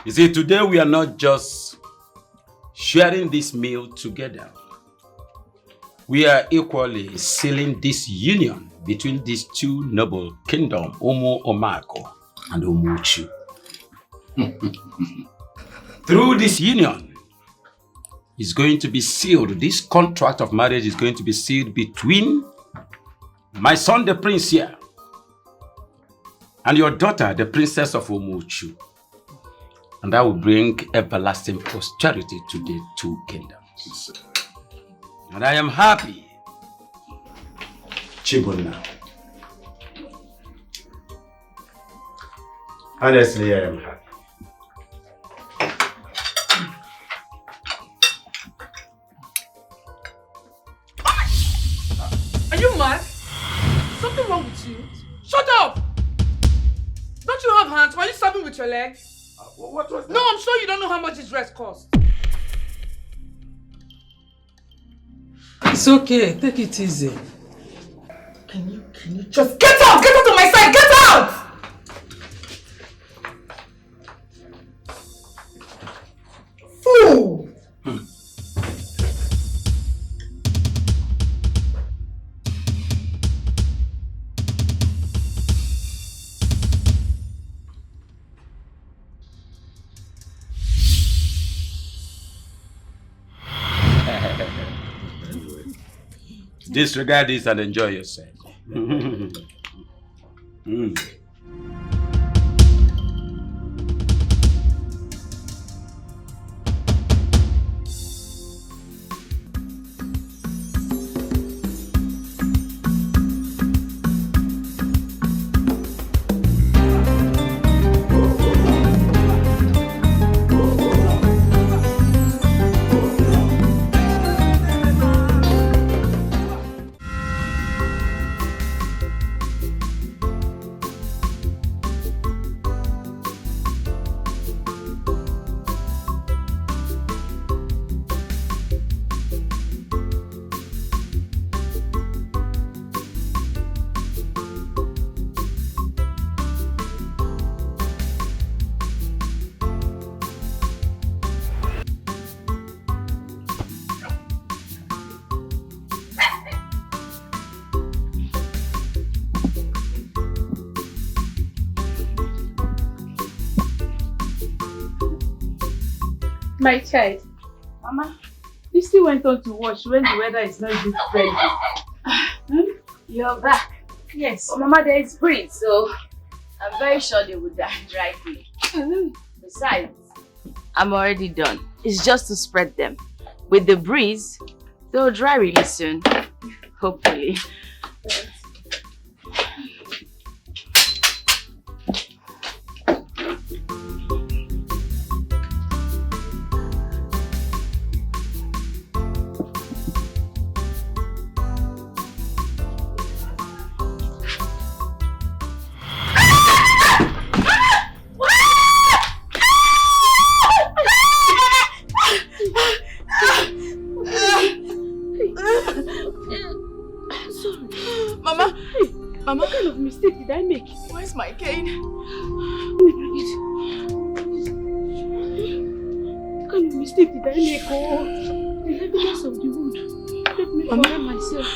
You see, today we are not just sharing this meal together. We are equally sealing this union between these two noble kingdoms, Omo Omako and Omuchu. Through this union is going to be sealed. This contract of marriage is going to be sealed between my son, the prince here, and your daughter, the princess of Omuchu. And that will bring everlasting prosperity to the two kingdoms. And I am happy, Chibuna. Honestly, I am happy. Are you mad? Something wrong with you? Shut up! Don't you have hands? Why are you stabbing with your leg? What was that? No, I'm sure you don't know how much this dress costs. It's okay. Take it easy. Can you just get out? Get out of my sight! Get out! Fool! Disregard this and enjoy yourself. My child, Mama, you still went on to watch when the weather is not even friendly. You're back. Yes. But Mama, there is breeze, so I'm very sure they will die dry quick. Besides, I'm already done. It's just to spread them. With the breeze, they'll dry really soon. Hopefully. Mama, what kind of mistake did I make? Where's my cane? Let me bring it. What kind of mistake did I make? Oh, the heaviness of the wood. Let me follow myself.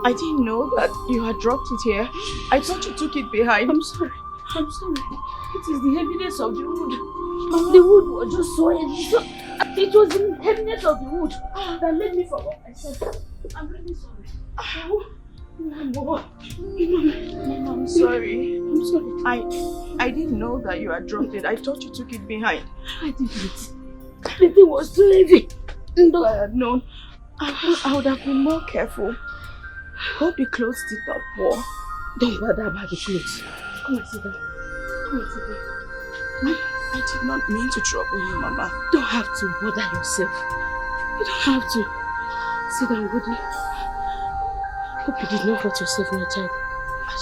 I didn't know that you had dropped it here. I thought you took it behind. I'm sorry. It is the heaviness of the wood. The wood was just so heavy. So it was the heaviness of the wood that led me forget myself. I'm really sorry. Mama, I'm sorry. I didn't know that you had dropped it. I thought you took it behind. I didn't. The thing was too heavy. If I had known, I would have been more careful. Hope the clothes did not pour. Don't bother about the clothes. Come and sit down. I did not mean to trouble you, Mama. You don't have to bother yourself. You don't have to. Sit down, Woody. Hope you did not hurt yourself, my child. I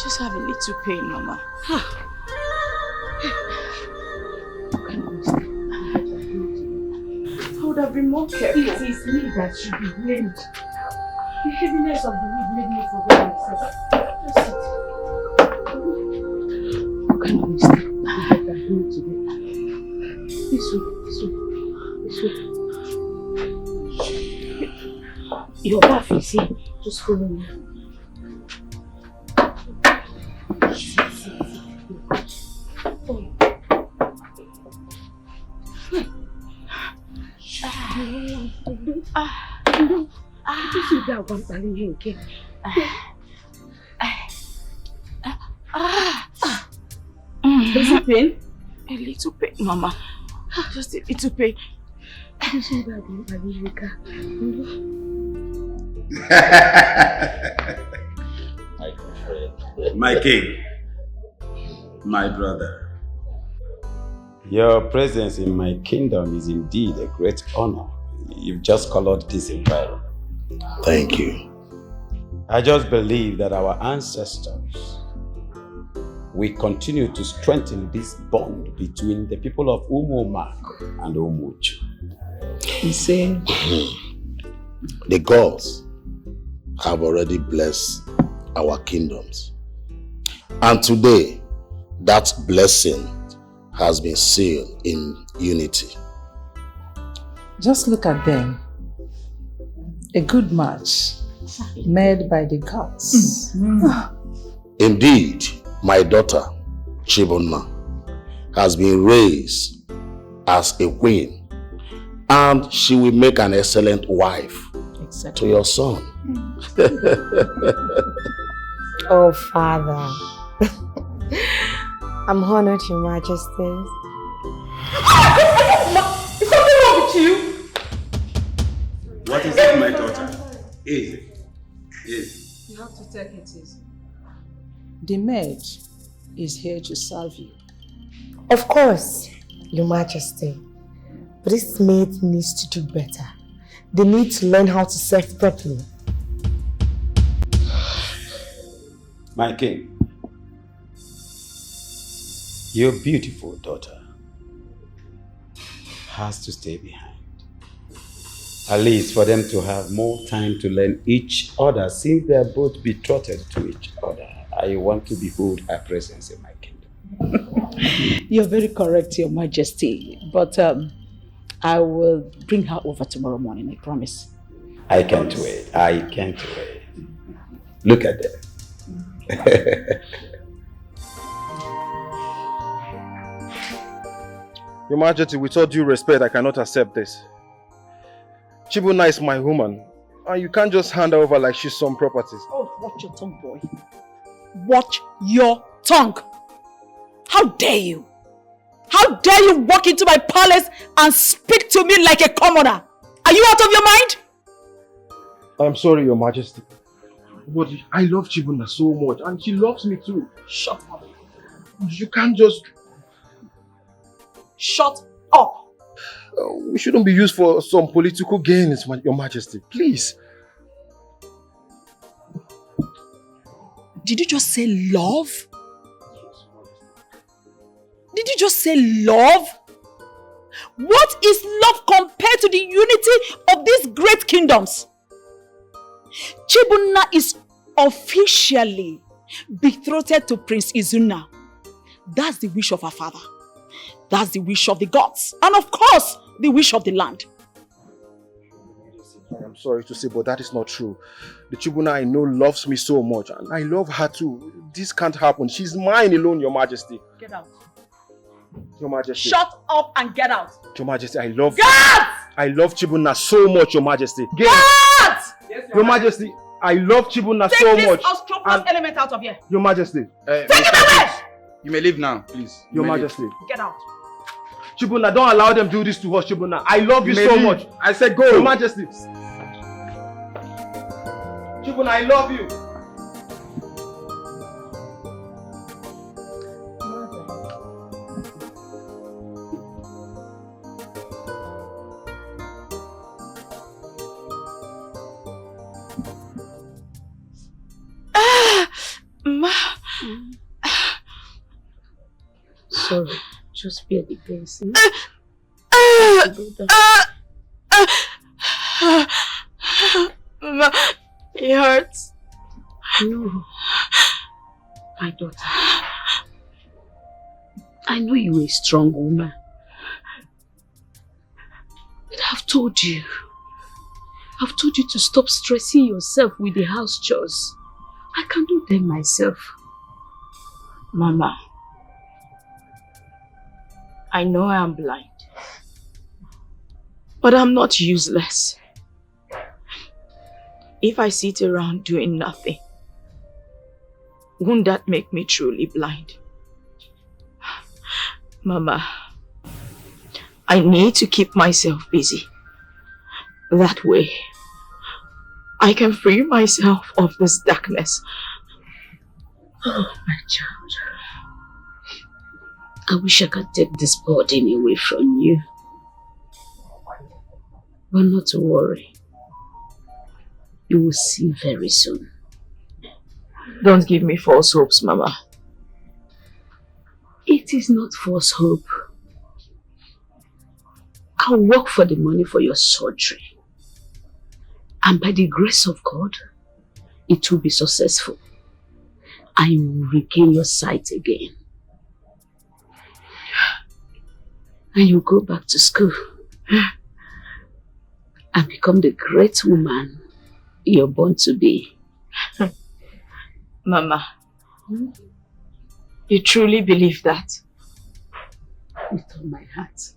just have a little pain, Mama. I would have been more careful. It is me that should be blamed. The heaviness of the wood made me forget myself. Just sit. What kind of mistake did I do today? Please Your bath is here. Just follow me. Does it pain? A little pain, Mama. Just a little pain. My king, my brother, your presence in my kingdom is indeed a great honor. You've just colored this environment. Thank you. I just believe that our ancestors will continue to strengthen this bond between the people of Umumak and Umuchu. He said, The gods have already blessed our kingdoms. And today, that blessing has been sealed in unity. just look at them. A good match made by the gods. Indeed, my daughter, Chibonna, has been raised as a queen, and she will make an excellent wife to your son. Oh, Father. I'm honored, Your Majesty. Is something wrong with you? What is it, my daughter? Easy. Easy. You have to take it easy. The maid is here to serve you. Of course, Your Majesty. But this maid needs to do better. They need to learn how to serve properly. My king, your beautiful daughter has to stay behind. At least for them to have more time to learn each other, since they are both betrothed to each other. I want to behold her presence in my kingdom. You're very correct, Your Majesty. But I will bring her over tomorrow morning, I promise. I can't wait. I can't wait. Look at them. Your Majesty, with all due respect, I cannot accept this. Chibuna is my woman, and you can't just hand her over like she's some properties. Oh, watch your tongue, boy. Watch your tongue. How dare you? How dare you walk into my palace and speak to me like a commoner? Are you out of your mind? I'm sorry, Your Majesty. But I love Chibuna so much, and she loves me too. Shut up. You can't just... Shut up. We shouldn't be used for some political gains, Your Majesty. Please. Did you just say love? Did you just say love? What is love compared to the unity of these great kingdoms? Chibuna is officially betrothed to Prince Izuna. That's the wish of her father. That's the wish of the gods. And of course, the wish of the land. I'm sorry to say, but that is not true. The Chibuna I know loves me so much, and I love her too. This can't happen. She's mine alone, Your Majesty. Get out. Your Majesty. Shut up and get out. Your Majesty, I love... Get out! I love Chibuna so much, Your Majesty. Get out! Yes, Your Majesty, I love Chibuna Take so this much. unscrupulous element out of here. Your Majesty. Take it away! You may leave now, please. Your Majesty. Get out. Chibuna, don't allow them to do this to us, Chibuna. I love you so much. I said go. Your Majesty. Chibuna, I love you. Sorry, just bear the pain. It hurts. No, my daughter. I know you're a strong woman, told you. I've told you to stop stressing yourself with the house chores. I can do them myself. Mama, I know I am blind, but I'm not useless. If I sit around doing nothing, won't that make me truly blind? Mama, I need to keep myself busy. That way, I can free myself of this darkness. Oh, my child. I wish I could take this burden away from you. But not to worry. You will see very soon. Don't give me false hopes, Mama. It is not false hope. I'll work for the money for your surgery. And by the grace of God, it will be successful. I will regain your sight again. And you'll go back to school and become the great woman you're born to be. Mama, you truly believe that? With all my heart.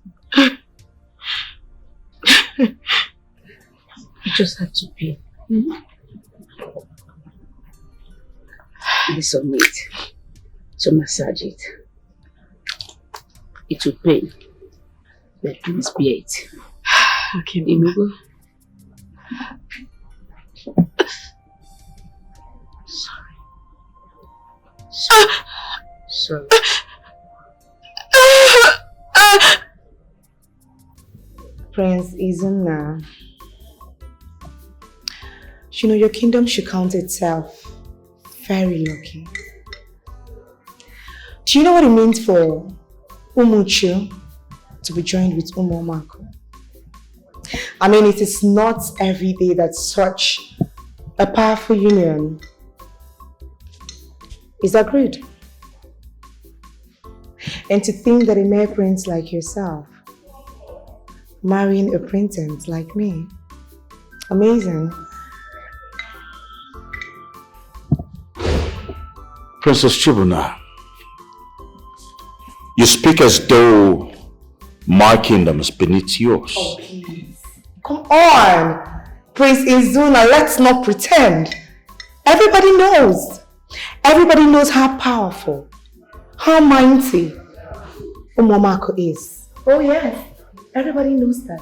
You just have to pay. This on it to massage it. It will pain, but please bear it. Okay, Inugo. Sorry. Prince Izuna, you know, your kingdom should count itself very lucky. Do you know what it means for Umuchu to be joined with Umomako? I mean, it is not every day that such a powerful union is agreed. And to think that a mere prince like yourself marrying a princess like me, amazing. Princess Chibuna, you speak as though my kingdom is beneath yours. Oh, please. Come on. Prince Izuna, let's not pretend. Everybody knows. Everybody knows how powerful, how mighty Umomako is. Oh yes, everybody knows that.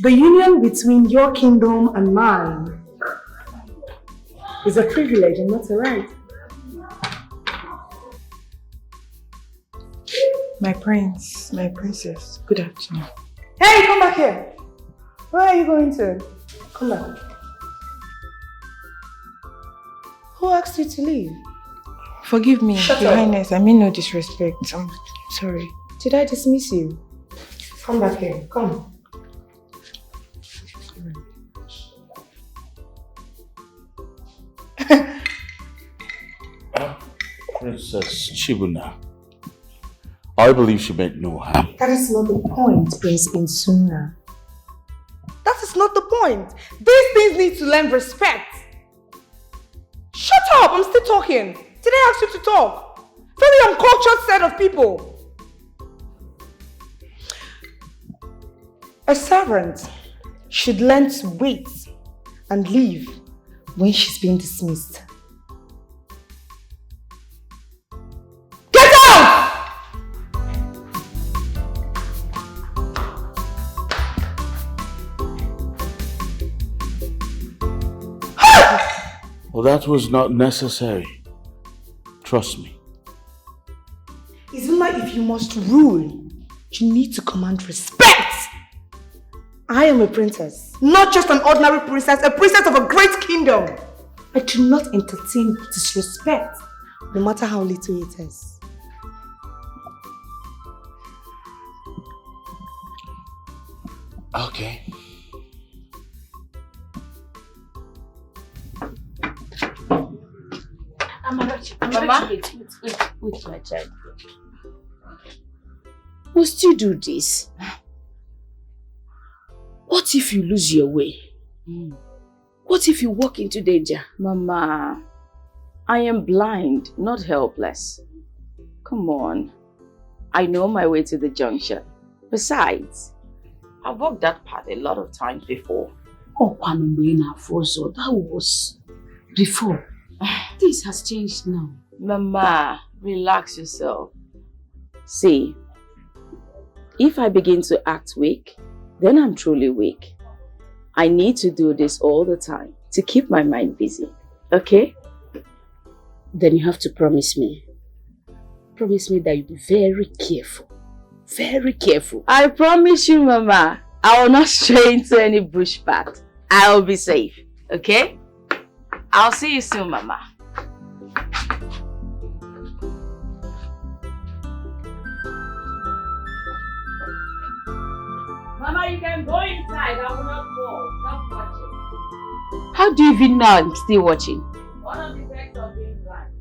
The union between your kingdom and mine is a privilege and not a right. My prince, my princess, good afternoon. Hey, come back here. Where are you going to? Come back. Who asked you to leave? Forgive me, Shut Your up. Highness, I mean no disrespect. I'm sorry. Did I dismiss you? Come back here, come. Princess Chibuna, I believe she meant no harm. That is not the point, Prince Insuna. That is not the point. These things need to learn respect. Shut up, I'm still talking. Did I ask you to talk? Very uncultured set of people. A servant should learn to wait and leave when she's being dismissed. Get out! Well, that was not necessary. Trust me. Izuma, if you must rule, you need to command respect. I am a princess, not just an ordinary princess, a princess of a great kingdom. I do not entertain disrespect, no matter how little it is. Okay. Mama, wait, my child. must you do this? What if you lose your way? What if you walk into danger? Mama, I am blind, not helpless. Come on. I know my way to the junction. Besides, I've walked that path a lot of times before. Oh, that was before. This has changed now. Mama, relax yourself. See, if I begin to act weak, then I'm truly weak. I need to do this all the time to keep my mind busy, okay? Then you have to promise me. Promise me that you'll be very careful. Very careful. I promise you, Mama, I will not stray into any bush path. I will be safe, okay? I'll see you soon, Mama. Mama, you can go inside. I will not go. Stop watching. How do you even know I'm still watching? One of the effects of being blind.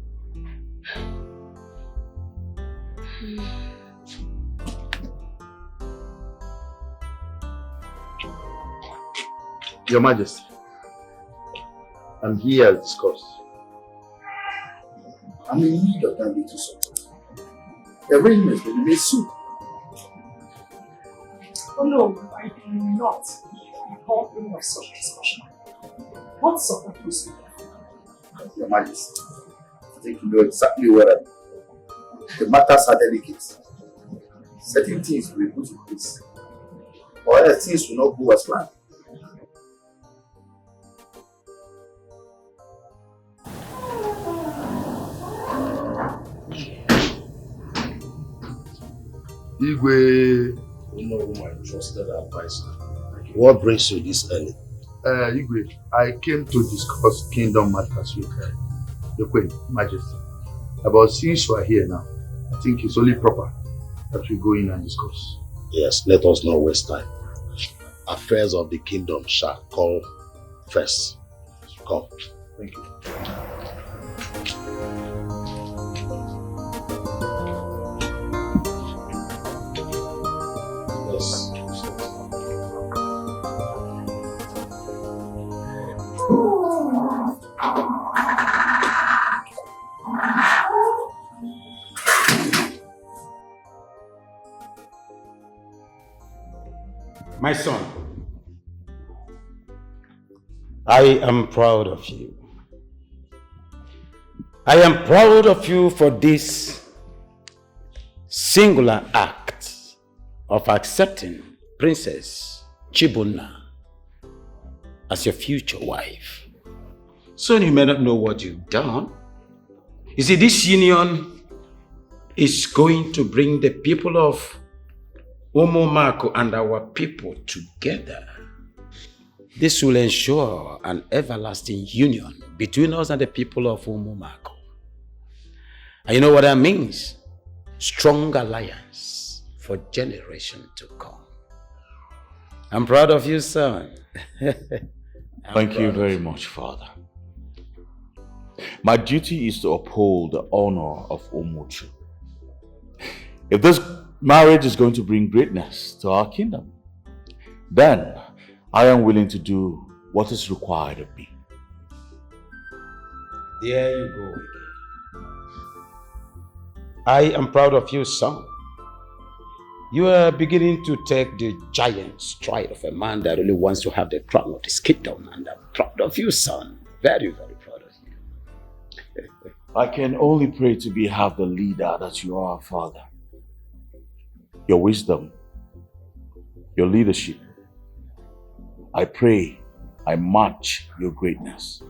Your Majesty, I'm here as discussed. I'm in need of that little support. The arrangement will be made soon. Oh no, I do not recall any of such discussion. What support was it? Your Majesty, I think you know exactly what I mean. The matters are delicate. Certain things will be put in place, or else things will not go as planned. Igwe, you know my trusted advisor. What brings you this early? Igwe, I came to discuss kingdom matters with the Queen, Majesty. But since you are here now, I think it's only proper that we go in and discuss. Yes, let us not waste time. Affairs of the kingdom shall call first. Come. Thank you. Yes. My son, I am proud of you. I am proud of you for this singular act of accepting Princess Chibunna as your future wife. Son, you may not know what you've done. You see, this union is going to bring the people of Omomako and our people together. This will ensure an everlasting union between us and the people of Omomako. And you know what that means? Strong alliance for generations to come. I'm proud of you, son. Thank you very much, Father. My duty is to uphold the honor of Omochu. If this marriage is going to bring greatness to our kingdom, then I am willing to do what is required of me. There you go again. I am proud of you, son. You are beginning to take the giant stride of a man that really wants to have the crown of this kingdom, and I'm proud of you, son. Very, very proud of you. I can only pray to be half the leader that you are, Father. Your wisdom, your leadership, I pray I match your greatness.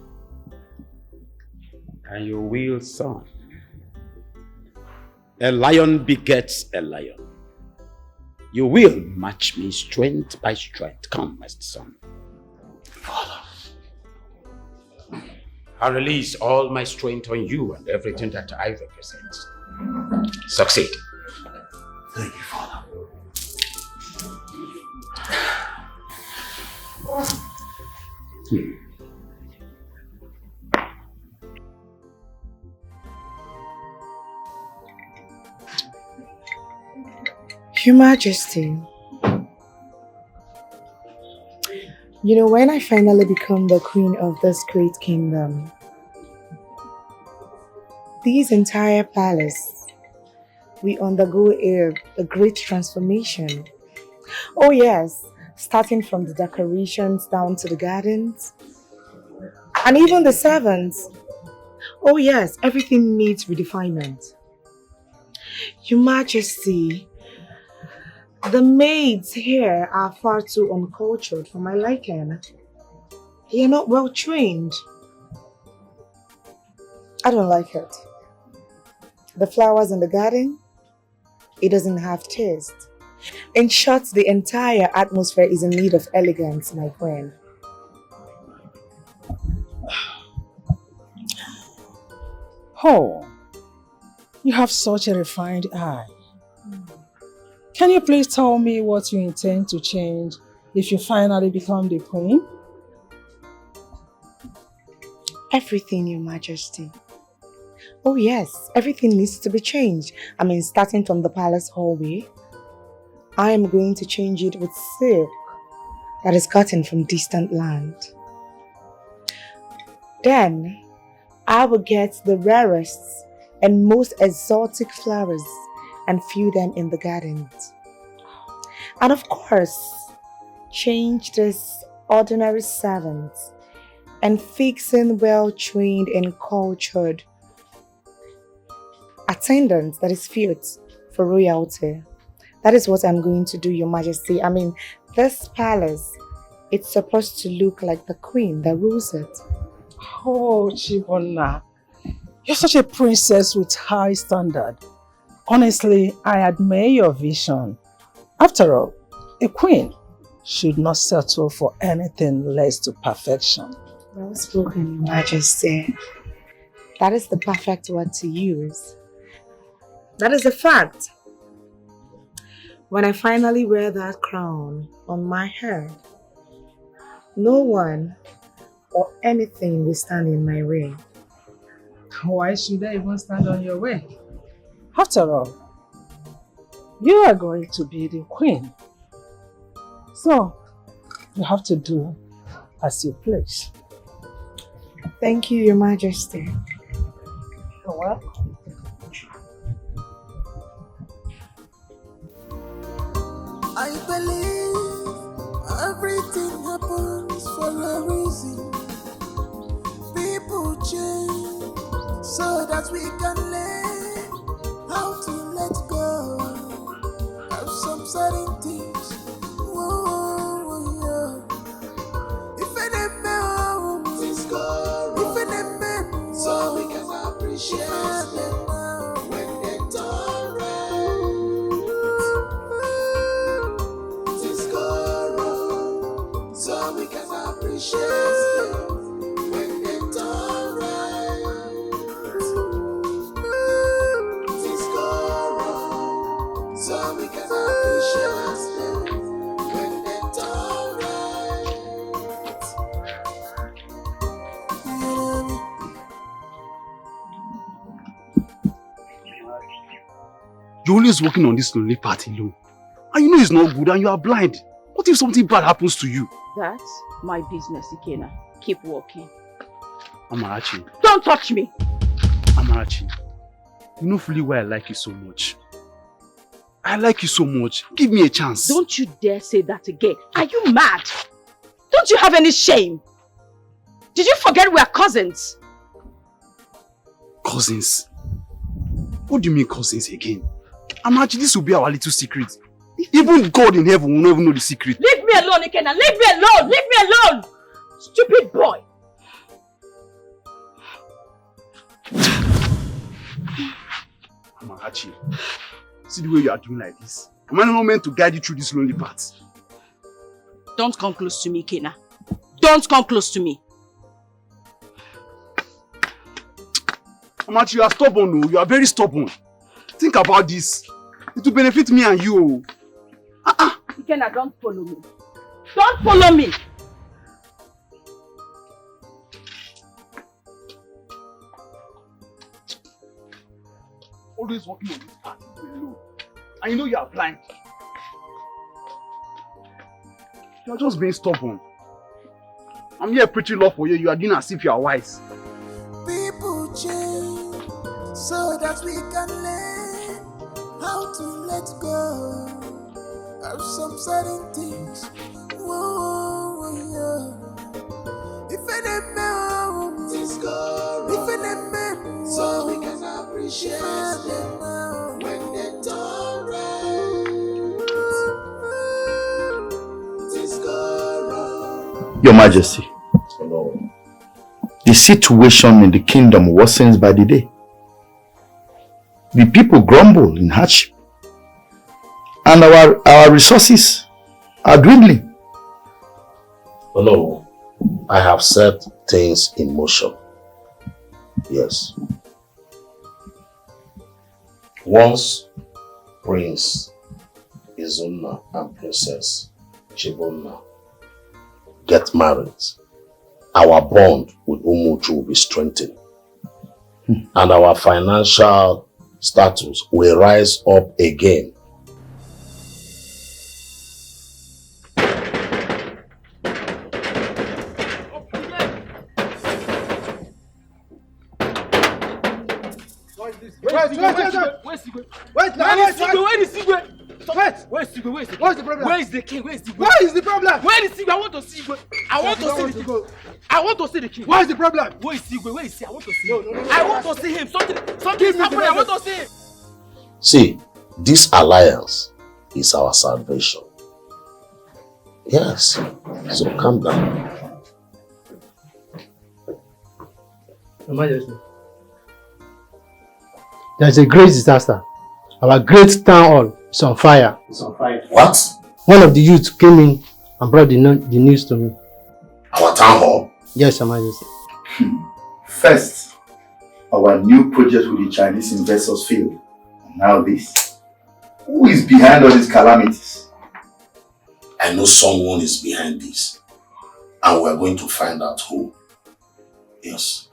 And you will, son. A lion begets a lion. You will match me strength by strength. Come, my son. Father. I release all my strength on you and everything that I represent. Succeed. Thank you, Father. Your Majesty, you know, when I finally become the queen of this great kingdom, this entire palace will undergo a great transformation. Oh yes, starting from the decorations down to the gardens, and even the servants. Oh yes, everything needs redefinement. Your Majesty, the maids here are far too uncultured for my liking. They are not well trained. I don't like it. The flowers in the garden, it doesn't have taste. In short, the entire atmosphere is in need of elegance, my queen. Oh, you have such a refined eye. Can you please tell me what you intend to change if you finally become the queen? Everything, Your Majesty. Oh yes, everything needs to be changed. I mean, starting from the palace hallway, I am going to change it with silk that is gotten from distant land. Then, I will get the rarest and most exotic flowers and fill them in the gardens. And of course, change this ordinary servants and fix in well-trained and cultured attendants that is fit for royalty. That is what I'm going to do, Your Majesty. I mean, this palace, it's supposed to look like the queen that rules it. Oh, Chibona, you're such a princess with high standard. Honestly, I admire your vision. After all, a queen should not settle for anything less to perfection. Well spoken, Your Majesty. That is the perfect word to use. That is a fact. When I finally wear that crown on my head, no one or anything will stand in my way. Why should I even stand on your way? After all, you are going to be the queen. So, you have to do as you please. Thank you, Your Majesty. You're welcome. I believe everything happens for a reason. People change so that we can learn how to let go of some certain things. Whoa, yeah. If it ain't things go wrong. If it ain't so we can appreciate them when they turn right. Things go wrong, so we can appreciate them when they turn right. Things go wrong, so we can appreciate them when they turn right. You're always working on this lonely part alone. And you know it's not good and you are blind. What if something bad happens to you? That's my business, Ikena. Keep walking. Amarachi. Don't touch me! Amarachi, you know fully why I like you so much. I like you so much. Give me a chance. Don't you dare say that again. Are you mad? Don't you have any shame? Did you forget we are cousins? Cousins? What do you mean cousins again? Amarachi, this will be our little secret. Even God in heaven will not even know the secret. Leave me alone, Ikena. Leave me alone. Leave me alone. Stupid boy. Amarachi, see the way you are doing like this. Am I not meant to guide you through this lonely path? Don't come close to me, Ikena. Don't come close to me. Amarachi, you are stubborn. You are very stubborn. Think about this. It will benefit me and you. Ikena, don't follow me. Don't follow me. Always walking on this path alone. And you know you are blind. You're just being stubborn. I'm here preaching love for you. You are doing as if you are wise. People change so that we can learn how to let go of some certain things. Whoa, yeah. If any things go wrong, so we can appreciate them when they turn right. Things go wrong. Your Majesty, the situation in the kingdom worsens by the day. The people grumble in hardship, and our resources are dwindling. No, I have set things in motion. Yes. Once Prince Izuna and Princess Chibonna get married, our bond with Umuchu will be strengthened. And our financial status will rise up again. Where is the king? Where is the problem? Where is Sigwe? I want to see Sigwe. I want to see the king. Where is the problem? Where is Sigwe? Where is he? I want to see him. I want to see him. Something is happening. I want to see him. See, this alliance is our salvation. Yes. So calm down. Your Majesty, there's a great disaster. Our great town hall is on fire. It's on fire. What? One of the youths came in and brought the news to me. Our town hall? Yes, Your Majesty. First, our new project with the Chinese investors failed. And now this. Who is behind all these calamities? I know someone is behind this. And we're going to find out who. Yes.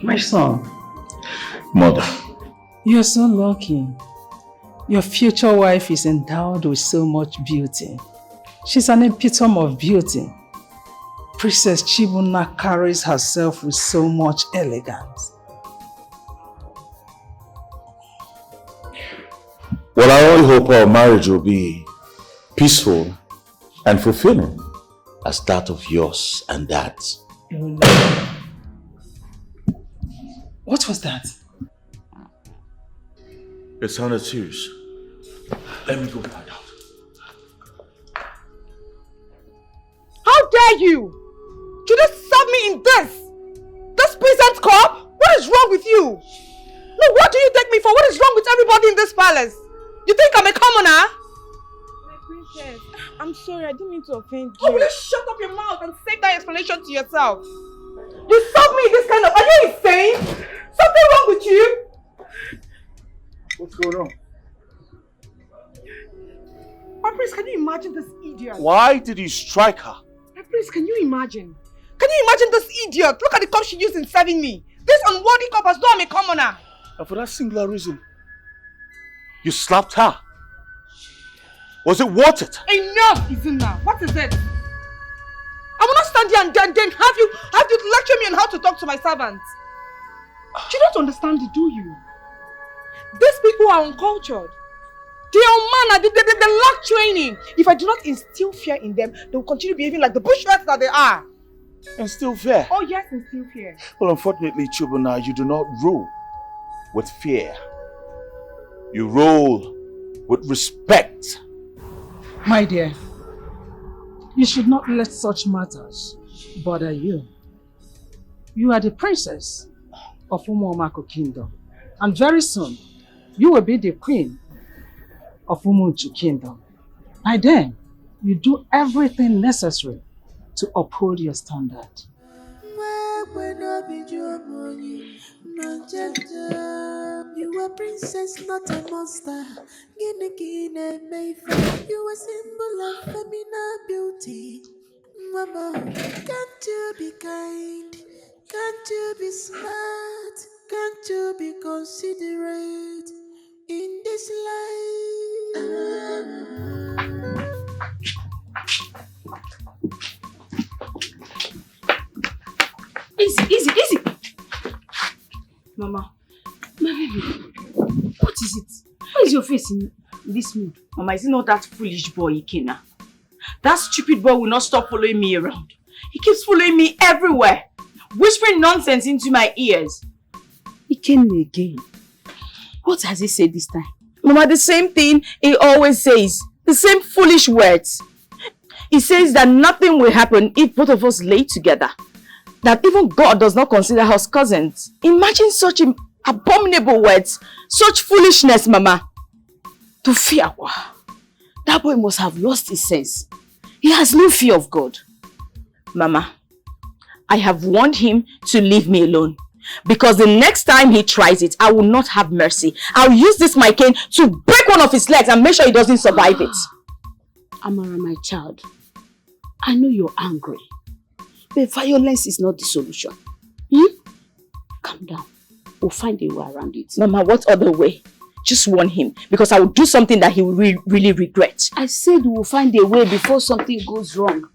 My son. Mother. You're so lucky. Your future wife is endowed with so much beauty. She's an epitome of beauty. Princess Chibuna carries herself with so much elegance. Well, I only hope our marriage will be peaceful and fulfilling as that of yours and that. What was that? It sounded serious. Let me go find out. How dare you? Should you serve me in this? This peasant cup? What is wrong with you? No, what do you take me for? What is wrong with everybody in this palace? You think I'm a commoner? My princess, I'm sorry, I didn't mean to offend you. Oh, will you shut up your mouth and save that explanation to yourself? You serve me in this kind of... Are you insane? Something wrong with you? What's going on? My prince, can you imagine this idiot? Why did you strike her? My prince, can you imagine? Can you imagine this idiot? Look at the cup she used in serving me. This unworthy cup as though I'm a commoner. And for that singular reason, you slapped her. Was it worth it? Enough, Izuna. What is it? I will not stand here and then have you lecture me on how to talk to my servants. You don't understand it, do you? These people are uncultured. They are unmannered. They lack training. If I do not instill fear in them, they will continue behaving like the bushwhats that they are. Instill fear? Oh yes, instill fear. Well, unfortunately, Chibuna, you do not rule with fear. You rule with respect. My dear, you should not let such matters bother you. You are the princess of Umuomako Kingdom, and very soon you will be the queen of Umunchu Kingdom. By then, you do everything necessary to uphold your standard. You a princess, not a monster. You a symbol of feminine beauty. Mama, can't you be kind? Can't you be smart? Can't you be considerate in this life? Easy. Mama, my baby, what is it? Why is your face in this mood? Mama, is it not that foolish boy, Ikena? That stupid boy will not stop following me around. He keeps following me everywhere, whispering nonsense into my ears. He came again. What has he said this time? Mama, the same thing he always says. The same foolish words. He says that nothing will happen if both of us lay together. That even God does not consider us cousins. Imagine such abominable words. Such foolishness, Mama. To fear. That boy must have lost his sense. He has no fear of God. Mama, I have warned him to leave me alone. Because the next time he tries it, I will not have mercy. I'll use this my cane to break one of his legs and make sure he doesn't survive it. Amara, my child, I know you're angry. But violence is not the solution. Calm down. We'll find a way around it. Mama, what other way? Just warn him. Because I will do something that he will really regret. I said we'll find a way before something goes wrong.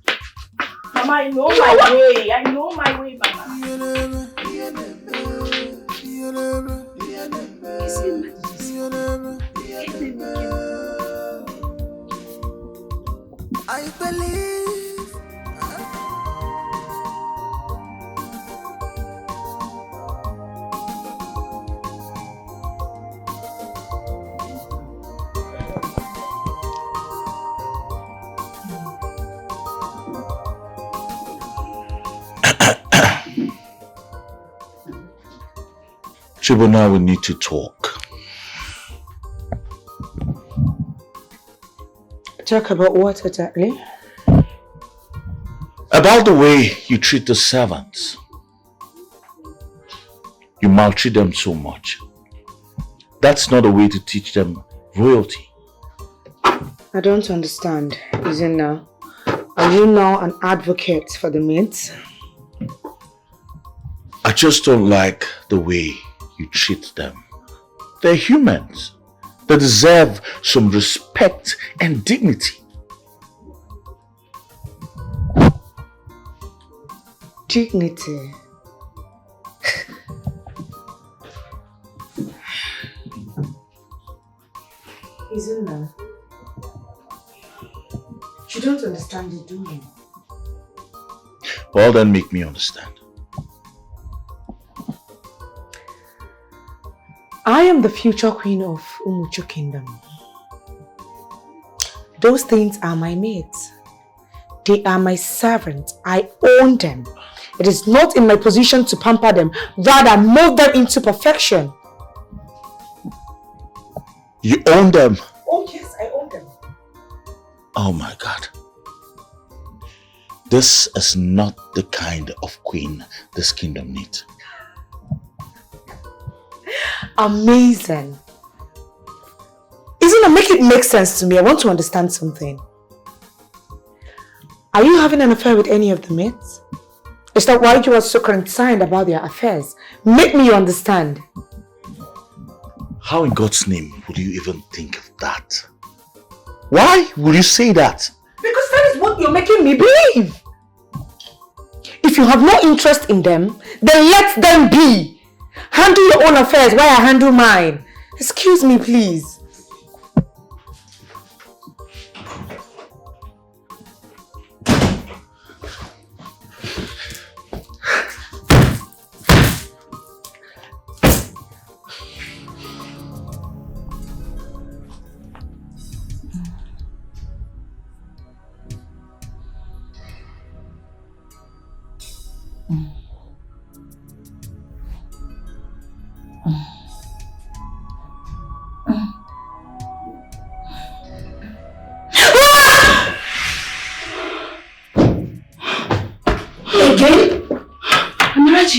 Mama, I know my way. I know my way, Mama. I believe. Chibona, we need to talk. Talk about what exactly? About the way you treat the servants. You maltreat them so much. That's not a way to teach them royalty. I don't understand. Isn't now? Are you now an advocate for the maids? I just don't like the way you treat them. They're humans. They deserve some respect and dignity. Dignity? Isn't that? You don't understand it, do you? Well, then make me understand. I am the future queen of Umuchu Kingdom. Those things are my maids. They are my servants. I own them. It is not in my position to pamper them, rather mold them into perfection. You own them? Oh yes, I own them. Oh my God. This is not the kind of queen this kingdom needs. Amazing. Isn't it make it make sense to me? I want to understand something. Are you having an affair with any of the maids? Is that why you are so concerned about their affairs? Make me understand. How in God's name would you even think of that? Why would you say that? Because that is what you're making me believe. If you have no interest in them, then let them be. Handle your own affairs while I handle mine. Excuse me, please.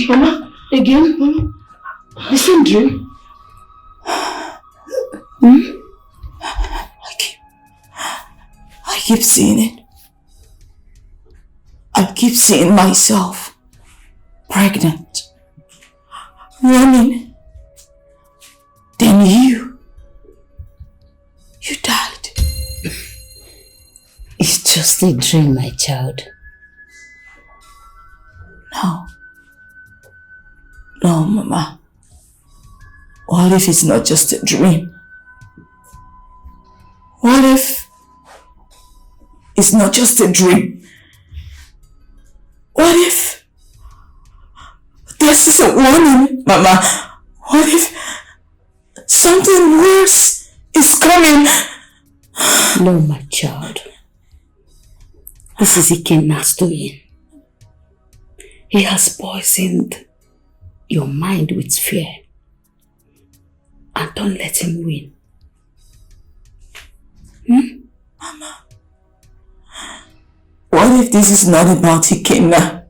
Mama, again? Mama, the same dream? I keep seeing it. I keep seeing myself pregnant, running. Then you died. just a dream, my child. No. No, Mama. What if it's not just a dream? What if it's not just a dream? What if this is a warning, Mama? What if something worse is coming? No, my child. This is Ikenna's doing. He has poisoned your mind with fear. And don't let him win. Mama, what if this is not about Ikenna?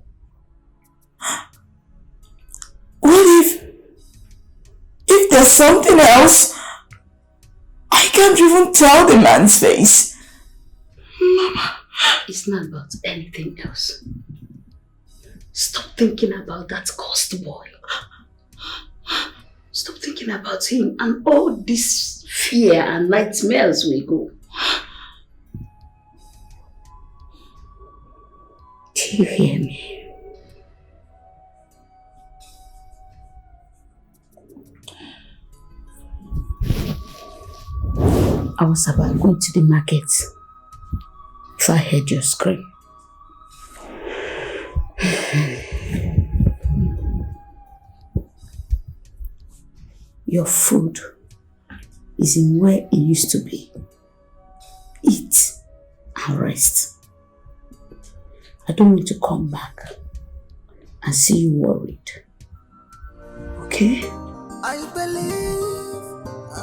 What if there's something else? I can't even tell the man's face. Mama, it's not about anything else. Stop thinking about that cursed boy. Stop thinking about him and all this fear and nightmares will go. Do you hear me? I was about going to the market if I heard your scream. Your food is in where it used to be. Eat and rest. I don't want to come back and see you worried. Okay? I believe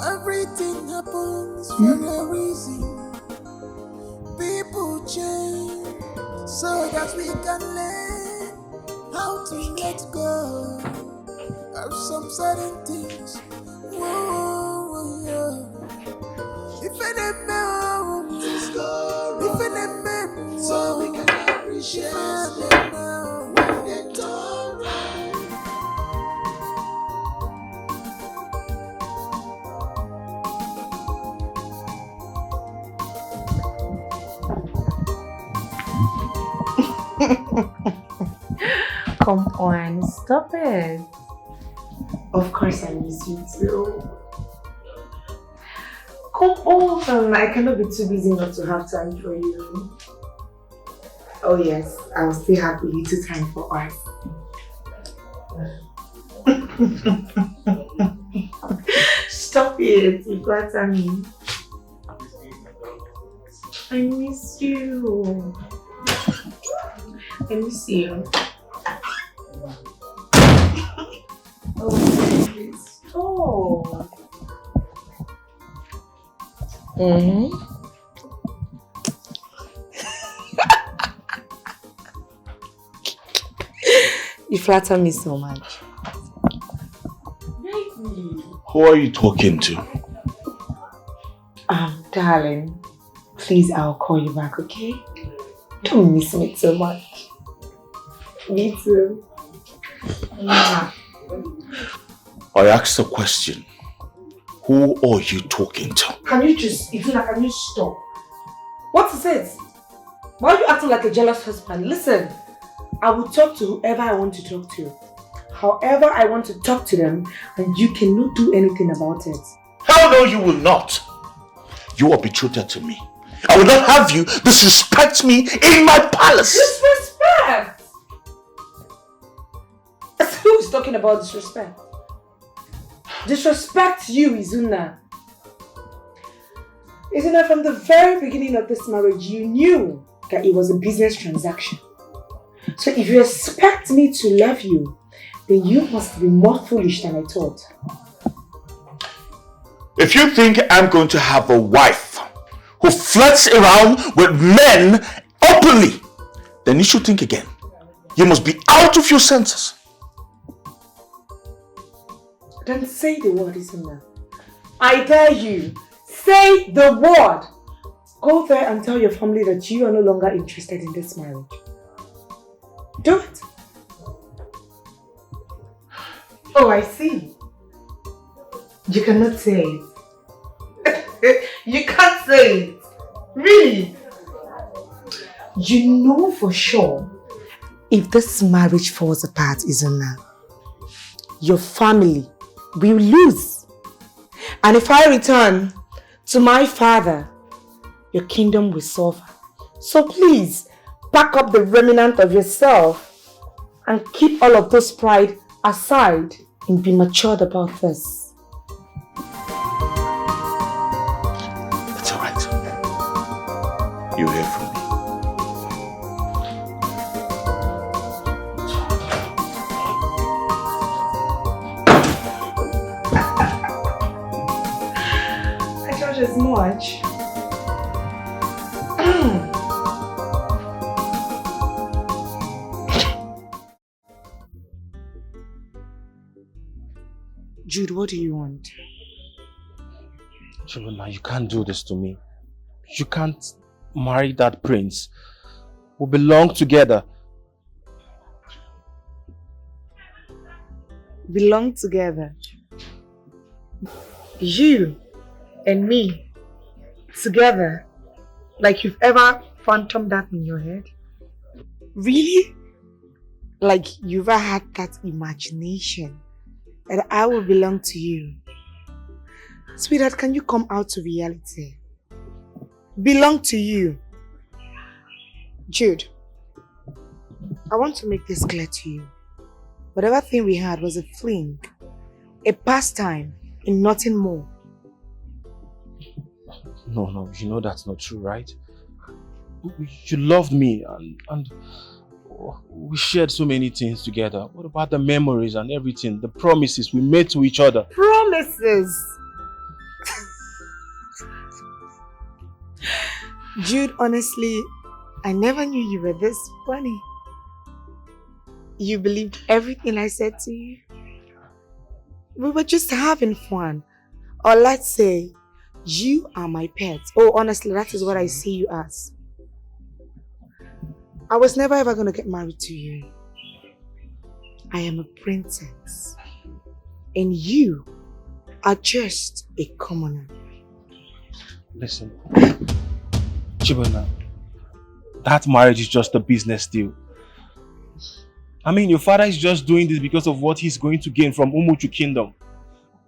everything happens for a reason. People change so that we can learn how to let go of some certain things. Whoa, yeah. If any man, if any man, so we can appreciate them when it's alright. Come on, stop it. Of course I miss you too. Come on, I cannot be too busy not to have time for you. Oh yes, I'll still have a little time for us. Stop it, you flatter me. I miss you. I miss you. Oh, please stop. You flatter me so much. Who are you talking to? Darling, please, I'll call you back, okay? Don't miss me so much. Me too. I asked a question. Who are you talking to? Can you just, Ivuna, can you stop? What is it? Why are you acting like a jealous husband? Listen, I will talk to whoever I want to talk to. However I want to talk to them, and you cannot do anything about it. Hell no, you will not. You are betrothed to me. I will not have you disrespect me in my palace. Disrespect? Who is talking about disrespect? Disrespect you, Izuna. Izuna, from the very beginning of this marriage, you knew that it was a business transaction. So if you expect me to love you, then you must be more foolish than I thought. If you think I'm going to have a wife who flirts around with men openly, then you should think again. You must be out of your senses. Don't say the word, Izuna. I dare you. Say the word. Go there and tell your family that you are no longer interested in this marriage. Do it. Oh, I see. You cannot say it. You can't say it. Really? You know for sure if this marriage falls apart, Izuna, your family will lose. And if I return to my father, your kingdom will suffer. So please, pack up the remnant of yourself and keep all of those pride aside and be matured about this. That's alright. You hear from me. I told you as much. Jude, what do you want? Chibunna, you can't do this to me. You can't marry that prince. We belong together. Belong together. You and me together, like you've ever phantomed that in your head? Really? Like you've ever had that imagination that I will belong to you? Sweetheart, can you come out to reality? Belong to you. Jude, I want to make this clear to you. Whatever thing we had was a fling, a pastime, and nothing more. No, you know that's not true, right? You loved me and we shared so many things together. What about the memories and everything, the promises we made to each other? Promises? Jude, honestly, I never knew you were this funny. You believed everything I said to you? We were just having fun. Or let's say, you are my pet. Oh, honestly, that is what I see you as. I was never ever going to get married to you. I am a princess. And you are just a commoner. Listen, Chibunna, that marriage is just a business deal. I mean, your father is just doing this because of what he's going to gain from Umuchu Kingdom.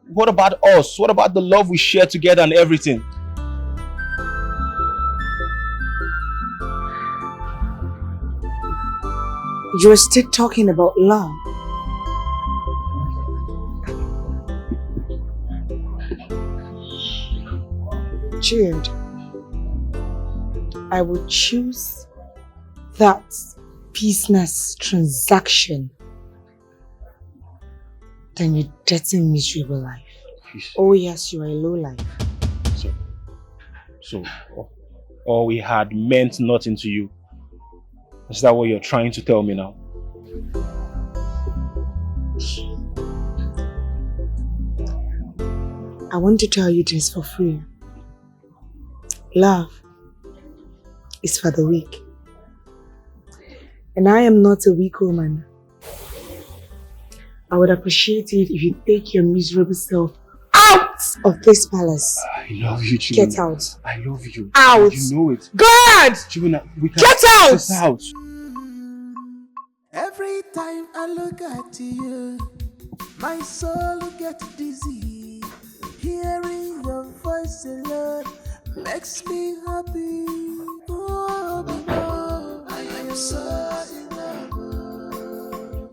What about us? What about the love we share together and everything? You're still talking about love. Jude, I would choose that business transaction than your dirty, miserable life. Oh yes, you are a low life. So all we had meant nothing to you. Is that what you're trying to tell me now? I want to tell you this for free. Love is for the weak. And I am not a weak woman. I would appreciate it if you take your miserable self out of this palace. I love you, Chibunna. Get out. I love you. Out. You know it. God! Chibunna, we can Get out! This out. Every time I look at you, my soul gets dizzy. Hearing your voice alone makes me happy. Oh, no, I am so in love.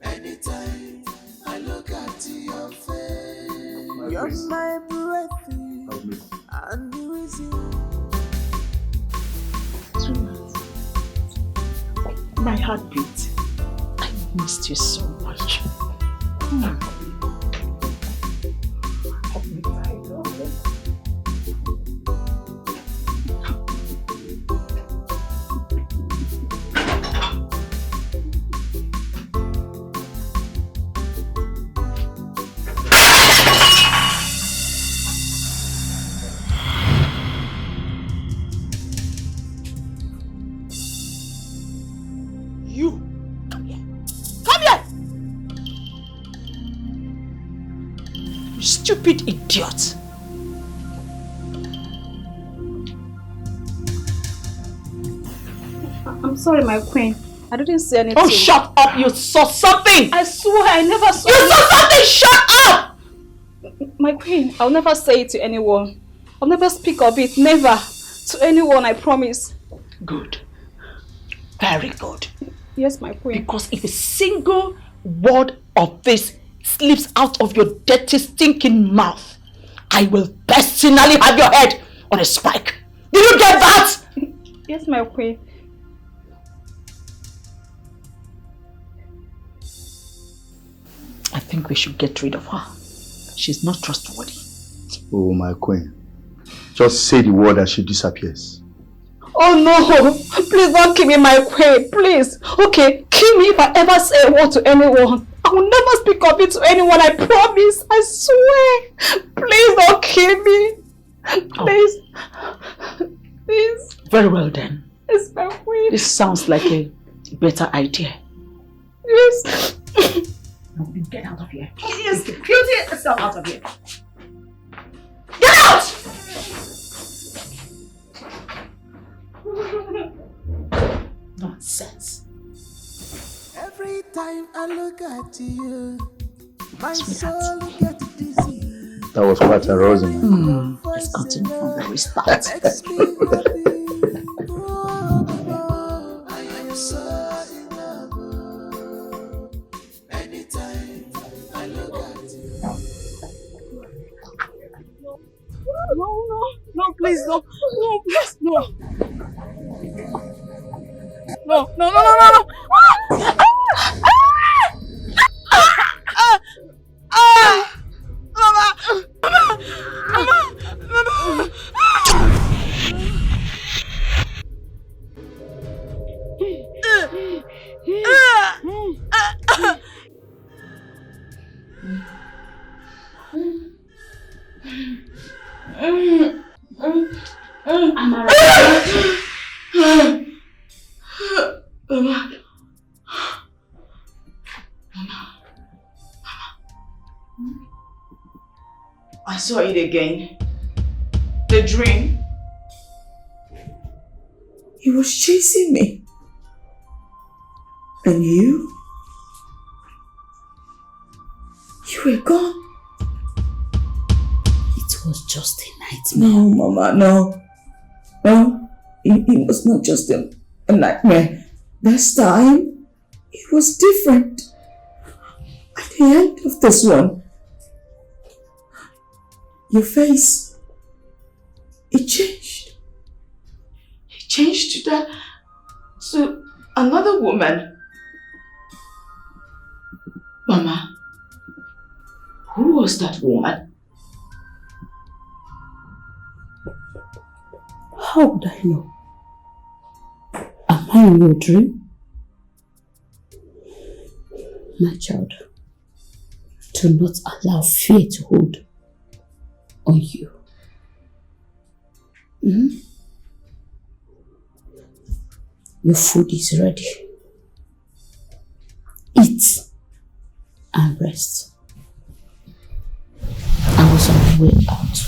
Anytime I look at your face, you're my breath and the reason. My heartbeat. I missed you so much. Stupid idiot. I'm sorry, my queen. I didn't say anything. Oh, shut up! You saw something! I swear I never saw You saw something! Shut up! My queen, I'll never say it to anyone. I'll never speak of it. Never. To anyone, I promise. Good. Very good. Yes, my queen. Because if a single word of this slips out of your dirty, stinking mouth, I will personally have your head on a spike. Did you get that? Yes, my queen. I think we should get rid of her. She's not trustworthy. Oh, my queen. Just say the word and she disappears. Oh no! Please don't kill me, my queen. Please. Okay, kill me if I ever say a word to anyone. I will never speak of it to anyone, I promise. I swear. Please don't kill me. Please. Oh. Please. Very well then. It's my queen. This sounds like a better idea. Yes. No, get out of here. Yes. Beauty yourself out of here. Get out! Nonsense. Every time I look at you, my soul gets dizzy. That was quite arousing. Let's continue from the restart. I am so in love. Anytime I look at you. No, please, no, please, no. No. I saw it again. The dream. He was chasing me. And you? You were gone. It was just a nightmare. No, Mama, no. No, it was not just a nightmare. This time, it was different. At the end of this one, your face, it changed. He changed to another woman. Mama, who was that woman? How would I know? Am I in your dream? My child, do not allow fear to hold on you. Your food is ready. Eat and rest. I was on my way out.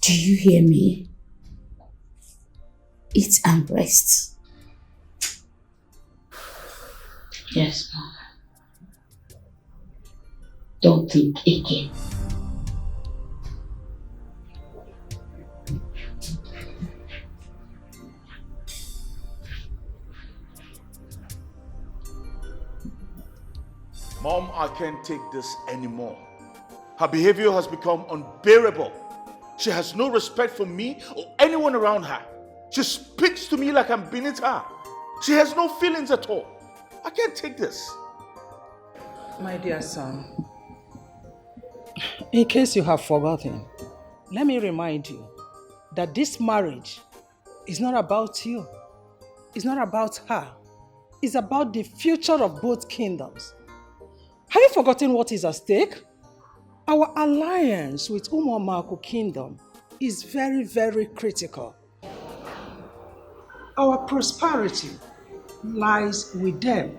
Do you hear me? Eat and rest. Yes, Mom. Don't think again. Mom, I can't take this anymore. Her behavior has become unbearable. She has no respect for me or anyone around her. She speaks to me like I'm beneath her. She has no feelings at all. I can't take this. My dear son, in case you have forgotten, let me remind you that this marriage is not about you. It's not about her. It's about the future of both kingdoms. Have you forgotten what is at stake? Our alliance with Umuamaku Kingdom is very, very critical. Our prosperity lies with them.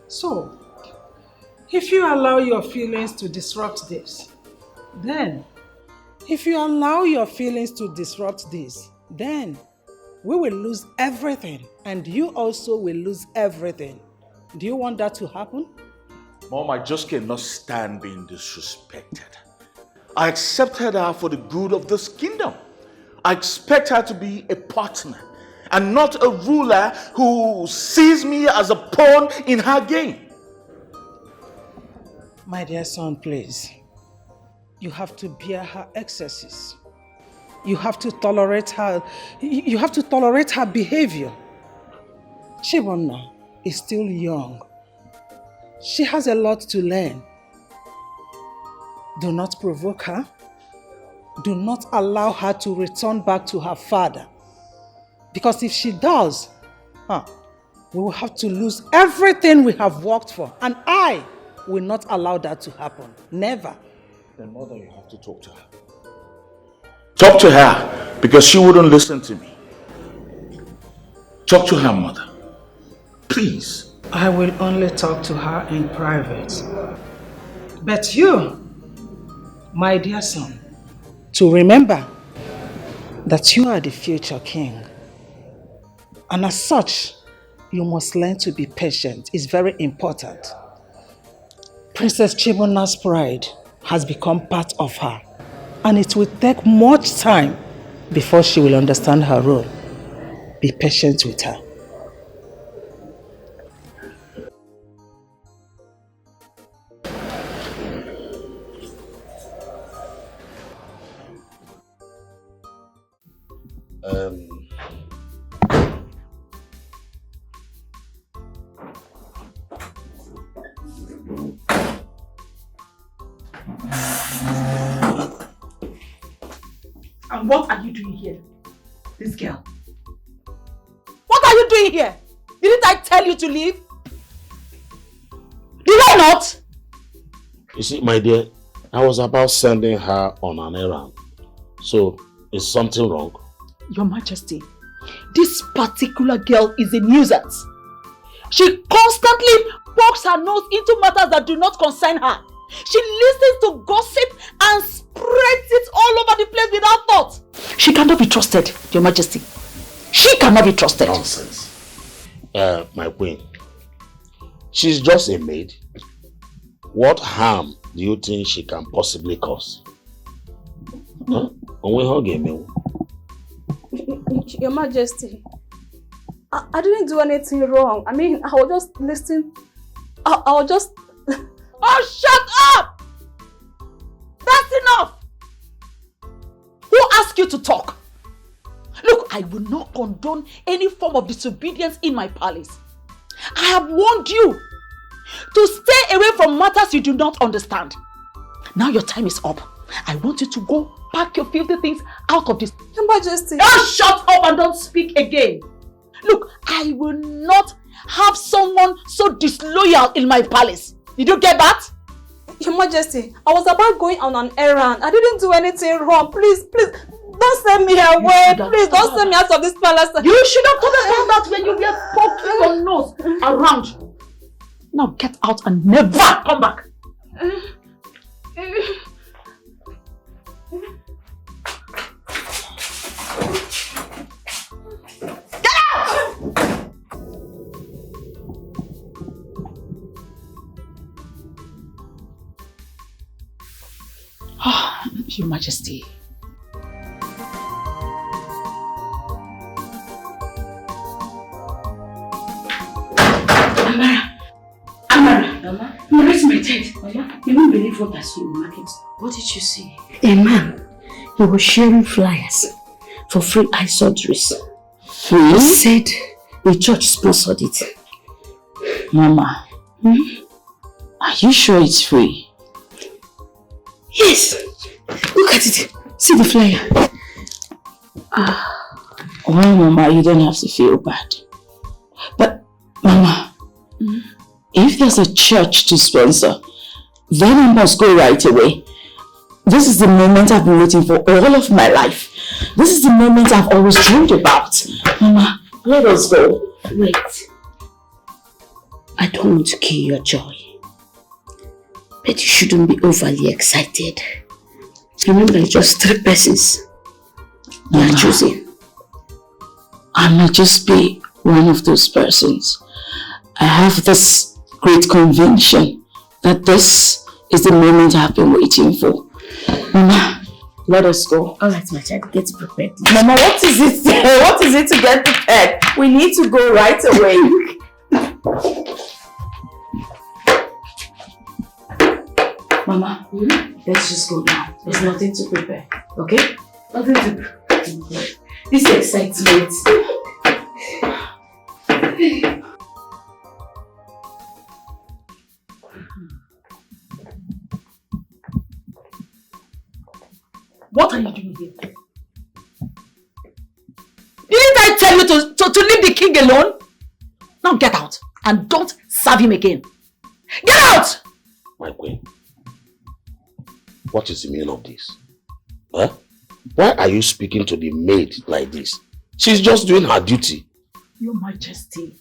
So, if you allow your feelings to disrupt this, then If you allow your feelings to disrupt this, then we will lose everything and you also will lose everything. Do you want that to happen? Mom, I just cannot stand being disrespected. I accepted her for the good of this kingdom. I expect her to be a partner and not a ruler who sees me as a pawn in her game. My dear son, please. You have to bear her excesses. You have to tolerate her. You have to tolerate her behavior. Chibonna is still young. She has a lot to learn. Do not provoke her. Do not allow her to return back to her father. Because if she does, we will have to lose everything we have worked for. And I will not allow that to happen. Never. Then mother, you have to talk to her. Talk to her because she wouldn't listen to me. Talk to her, mother. Please. I will only talk to her in private. But you, my dear son, to remember that you are the future king. And as such, you must learn to be patient. It's very important. Princess Chibonna's pride has become part of her. And it will take much time before she will understand her role. Be patient with her. And what are you doing here? This girl. What are you doing here? Didn't I tell you to leave? Did I not? You see, my dear, I was about sending her on an errand. So, is something wrong? Your Majesty, this particular girl is a nuisance. She constantly pokes her nose into matters that do not concern her. She listens to gossip and spreads it all over the place without thought. She cannot be trusted, Your Majesty. She cannot be trusted. Nonsense. My queen, she's just a maid. What harm do you think she can possibly cause? Huh? Your Majesty, I didn't do anything wrong. I mean, I was just listening. I was just... Oh, shut up! That's enough! Who asked you to talk? Look, I will not condone any form of disobedience in my palace. I have warned you to stay away from matters you do not understand. Now your time is up. I want you to go pack your filthy things out of this. Your Majesty. Oh, shut up and don't speak again. Look, I will not have someone so disloyal in my palace. Did you get that? Your Majesty, I was about going on an errand. I didn't do anything wrong. Please, don't send me away. Please, don't send me out of this palace. You should have told us all that when you were poking your nose around. Now get out and never come back. Get out! Your Majesty. Amara, I'm raising my head. You won't believe what I saw in the market. What did you see? A man. He was sharing flyers for free eye surgeries. Free? He said the church sponsored it. Mama, are you sure it's free? Yes. Look at it. See the flyer. Well, Mama, you don't have to feel bad. But, Mama, if there's a church to sponsor, then I must go right away. This is the moment I've been waiting for all of my life. This is the moment I've always dreamed about. Mama, let us go. Wait. I don't want to kill your joy. But you shouldn't be overly excited. Remember, it's just 3 persons you are choosing. I might just be one of those persons. I have this great conviction that this is the moment I've been waiting for. Mama, let us go. All right, my child, get prepared. Mama, what is it? What is it to get prepared? We need to go right away. Mama, let's just go now. There's nothing to prepare, okay? Nothing to prepare. This excitement. What are you doing here? Didn't I tell you to leave the king alone? Now get out and don't serve him again. Get out! My queen, what is the meaning of this? Huh? Why are you speaking to the maid like this? She's just doing her duty. Your Majesty,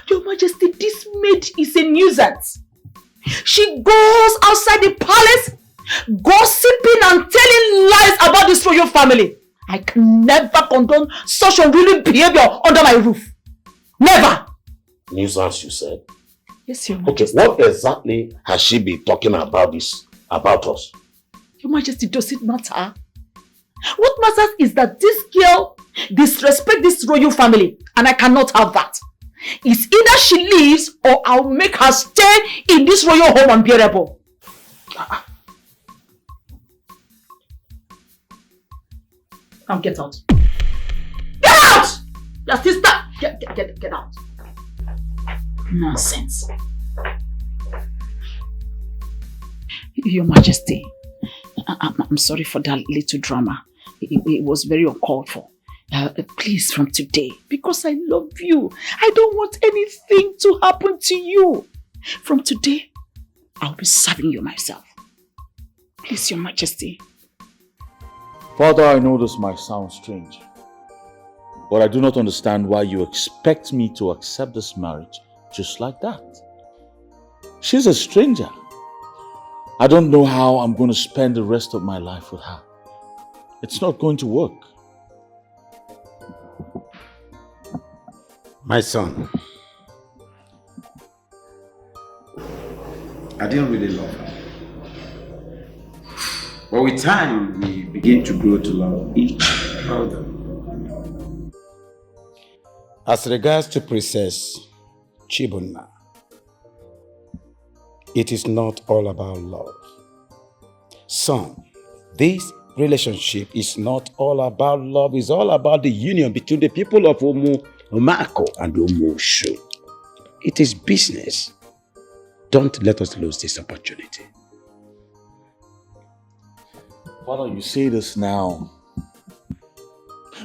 this maid is a nuisance. She goes outside the palace, gossiping and telling lies about this royal family. I can never condone such unruly behavior under my roof. Never! Nuisance, you said? Yes, Your Majesty. Okay, what exactly has she been talking about about us? Your Majesty, does it matter? What matters is that this girl disrespects this royal family, and I cannot have that. It's either she leaves or I'll make her stay in this royal home unbearable. Now get out. Get out! Your sister! Get out. Nonsense. Your Majesty, I'm sorry for that little drama. It was very uncalled for. Please, from today, because I love you, I don't want anything to happen to you. From today, I'll be serving you myself. Please, Your Majesty. Father, I know this might sound strange, but I do not understand why you expect me to accept this marriage just like that. She's a stranger. I don't know how I'm going to spend the rest of my life with her. It's not going to work. My son, I didn't really love her. But with time, we begin to grow to love each other. As regards to Princess Chibunna, it is not all about love. Son, this relationship is not all about love, it's all about the union between the people of Omako and Omosho. It is business. Don't let us lose this opportunity. Father, you say this now,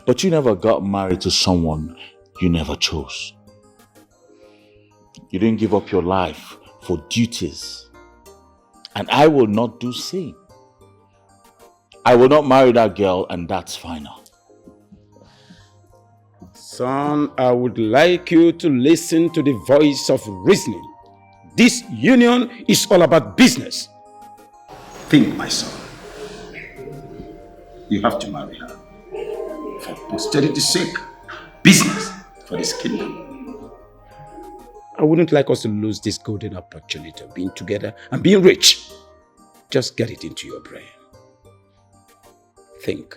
but you never got married to someone you never chose. You didn't give up your life for duties, and I will not do same. I will not marry that girl, and that's final. Son, I would like you to listen to the voice of reasoning. This union is all about business. Think, my son. You have to marry her. For posterity's sake. Business for this kingdom. I wouldn't like us to lose this golden opportunity of being together and being rich. Just get it into your brain. Think.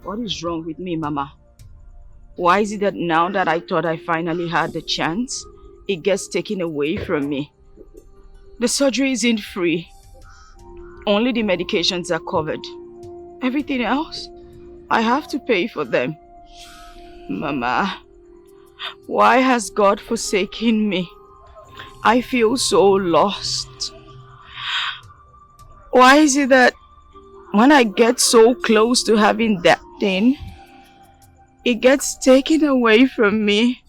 What is wrong with me, Mama? Why is it that now that I thought I finally had the chance, it gets taken away from me? The surgery isn't free. Only the medications are covered. Everything else, I have to pay for them. Mama, why has God forsaken me? I feel so lost. Why is it that when I get so close to having that thing, it gets taken away from me?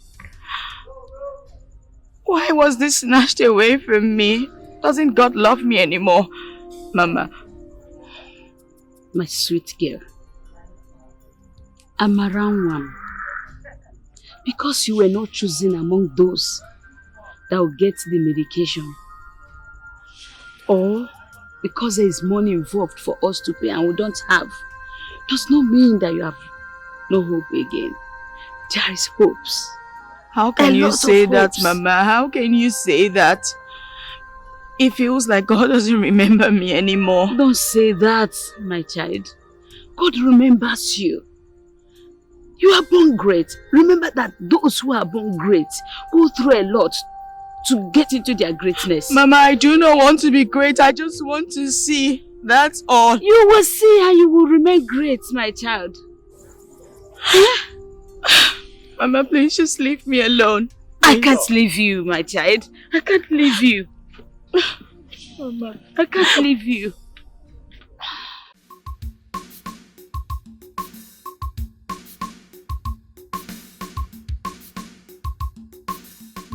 Why was this snatched away from me? Doesn't God love me anymore? Mama. My sweet girl, I'm around one. Because you were not chosen among those that will get the medication, Or because there is money involved for us to pay and we don't have, does not mean that you have no hope again. There is hopes. How can you say that, Mama? How can you say that? It feels like God doesn't remember me anymore. Don't say that, my child. God remembers you. You are born great. Remember that those who are born great go through a lot to get into their greatness. Mama, I do not want to be great. I just want to see. That's all. You will see and you will remain great, my child. Mama, please just leave me alone. I can't leave you, my child. I can't leave you. Mama, I can't leave you.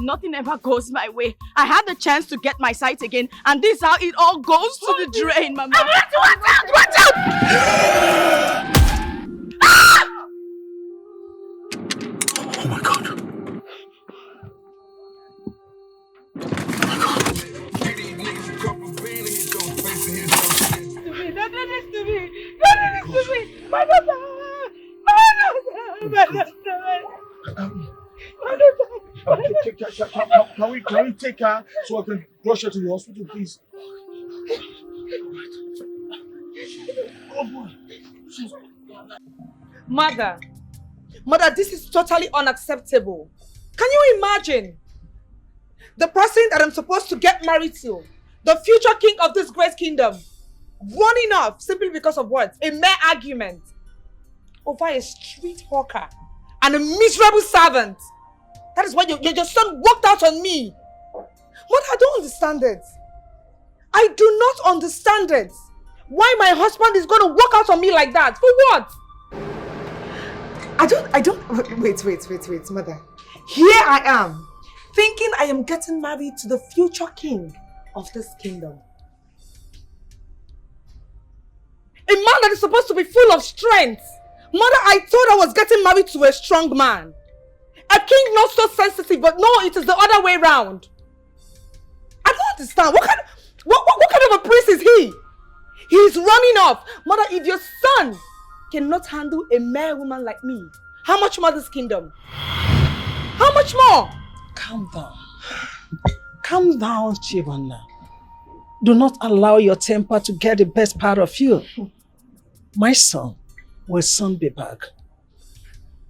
nothing ever goes my way. I had the chance to get my sight again, and this is how it all goes to the drain, Mama. Watch out! Watch out! Ah! Oh my God. My daughter! Can we take her so I can rush her to the hospital, please? Oh boy. Mother, this is totally unacceptable. Can you imagine? The person that I'm supposed to get married to, the future king of this great kingdom, running off simply because of what? A mere argument over a street hawker and a miserable servant. That is why your son walked out on me. Mother, I don't understand it. I do not understand it. Why my husband is going to walk out on me like that? For what? Wait, mother. Here I am, thinking I am getting married to the future king of this kingdom. A man that is supposed to be full of strength. Mother, I thought I was getting married to a strong man. A king not so sensitive, but no, it is the other way round. I don't understand. What kind of a prince is he? He is running off. Mother, if your son cannot handle a mere woman like me, how much more this kingdom? How much more? Calm down. Calm down, Chibana. Do not allow your temper to get the best part of you. My son will soon be back.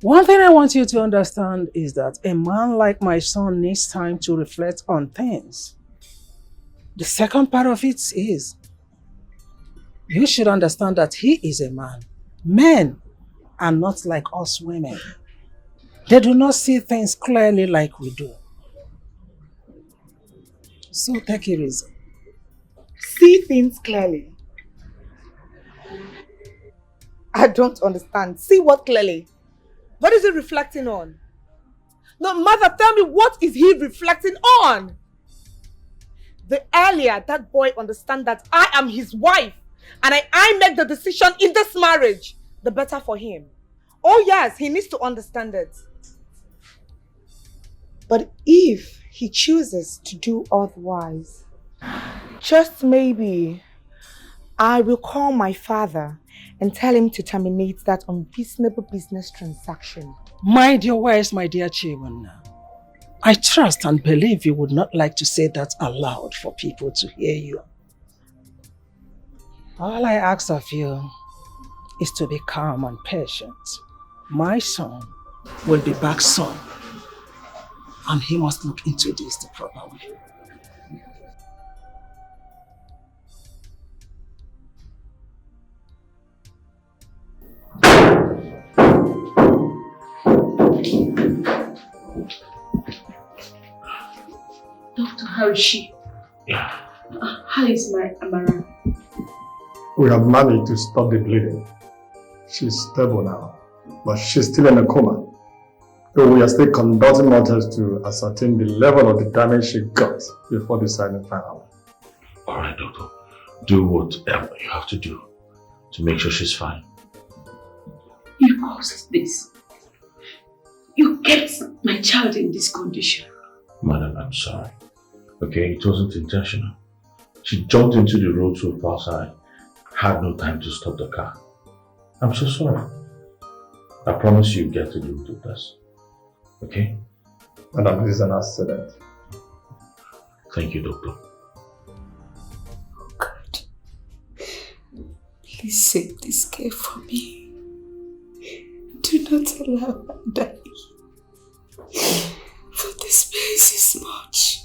One thing I want you to understand is that a man like my son needs time to reflect on things. The second part of it is, you should understand that he is a man. Men are not like us women. They do not see things clearly like we do. So take it easy. See things clearly. I don't understand. See what clearly? What is he reflecting on? No, mother, tell me, what is he reflecting on? The earlier that boy understands that I am his wife and I make the decision in this marriage, the better for him. Oh yes, he needs to understand it. But if he chooses to do otherwise, just maybe I will call my father and tell him to terminate that unreasonable business transaction. Mind your words, my dear Chibana. I trust and believe you would not like to say that aloud for people to hear you. All I ask of you is to be calm and patient. My son will be back soon, and he must look into this the proper way. Doctor, how is she? Yeah. How is my Amara? We have managed to stop the bleeding. She's stable now, but she's still in a coma. So we are still conducting more tests to ascertain the level of the damage she got before deciding finally. Alright, doctor. Do whatever you have to do to make sure she's fine. You caused this. You kept my child in this condition. Madam, I'm sorry. Okay, it wasn't intentional. She jumped into the road so fast I had no time to stop the car. I'm so sorry. I promise you get to do with this. Okay? Madam, this is an accident. Thank you, doctor. Oh God. Please save this girl for me. Do not allow her to die. For this place is much.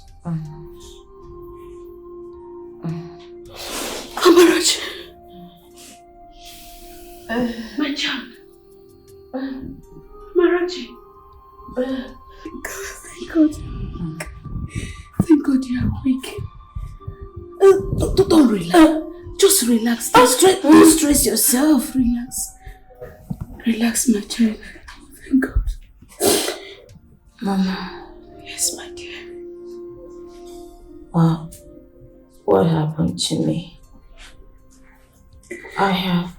Amaraj. My child. Marachi. Thank God. Thank God you are awake. Don't relax. Just relax. Don't stress yourself. Relax. Relax, my child. Thank God. Mama. Yes, my dear. What happened to me? I have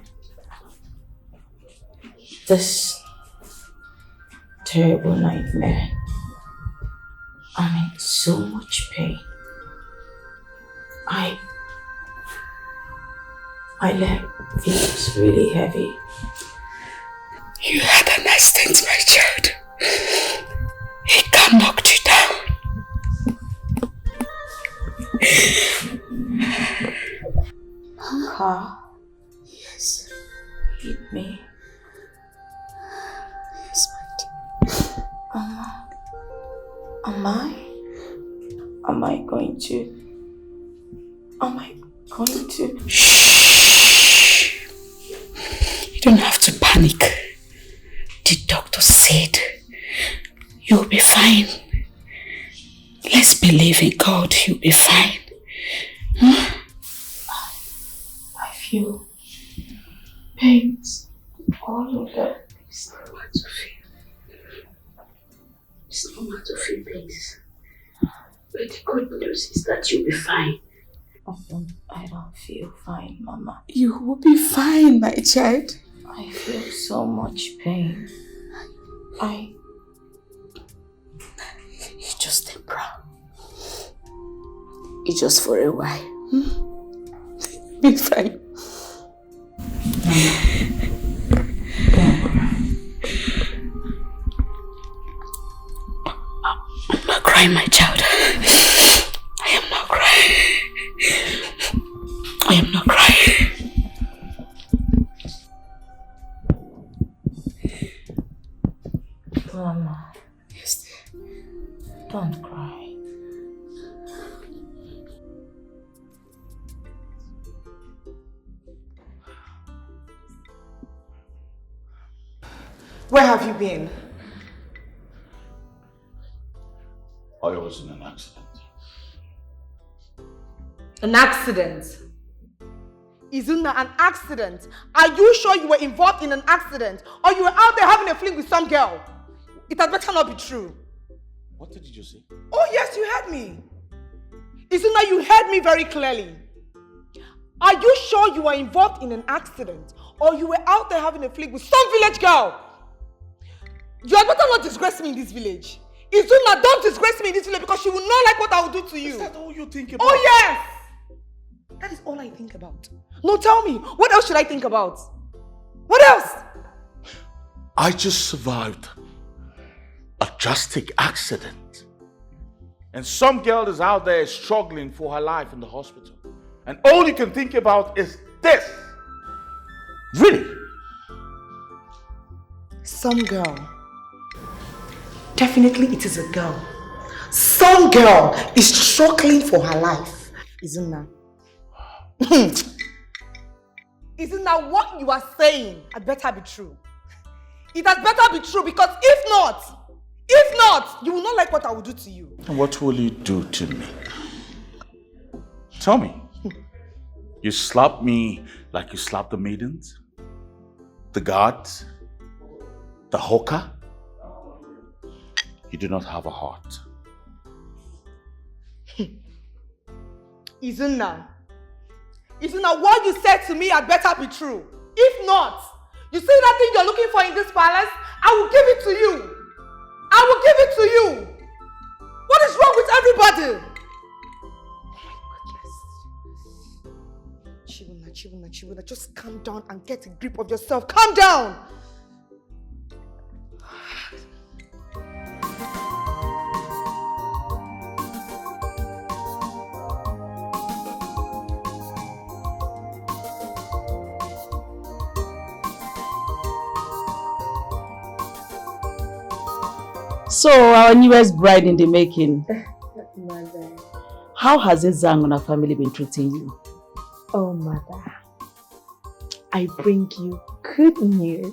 this terrible nightmare. I'm in so much pain. My leg feels really heavy. You had an accident, my child. He can knock you down. Car? Yes. Hit me. Yes, my dear. Am I going to? Shh! You don't have to panic. The doctor said you'll be fine. Let's believe in God, you'll be fine. I feel pains all over. It's normal to feel. It's normal to feel pains. But the good news is that you'll be fine. I don't feel fine, Mama. You will be fine, my child. I feel so much pain. You just temporary. It's just for a while. Be fine. I'm not crying, my child. I am not crying. I am not crying. Mama. Yes, dear. Don't cry. Where have you been? I was in an accident. An accident? Izuna, an accident? Are you sure you were involved in an accident? Or you were out there having a fling with some girl? It had better not be true. What did you just say? Oh yes, you heard me. Izuna, you heard me very clearly. Are you sure you were involved in an accident? Or you were out there having a fling with some village girl? You had better not disgrace me in this village. Izuna, don't disgrace me in this village because she will not like what I will do to you. Is that all you think about? Oh yes! That is all I think about. No, tell me, what else should I think about? What else? I just survived a drastic accident. And some girl is out there struggling for her life in the hospital. And all you can think about is this. Really? Some girl. Definitely it is a girl. Some girl is struggling for her life. Isn't that? Isn't that what you are saying had better be true? It had better be true because if not, you will not like what I will do to you. And what will you do to me? Tell me. You slap me like you slap the maidens? The guards? The hawker? You do not have a heart. Izuna, what you said to me had better be true. If not, you see that thing you're looking for in this palace? I will give it to you. I will give it to you. What is wrong with everybody? Oh my goodness. Chibuna, just calm down and get a grip of yourself. Calm down! So, our newest bride in the making. Mother. How has Ezang and her family been treating you? Oh, Mother. I bring you good news.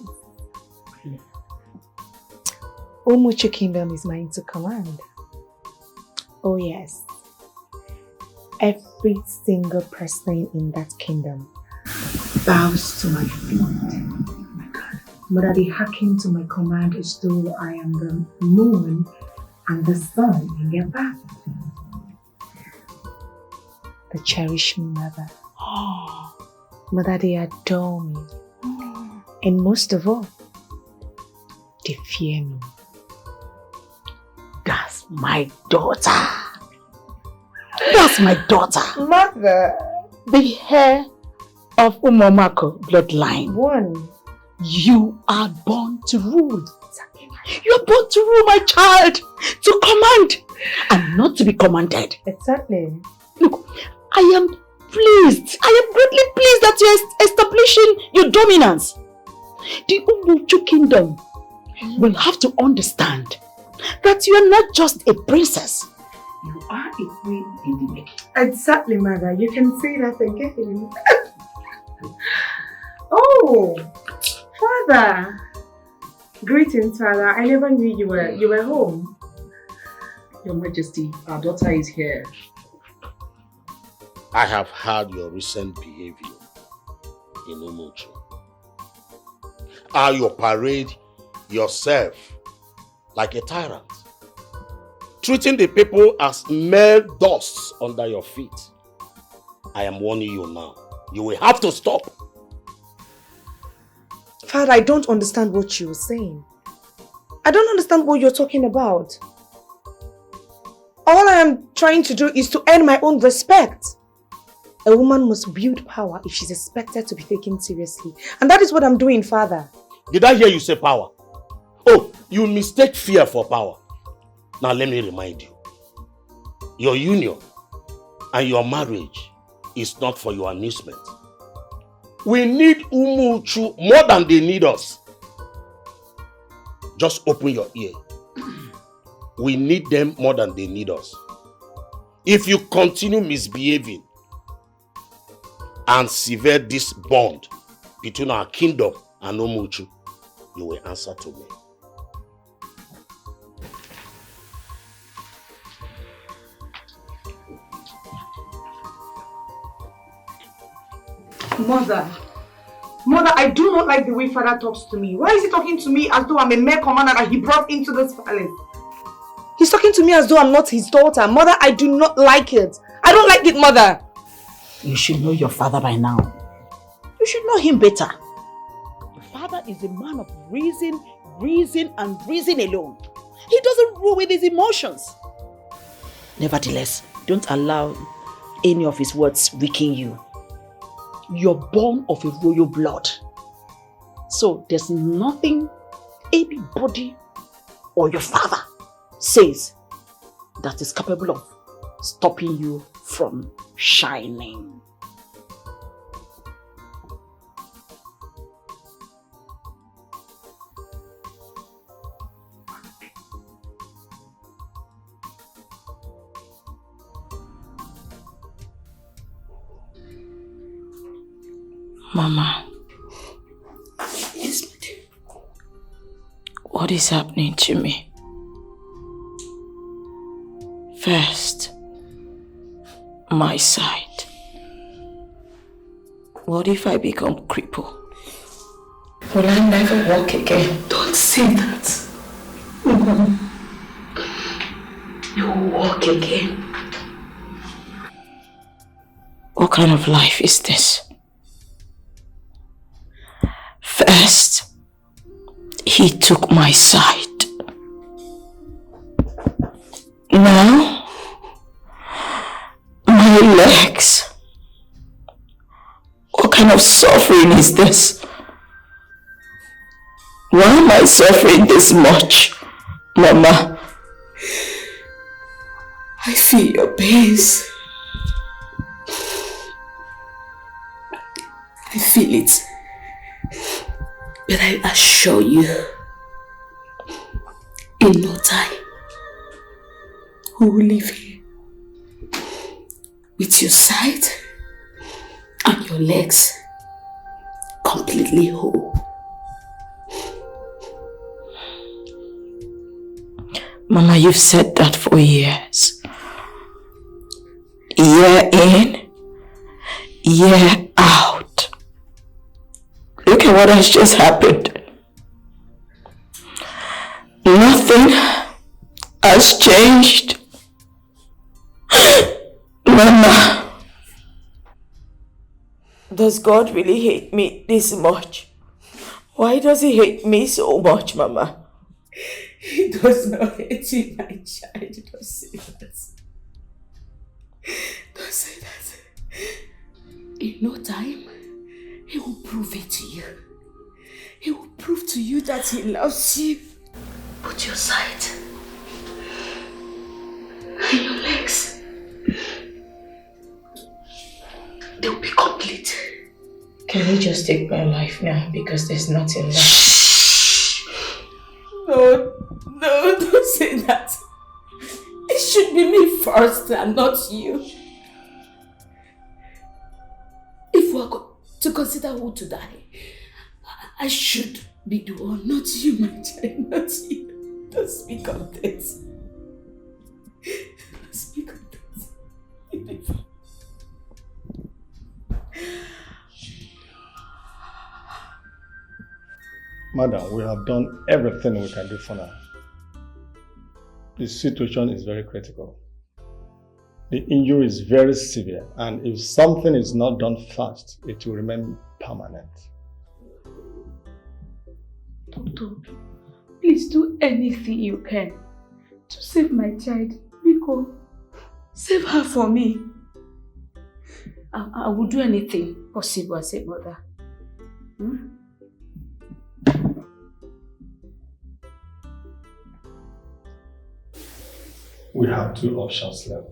Umuchu Kingdom is mine to command. Oh, yes. Every single person in that kingdom bows to my feet. Mother, they hearken to my command as though I am the moon and the sun in their path. They cherish me, Mother. Mother, they adore me. And most of all, they fear me. That's my daughter. That's my daughter. Mother. The hair of Umomako bloodline. One. You are born to rule. You are born to rule, my child. To command and not to be commanded. Exactly. Look, I am pleased. I am greatly pleased that you are establishing your dominance. The Umuchu kingdom will have to understand that you are not just a princess. You are a queen in the making. Exactly, Mother. You can say that again. Oh, Father. Greetings, Father. I never knew you were home. Your Majesty, our daughter is here. I have heard your recent behavior in Umuchu. How you parade yourself like a tyrant, treating the people as mere dust under your feet. I am warning you now. You will have to stop. Father, I don't understand what you're saying. I don't understand what you're talking about. All I am trying to do is to earn my own respect. A woman must build power if she's expected to be taken seriously. And that is what I'm doing, Father. Did I hear you say power? Oh, you mistake fear for power. Now let me remind you. Your union and your marriage is not for your amusement. We need Umuchu more than they need us. Just open your ear. We need them more than they need us. If you continue misbehaving and sever this bond between our kingdom and Umuchu, you will answer to me. Mother, I do not like the way Father talks to me. Why is he talking to me as though I'm a mere commander that he brought into this palace? He's talking to me as though I'm not his daughter. Mother, I do not like it. I don't like it, Mother. You should know your father by now. You should know him better. Your father is a man of reason and reason alone. He doesn't rule with his emotions. Nevertheless, don't allow any of his words weaken you. You're born of a royal blood. So there's nothing anybody or your father says that is capable of stopping you from shining. Mama. Yes, my dear. What is happening to me? First, my sight. What if I become crippled? Will I never walk again? Don't say that. You will walk again. What kind of life is this? First, he took my sight. Now, my legs. What kind of suffering is this? Why am I suffering this much, Mama? I feel your pains. I feel it. But I assure you, in no time, we will live here with your sight and your legs completely whole. Mama, you've said that for years. Year in, year out. Look at what has just happened. Nothing has changed. Mama, does God really hate me this much? Why does he hate me so much, Mama? He does not hate you, my child. Don't say that. Don't say that. In no time, he will prove it to you. He will prove to you that he loves you. Put your sight and your legs. They'll be complete. Can you just take my life now? Because there's nothing left. No, don't say that. It should be me first and not you. If we're to consider who to die, I should be the one, not you, my child, not you. Don't speak of this. Don't speak of this. Madam, we have done everything we can do for now. The situation is very critical. The injury is very severe, and if something is not done fast, it will remain permanent. Doctor, please do anything you can to save my child. Biko, save her for me. I will do anything possible as a mother. We have two options left.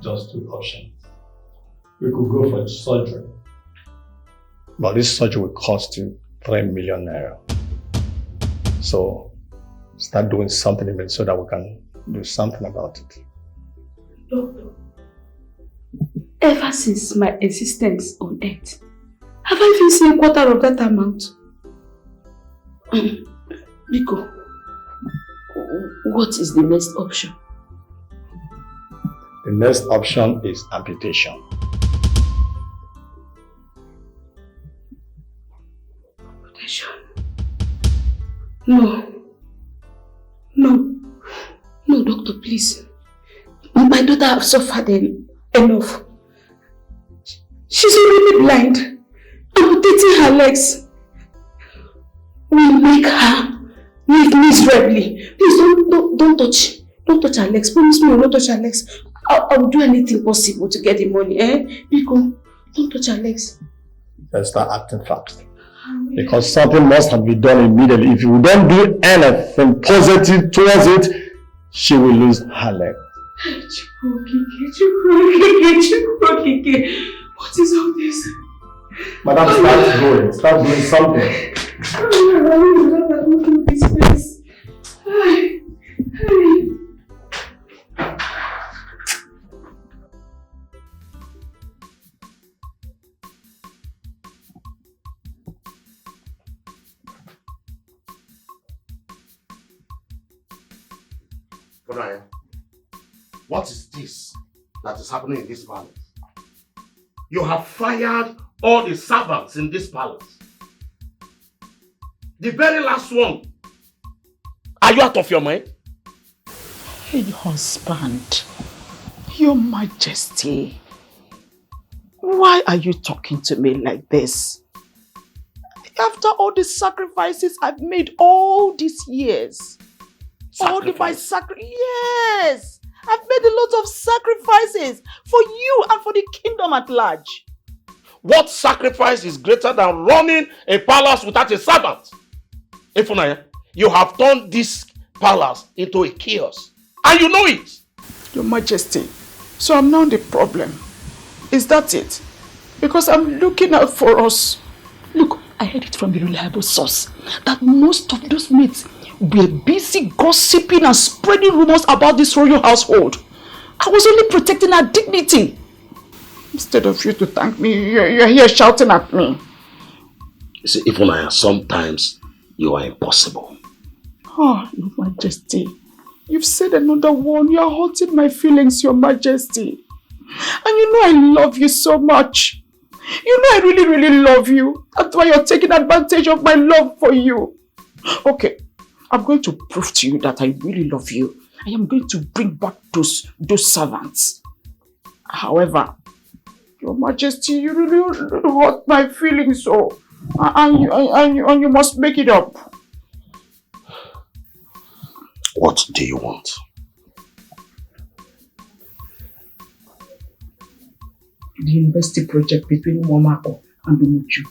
Just two options. We could go for a surgery, but this surgery will cost you 3 million naira. So start doing something in it so that we can do something about it. Doctor, ever since my existence on earth, have I even seen a quarter of that amount? Biko, what is the next option? The next option is amputation. Amputation? No, doctor, please. My daughter has suffered enough. She's already blind. Amputating her legs will make her live miserably. Please don't touch her legs. Promise me you will not touch her legs. I will do anything possible to get the money. Biko, don't touch her legs. Let's start acting fast. Because something must have been done immediately. If you don't do anything positive towards it, she will lose her leg. What is all this? Madam, start going. Start doing something. Brian, what is this that is happening in this palace? You have fired all the servants in this palace. The very last one. Are you out of your mind? Hey, husband, Your Majesty, why are you talking to me like this? After all the sacrifices I've made all these years. Sacrifice? Yes! I've made a lot of sacrifices for you and for the kingdom at large. What sacrifice is greater than running a palace without a servant? Ifunanya, you have turned this palace into a chaos. And you know it. Your Majesty, so I'm now the problem. Is that it? Because I'm looking out for us. Look, I heard it from a reliable source that most of those maids were busy gossiping and spreading rumors about this royal household. I was only protecting our dignity. Instead of you to thank me, you're here shouting at me. You see, Ifunanya, sometimes you are impossible. Oh, Your Majesty. You've said another one. You're hurting my feelings, Your Majesty. And you know I love you so much. You know I really, really love you. That's why you're taking advantage of my love for you. Okay, I'm going to prove to you that I really love you. I am going to bring back those servants. However, Your Majesty, you really hurt my feelings so. And you must make it up. What do you want? The university project between Momako and Umuchu.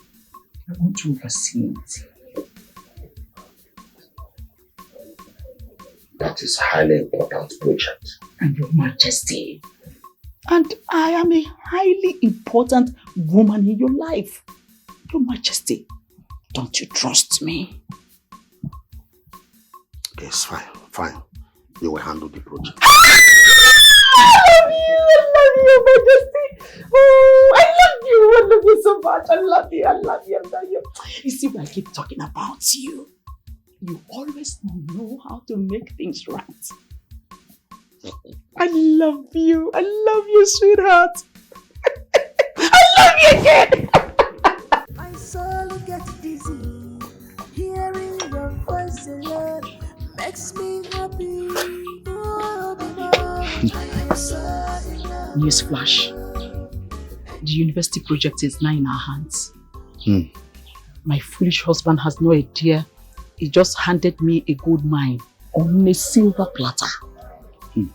I want to oversee it. That is a highly important project. And Your Majesty. And I am a highly important woman in your life. Your Majesty, don't you trust me? Yes, fine. You will handle the project. I love you, Majesty. Oh, I love you so much. I love you. You see, when I keep talking about you, you always know how to make things right. I love you, sweetheart. I love you again. My soul gets dizzy, hearing your voice alone makes me happy. Newsflash. The university project is now in our hands. My foolish husband has no idea. He just handed me a gold mine on a silver platter. And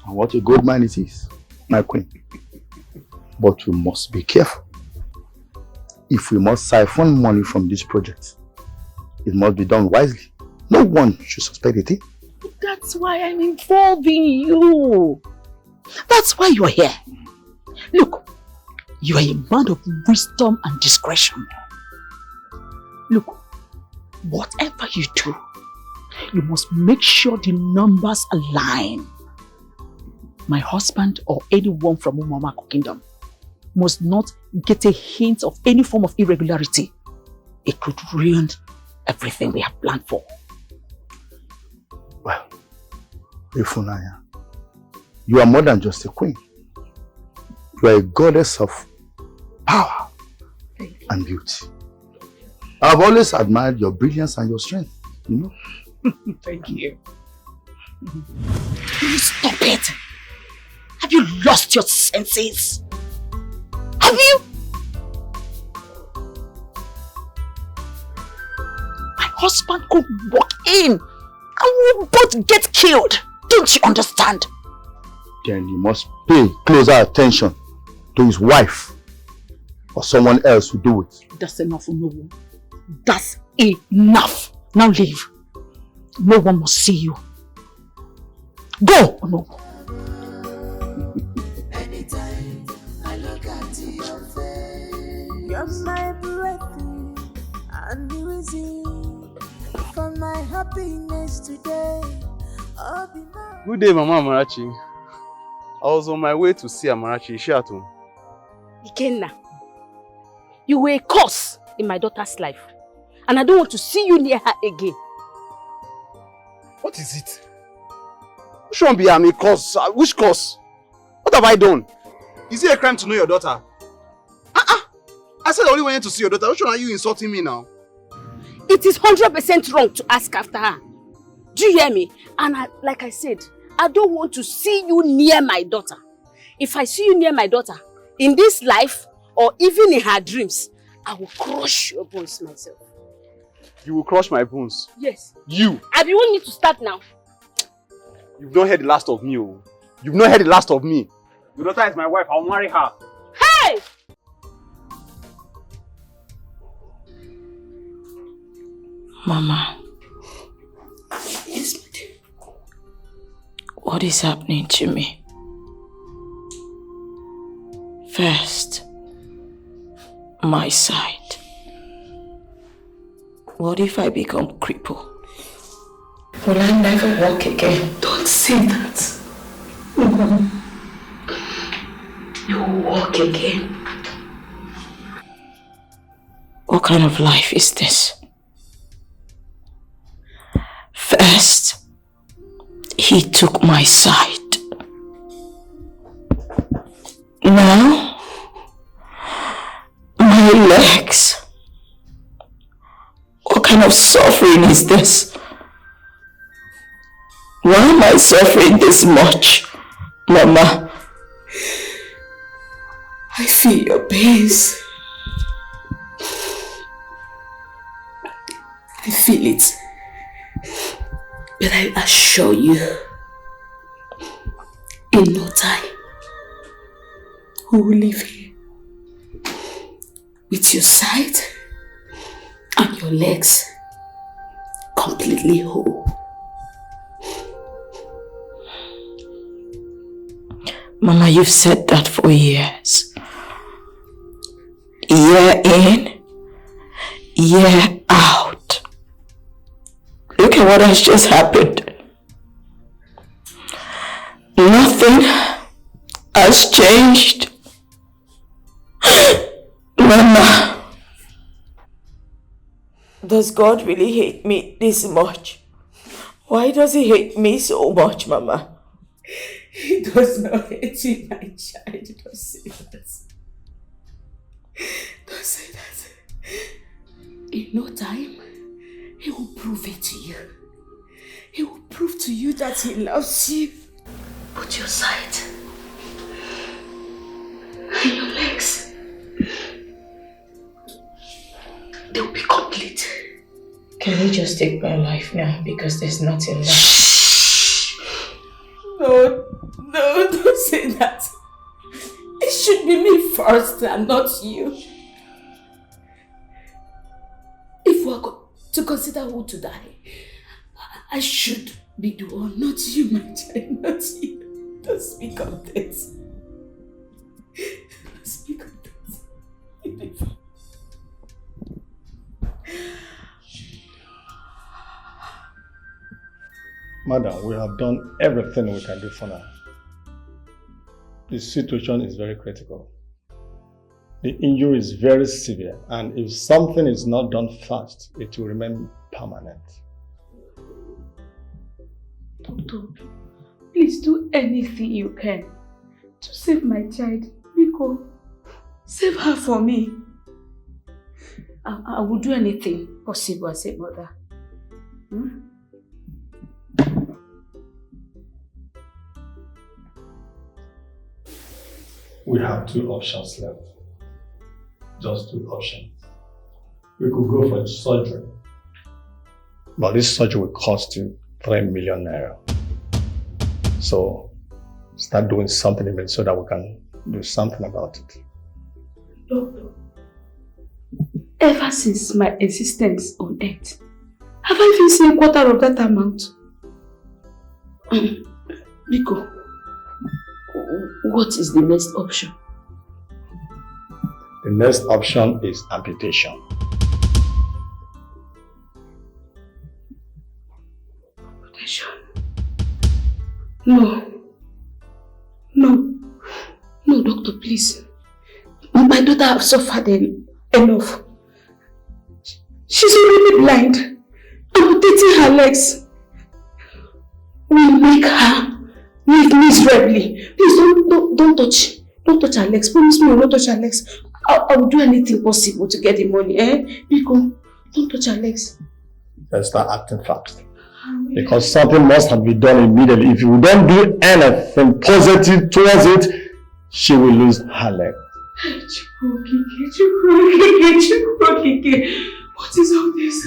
what a gold mine it is, my queen. But we must be careful. If we must siphon money from this project, it must be done wisely. No one should suspect it. That's why I'm involving you. That's why you're here. Look, you are a man of wisdom and discretion. Look, whatever you do, you must make sure the numbers align. My husband or anyone from Umamako Kingdom must not get a hint of any form of irregularity. It could ruin everything we have planned for. Well, Ifunanya, you are more than just a queen. You are a goddess of power and beauty. I've always admired your brilliance and your strength, you know? Thank you. Will you stop it? Have you lost your senses? Have you? My husband could walk in and we'll both get killed. Don't you understand? Then you must pay closer attention to his wife or someone else to do it. That's enough, no one. That's enough. Now leave. No one must see you. Go! No. Anytime I look at your face, you're my breath and the reason for my happiness today. Good day, Mama Amarachi. I was on my way to see Amarachi. Is she at home? Ikenna, you were a curse in my daughter's life. And I don't want to see you near her again. What is it? Which one be a curse? Which curse? What have I done? Is it a crime to know your daughter? I said I only wanted to see your daughter. Which one are you insulting me now? It is 100% wrong to ask after her. Do you hear me? And like I said, I don't want to see you near my daughter. If I see you near my daughter, in this life or even in her dreams, I will crush your bones myself. You will crush my bones? Yes. You? And you want me to start now? You've not heard the last of me. Oh. You've not heard the last of me. Your daughter is my wife. I'll marry her. Hey! Mama. Yes, my dear. What is happening to me? First, my sight. What if I become crippled? Will I never walk again? Don't say that. You will walk again. What kind of life is this? First, he took my sight. Now, my legs. What kind of suffering is this? Why am I suffering this much, Mama? I feel your pains. I feel it. But I assure you, in no time, we will leave here with your sight and your legs completely whole. Mama, you've said that for years. Year in, year out. Look at what has just happened. Nothing has changed. Mama, does God really hate me this much? Why does he hate me so much, Mama? He does not hate you, my child. Don't say that. Don't say that. In no time, he will prove it to you. He will prove to you that he loves you. Put your sight and your legs. They will be complete. Can he just take my life now because there's nothing left? No, don't say that. It should be me first and not you. If we are to consider who to die, I should be the one, not you, my child, not you. Don't speak of this. Don't speak of this. Madam, we have done everything we can do for now. The situation is very critical. The injury is very severe, and if something is not done fast, it will remain permanent. Doctor, please do anything you can to save my child. Biko, save her for me. I will do anything possible as a mother. We have two options left. Just two options. We could go for surgery. But this surgery will cost you 3 million naira. So start doing something even so that we can do something about it. Doctor, ever since my existence on earth, have I even seen a quarter of that amount? Biko, what is the next option? The next option is amputation. Amputation? No, doctor, please. My daughter has suffered enough. She's already blind. Amputating her legs will make her live miserably. Please don't touch her legs. Promise me you will not touch her legs. I will do anything possible to get the money. Biko, don't touch her legs. Let's start acting fast. Because something must have been done immediately. If you don't do anything positive towards it, she will lose her leg. What is all this?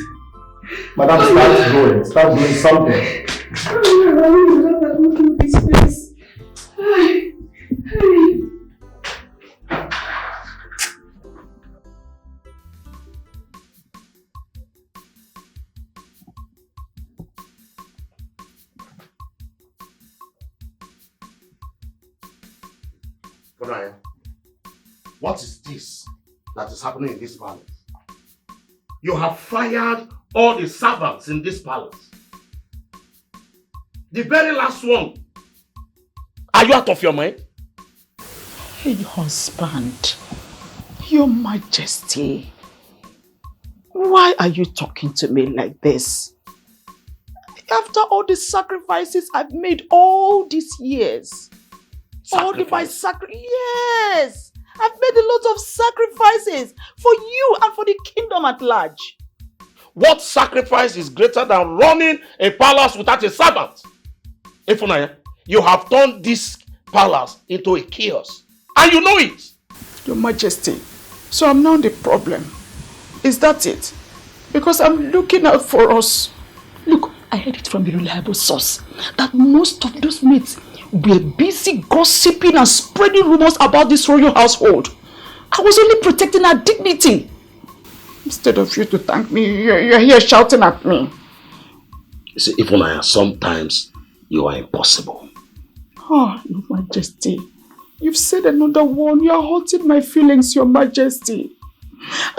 Madam, start doing something. I don't know this place. Brian, what is this that is happening in this palace? You have fired all the servants in this palace. The very last one. Are you out of your mind? Hey, husband, Your Majesty, why are you talking to me like this? After all the sacrifices I've made all these years. Yes! I've made a lot of sacrifices for you and for the kingdom at large. What sacrifice is greater than running a palace without a servant? Ifunanya, you have turned this palace into a chaos. And you know it. Your Majesty, so I'm now the problem. Is that it? Because I'm looking out for us. Look, I heard it from a reliable source that most of those maids were busy gossiping and spreading rumors about this royal household. I was only protecting our dignity. Instead of you to thank me, you're here shouting at me. You see, Ifunanya, sometimes you are impossible. Oh, Your Majesty. You've said another one. You're hurting my feelings, Your Majesty.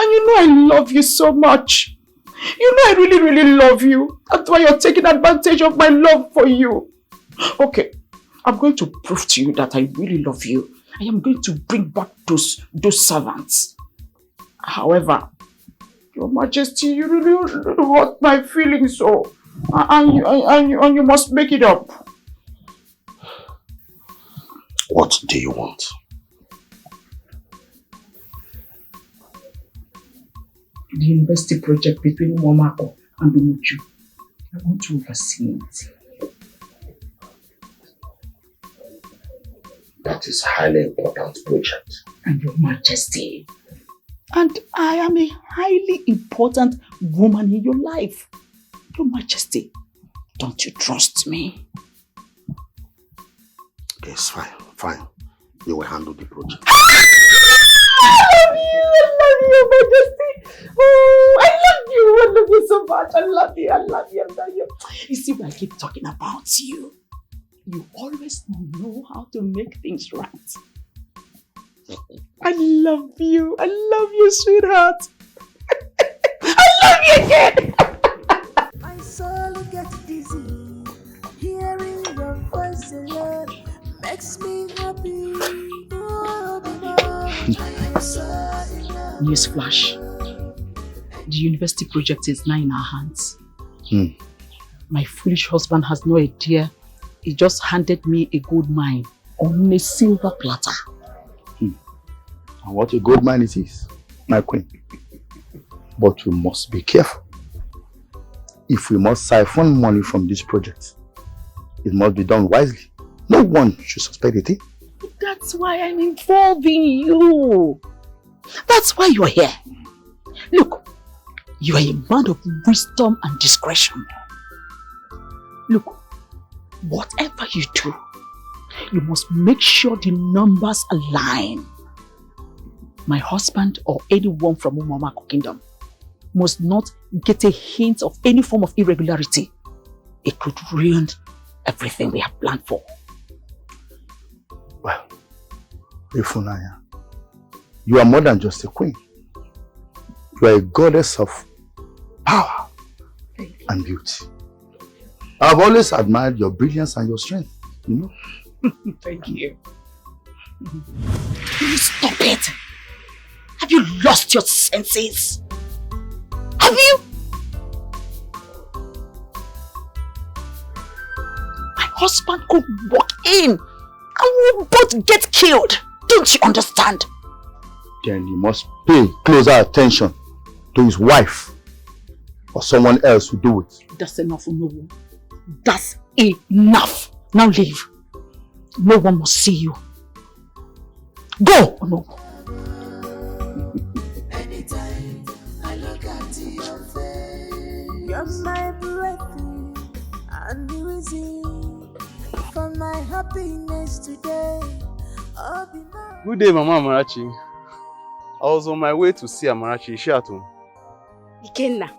And you know I love you so much. You know I really, really love you. That's why you're taking advantage of my love for you. Okay, I'm going to prove to you that I really love you. I am going to bring back those servants. However, Your Majesty, you really hurt my feelings so. And you must make it up. What do you want? The university project between Momako and Umuchu. I want to oversee it. That is a highly important project. And Your Majesty. And I am a highly important woman in your life. Your Majesty, don't you trust me? Okay, it's fine. You will handle the project. I love you, Your Majesty. Oh, I love you so much. I love you. You see, when I keep talking about you, you always know how to make things right. I love you, sweetheart. I love you again. My soul gets dizzy, hearing your voice alone makes me happy. Newsflash. The university project is now in our hands. My foolish husband has no idea. He just handed me a gold mine on a silver platter. And what a gold mine it is, my queen. But we must be careful. If we must siphon money from this project, it must be done wisely. No one should suspect a thing. That's why I'm involving you. That's why you're here. Look, you are a man of wisdom and discretion. Look, whatever you do, you must make sure the numbers align. My husband or anyone from Umamako Kingdom must not get a hint of any form of irregularity. It could ruin everything we have planned for. Well, Ifunanya, you are more than just a queen. You are a goddess of power and beauty. I've always admired your brilliance and your strength, you know? Thank you. Stop it! Have you lost your senses? Have you? My husband could walk in and we'll both get killed. Don't you understand? Then you must pay closer attention to his wife or someone else will do it. That's enough for no one. That's enough. Now leave. No one must see you. Go! Oh, no. Anytime I look at your face, you're my breath and the reason for my happiness today. Good day, Mama Amarachi. I was on my way to see Amarachi. Is she at home? Ikenna,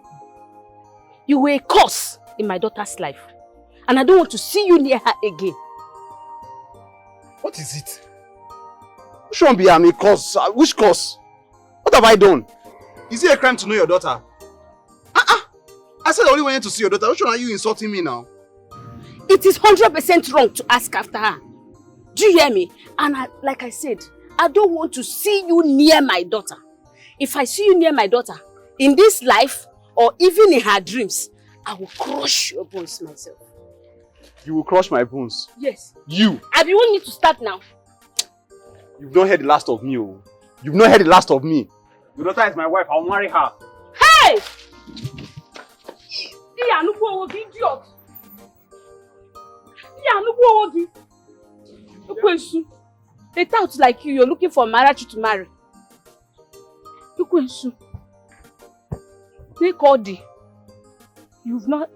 you were a curse in my daughter's life. And I don't want to see you near her again. What is it? Which one be a cause? Which cause? What have I done? Is it a crime to know your daughter? I said I only wanted to see your daughter. Which one are you insulting me now? It is 100% wrong to ask after her. Do you hear me? And like I said, I don't want to see you near my daughter. If I see you near my daughter, in this life, or even in her dreams, I will crush your bones myself. You will crush my bones? Yes. You? And you want me to start now? You've not heard the last of me. Oh. You've not heard the last of me. Your daughter is my wife. I'll marry her. Hey! Idiot! They thought like you're looking for marriage to marry. They called you. You've not.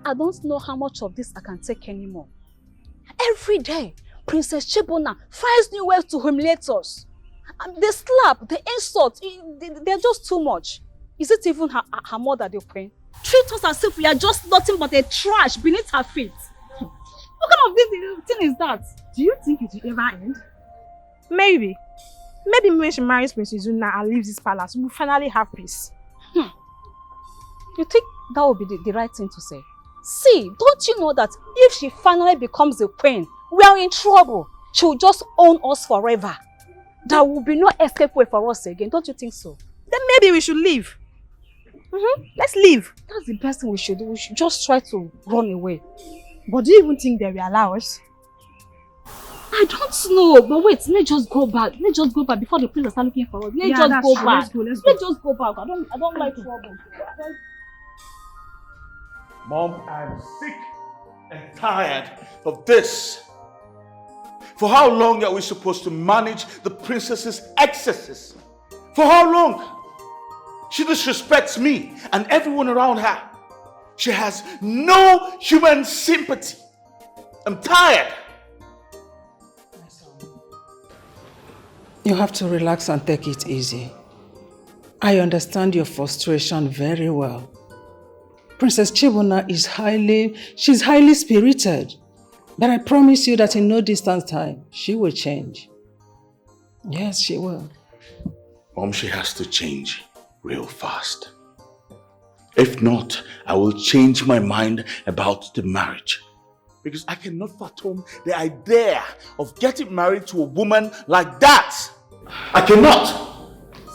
I don't know how much of this I can take anymore. Every day, Princess Chibona finds new ways to humiliate us. They slap, they insult, they're just too much. Is it even her mother they're paying? Treat us as if we are just nothing but a trash beneath her feet. What kind of thing is that? Do you think it will ever end? Maybe. Maybe when she marries Princess Zuna and leaves this palace, we'll finally have peace. You think that would be the right thing to say? See, don't you know that if she finally becomes the queen, we are in trouble. She will just own us forever. There will be no escape way for us again. Don't you think so? Then maybe we should leave. Let's leave. That's the best thing we should do. We should just try to run away. But do you even think they will allow us? I don't know. But wait, let's just go back. Let's just go back before the prince start looking for us. Let's just go back. Let's just go back. I don't like trouble. Mom, I'm sick and tired of this. For how long are we supposed to manage the princess's excesses? For how long? She disrespects me and everyone around her. She has no human sympathy. I'm tired. You have to relax and take it easy. I understand your frustration very well. Princess Chibona is highly spirited. But I promise you that in no distant time, she will change. Yes, she will. Mom, she has to change real fast. If not, I will change my mind about the marriage. Because I cannot fathom the idea of getting married to a woman like that. I cannot.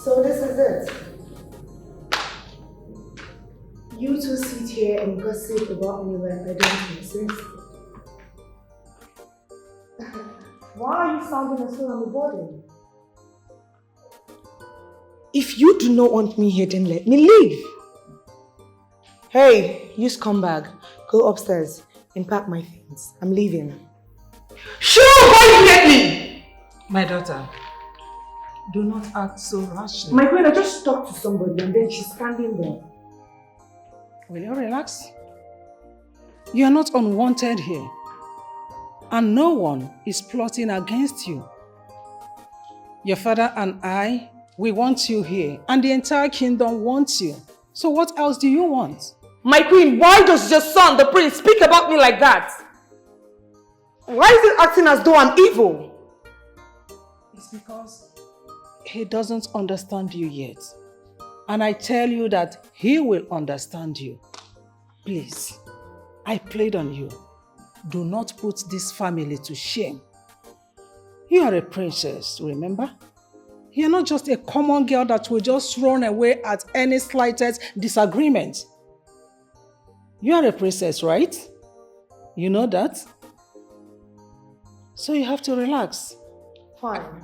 So this is it. You two sit here and gossip about me like I don't exist. Why are you sounding as though I'm a burden? If you do not want me here, then let me leave. Hey, you scumbag. Go upstairs and pack my things. I'm leaving. Sure, why you let me? My daughter, do not act so rashly. My queen, I just talked to somebody and then she's standing there. Will you relax? You are not unwanted here. And no one is plotting against you. Your father and I, we want you here. And the entire kingdom wants you. So what else do you want? My queen, why does your son, the prince, speak about me like that? Why is he acting as though I'm evil? It's because he doesn't understand you yet. And I tell you that he will understand you. Please, I played on you. Do not put this family to shame. You are a princess, remember? You're not just a common girl that will just run away at any slightest disagreement. You are a princess, right? You know that? So you have to relax. Fine.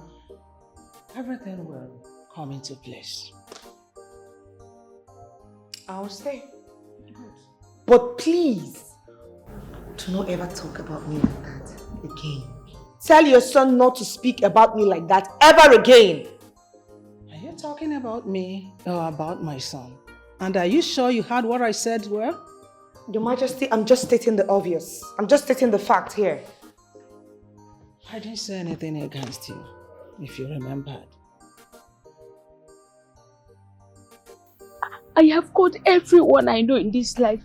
Everything will come into place. I'll stay. But please, do not ever talk about me like that again. Tell your son not to speak about me like that ever again. Are you talking about me or about my son? And are you sure you heard what I said well? Your Majesty, I'm just stating the obvious. I'm just stating the fact here. I didn't say anything against you, if you remembered. I have called everyone I know in this life.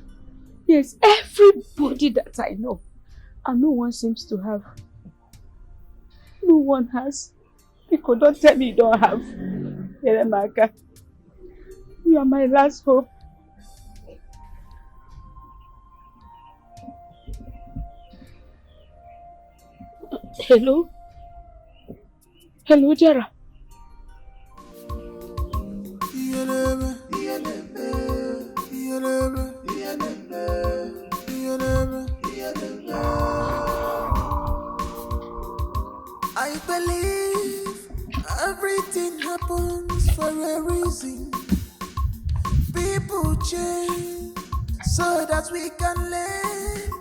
Yes, everybody that I know. And no one seems to have. No one has. Because don't tell me you don't have. Yeremaka. You are my last hope. Hello? Hello, Jara. I believe everything happens for a reason. People change so that we can learn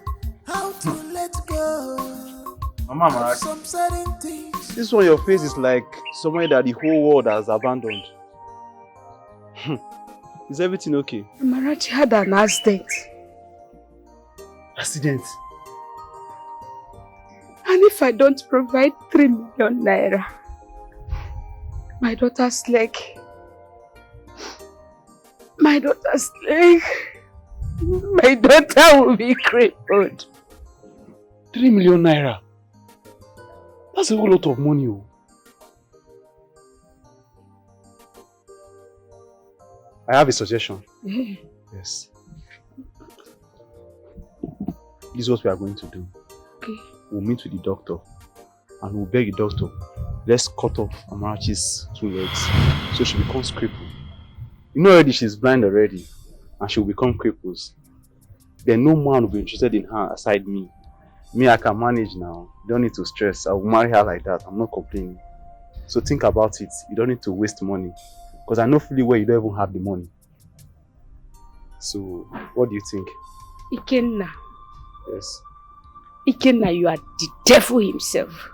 how to let go. Mama, of some certain things. this one your face is like somewhere that the whole world has abandoned. Is everything okay? Marachi had an accident. Accident? And if I don't provide 3 million naira, my daughter's leg, my daughter will be crippled. 3 million naira? That's a whole lot of money. I have a suggestion. Yes. This is what we are going to do. Okay. We'll meet with the doctor and we'll beg the doctor, let's cut off Amarachi's 2 legs so she becomes crippled. You know already she's blind already and she'll become crippled. Then no man will be interested in her aside me. Me, I can manage now. You don't need to stress. I will marry her like that. I'm not complaining. So think about it. You don't need to waste money. Because I know fully well you don't even have the money. So, what do you think? Ikenna. Yes. Ikenna, you are the devil himself.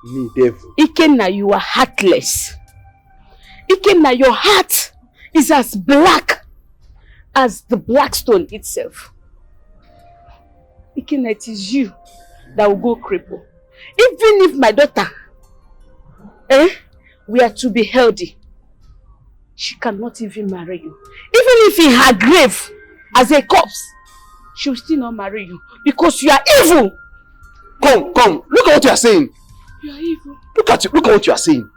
Me, devil? Ikenna, you are heartless. Ikenna, your heart is as black as the black stone itself. Ikenna, it is you that will go cripple. Even if my daughter, we are to be healthy, she cannot even marry you. Even if in her grave, as a corpse, she will still not marry you because you are evil. Come, look at what you are saying. You are evil. Look at what you are saying.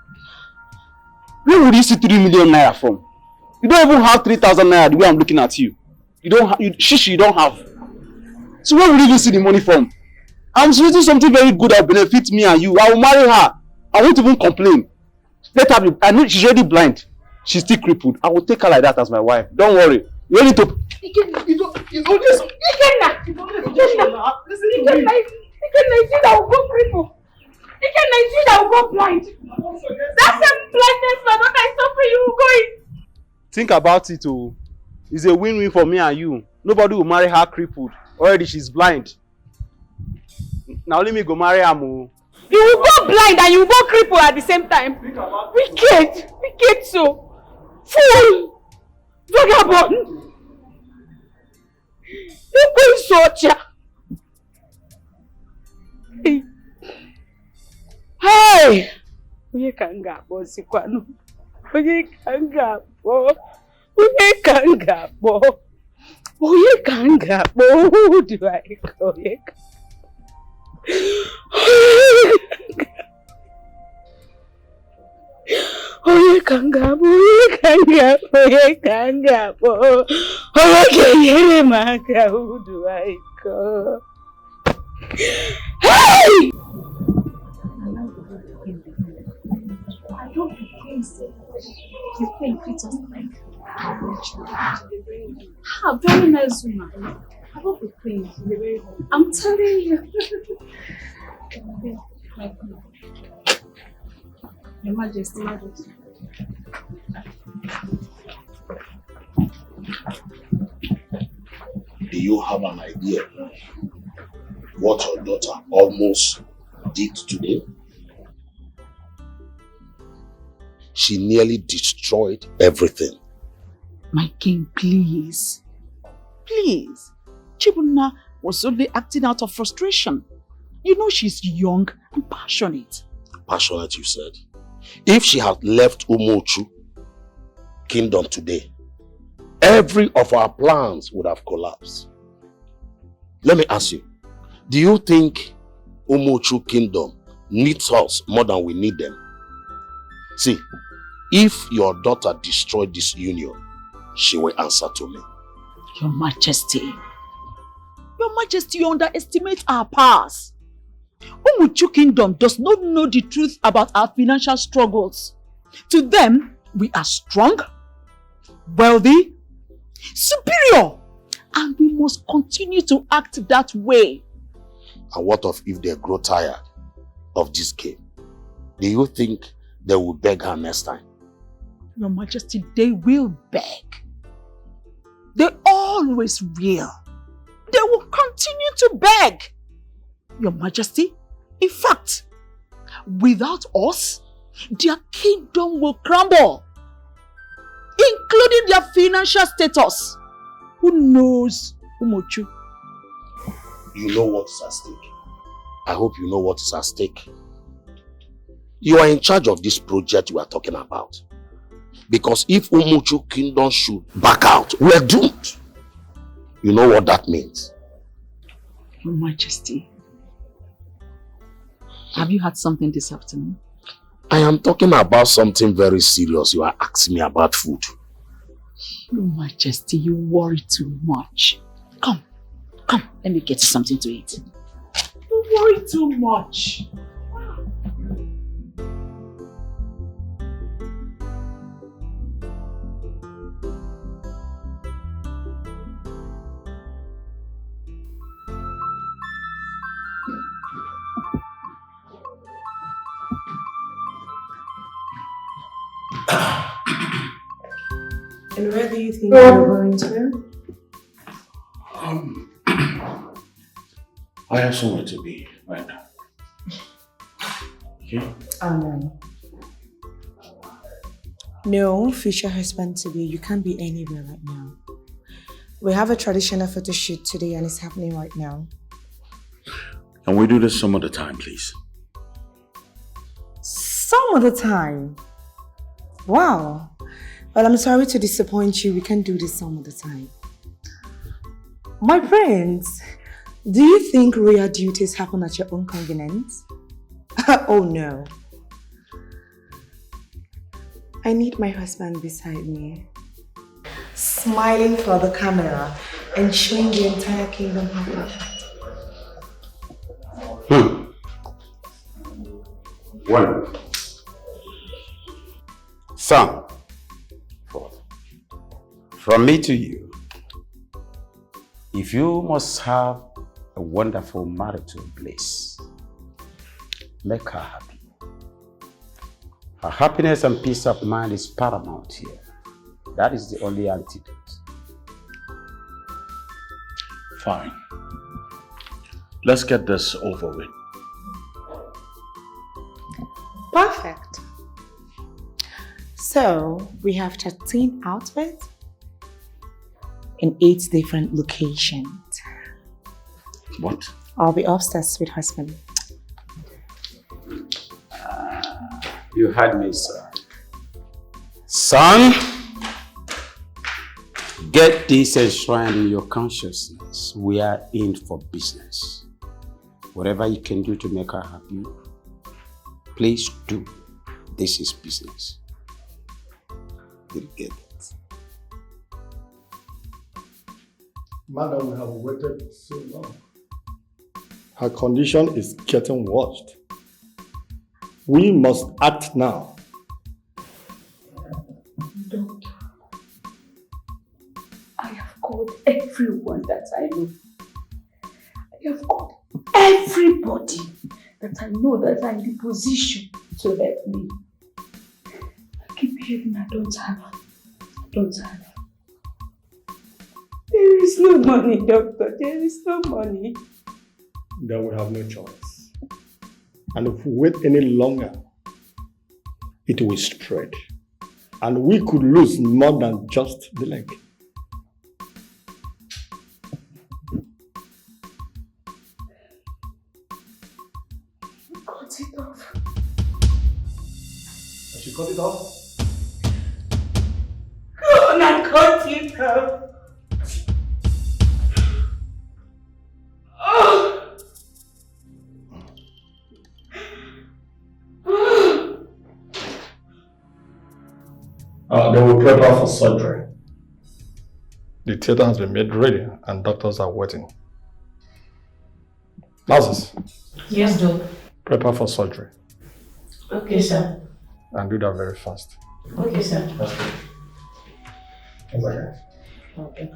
Where would you see 3 million naira from? You don't even have 3,000 naira the way I'm looking at you. You don't have, you don't have. So where would you even see the money from? I'm suggesting something very good that will benefit me and you. I will marry her. I won't even complain. Let her be. I know she's already blind. She's still crippled. I will take her like that as my wife. Don't worry. You only need to. Ikenna, it's you that will go cripple. Ikenna, it's you that will go blind. That's the blindness my daughter is suffering. You will go in. Think about it, oh. It's a win-win for me and you. Nobody will marry her crippled. Already she's blind. Now let me go marry her, oh. You will go blind and you will go crippled at the same time. Wicked so. Fool! Vagabond! You go soldier! Hey! Onye kangabo sikwanu. Onye kangabo. Who do I call it? Oye kangabo. Oye keyere maka, who do I call? Hey! I don't be crazy. You think it's just like very nice woman. I don't be crazy. I'm telling you. Your Majesty. Do you have an idea what your daughter almost did today? She nearly destroyed everything. My king, please. Please. Chibunna was only acting out of frustration. You know she's young and passionate. Passionate, you said. If she had left Umochu kingdom today, every of our plans would have collapsed. Let me ask you, do you think Umuchu Kingdom needs us more than we need them? See, if your daughter destroyed this union, she will answer to me. Your Majesty. Your Majesty, you underestimate our powers. Umuchu Kingdom does not know the truth about our financial struggles. To them, we are strong, wealthy, superior, and we must continue to act that way. And what of if they grow tired of this game? Do you think they will beg her next time? Your Majesty, they will beg. They always will. They will continue to beg. Your Majesty, in fact, without us, their kingdom will crumble, including their financial status. Who knows, Umuchu? You know what is at stake. I hope you know what is at stake. You are in charge of this project we are talking about. Because if Umuchu Kingdom should back out, we are doomed. You know what that means? Your Majesty, have you had something this afternoon? I am talking about something very serious. You are asking me about food. Your Majesty, you worry too much. Come, let me get you something to eat. You worry too much. And where do you think you're going to? I have somewhere to be right now. Okay? No, future husband to be. You can't be anywhere right now. We have a traditional photo shoot today and it's happening right now. Can we do this some other time, please? Some other time? Wow. Well, I'm sorry to disappoint you. We can't do this some other time. My friends, do you think royal duties happen at your own convenience? Oh no. I need my husband beside me, smiling for the camera and showing the entire kingdom how perfect. One. Son. From me to you, if you must have a wonderful marital bliss, make her happy. Her happiness and peace of mind is paramount here. That is the only antidote. Fine. Let's get this over with. Perfect. So, we have 13 outfits in 8 different locations. What? I'll be upstairs, sweet husband. You heard me, sir. Son, get this enshrined in your consciousness. We are in for business. Whatever you can do to make her happy, please do. This is business. You'll get it. Madam, we have waited so long. Her condition is getting worse. We must act now. Doctor, I have called everyone that I know. I have called everybody that I know that are in the position to help me. I keep hearing I don't have. There is no money, doctor. There is no money. Then we have no choice. And if we wait any longer, it will spread. And we could lose more than just the leg. Cut it off. Has she cut it off? Go on and cut cut you now. They will prepare for surgery. The theater has been made ready and doctors are waiting. Nurses, Yes, Doc. prepare for surgery. Okay, sir. And do that very fast. Okay, sir. That's good. Okay.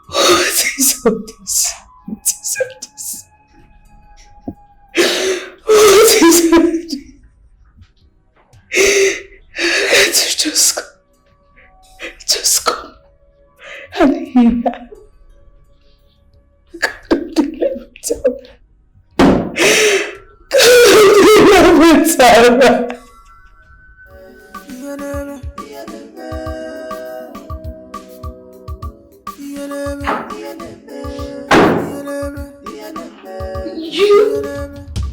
What is all this? What is all this? What is all this? Can't you just come and hear her? Come to the Tara.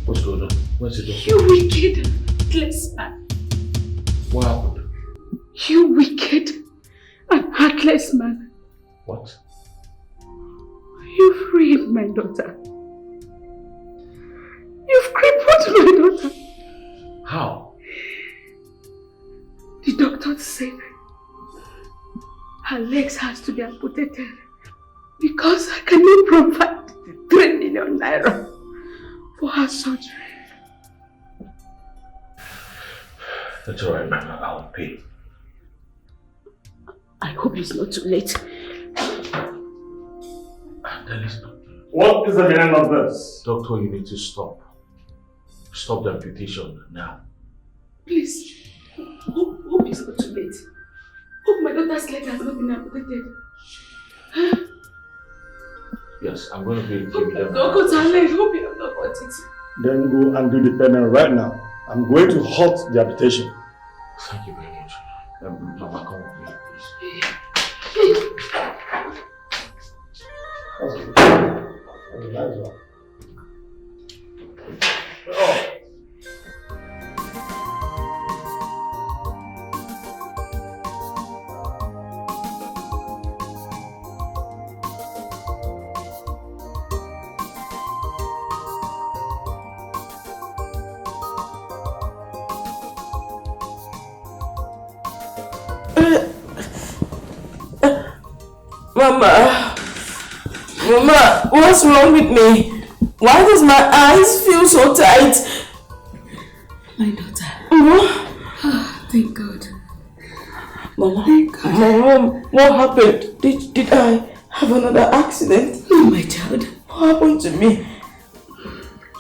What's going on? What's it doing? You wicked, heartless man. Wow. You wicked and heartless man. What? You freed my daughter. You've crippled my daughter. How? The doctor said her legs has to be amputated because I cannot provide 3 million naira for her surgery. That's alright, man. I'll pay. I hope it's not too late. What is the meaning of this? Doctor, you need to stop. Stop the amputation now. Please, hope it's not too late. Hope my daughter's leg has not been amputated. Yes, I'm going to be Don't cut her leg. Hope you have not got it. Then go and do the payment right now. I'm going to halt the amputation. Thank you very much. Mama, come with me, please. That's good. That's a nice one. Oh. Mama, what's wrong with me? Why does my eyes feel so tight? My daughter. Oh, thank God. Mama, Mom, what happened? Did I have another accident? No, my child. What happened to me?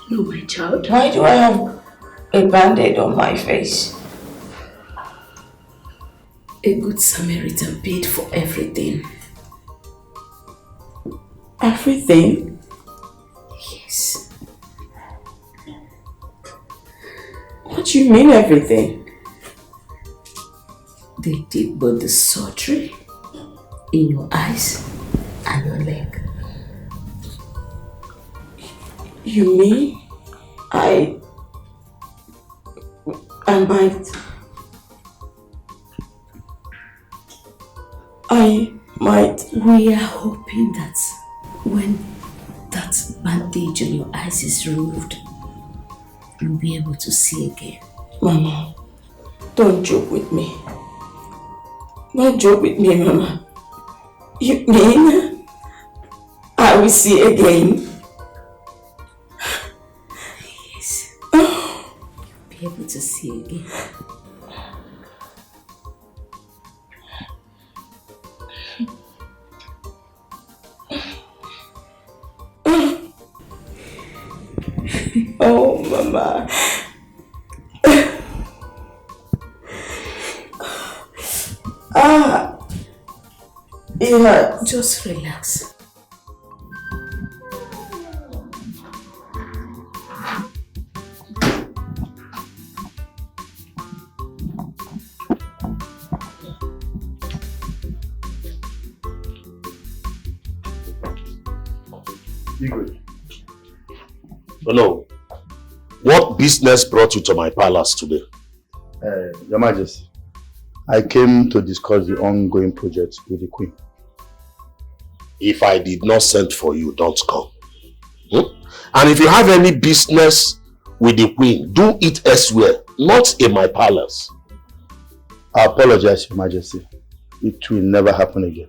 No, my child. Why do I have a band-aid on my face? A good Samaritan paid for everything. Everything? Yes. What do you mean everything? They did both the surgery in your eyes and your leg. You mean I might. We are hoping that when that bandage on your eyes is removed, you'll be able to see again. Mama, don't joke with me. Don't joke with me, Mama. You mean I will see again? Yes. You'll be able to see again. Oh, Mama. Yeah. Just relax. You good? No. What business brought you to my palace today? Your Majesty, I came to discuss the ongoing project with the Queen. If I did not send for you, don't come. And if you have any business with the Queen, do it elsewhere, not in my palace. I apologize, Your Majesty. It will never happen again.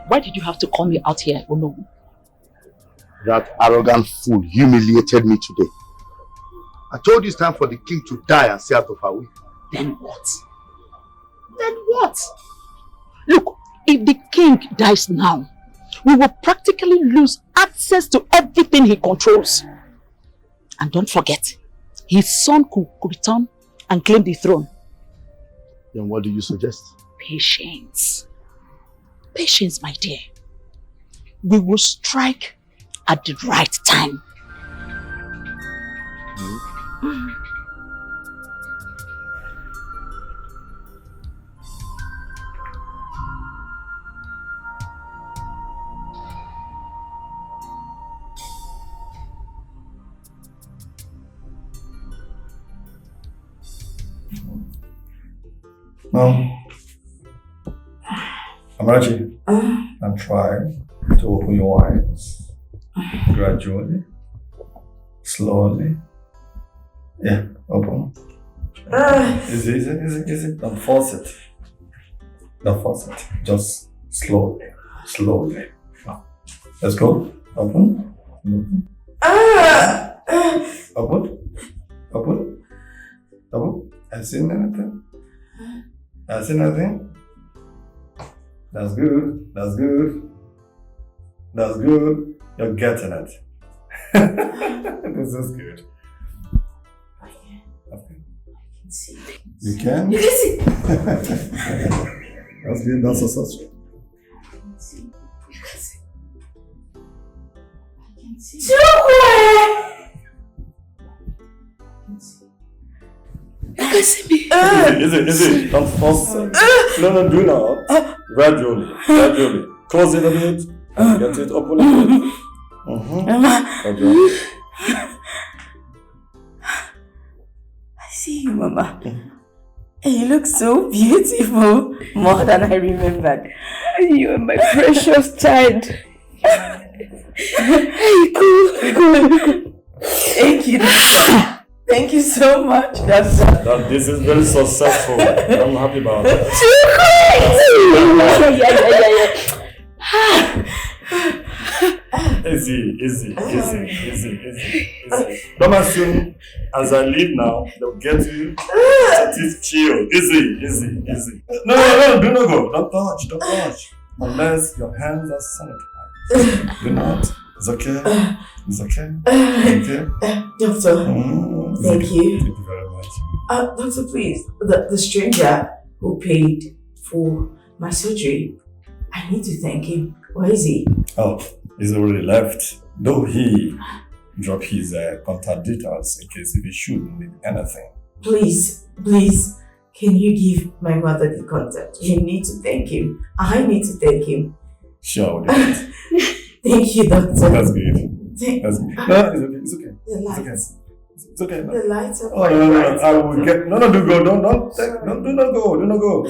Why did you have to call me out here, Ono? That arrogant fool humiliated me today. I told you it's time for the king to die and stay out of our way. Then what? Then what? Look, if the king dies now, we will practically lose access to everything he controls. And don't forget, his son could return and claim the throne. Then what do you suggest? Patience. Patience, my dear. We will strike at the right time. Now, Amarachi, and try to open your eyes gradually, slowly. Yeah, open. Easy. Don't force it. Don't force it. Just slowly. Now, let's go. Open. Open. I see nothing. That's good. You're getting it. This is good. Okay. You can? You can see. That's good. That's a such. You can see. I can see. You can see me. Easy. Don't force it. No, do not. Gradually. Close it a bit. Get it open a bit. Gradually. I see you, Mama. And you look so beautiful. More than I remembered. You are my precious child. Hey, cool. Thank you. Thank you so much, Doctor. This is very successful. I'm happy about it. Yeah. Easy. Come as soon as I leave now, they'll get you. Just chill. Easy. No, do not go. Don't touch. Unless your hands are sanitized. Do not. It's okay. Thank you. Doctor, thank you. Thank you very much. Doctor, please, the stranger who paid for my surgery, I need to thank him. Where is he? Oh, he's already left. Though he dropped his contact details in case if he should need anything. Please, can you give my mother the contact? You need to thank him. I need to thank him. Sure, we'll do it. Thank you, Doctor. That's good. No, it's okay. The lights. It's okay. No. The lights are no. I will get. No, do go. Do not go.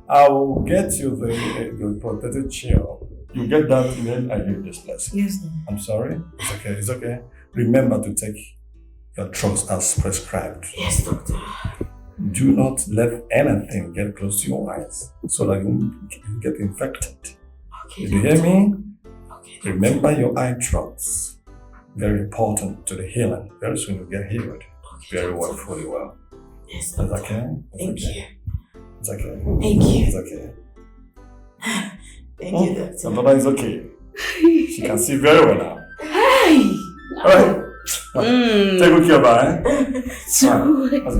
I will get you the protected chair. You get that, then I leave this place. Yes. I'm sorry. It's okay. Remember to take your drugs as prescribed. Yes, Doctor. Do not let anything get close to your eyes so that you get infected. Okay. Did you hear me? Remember your eye drops. Very important to the healing. Very soon you'll get healed. Very well, fully well. Yes, Is that okay? Thank you. It's okay. Thank you. It's okay. Thank you, Doctor. Mama is okay. She can see very well now. Hey! Alright. Take good care of her, eh? So good. Let's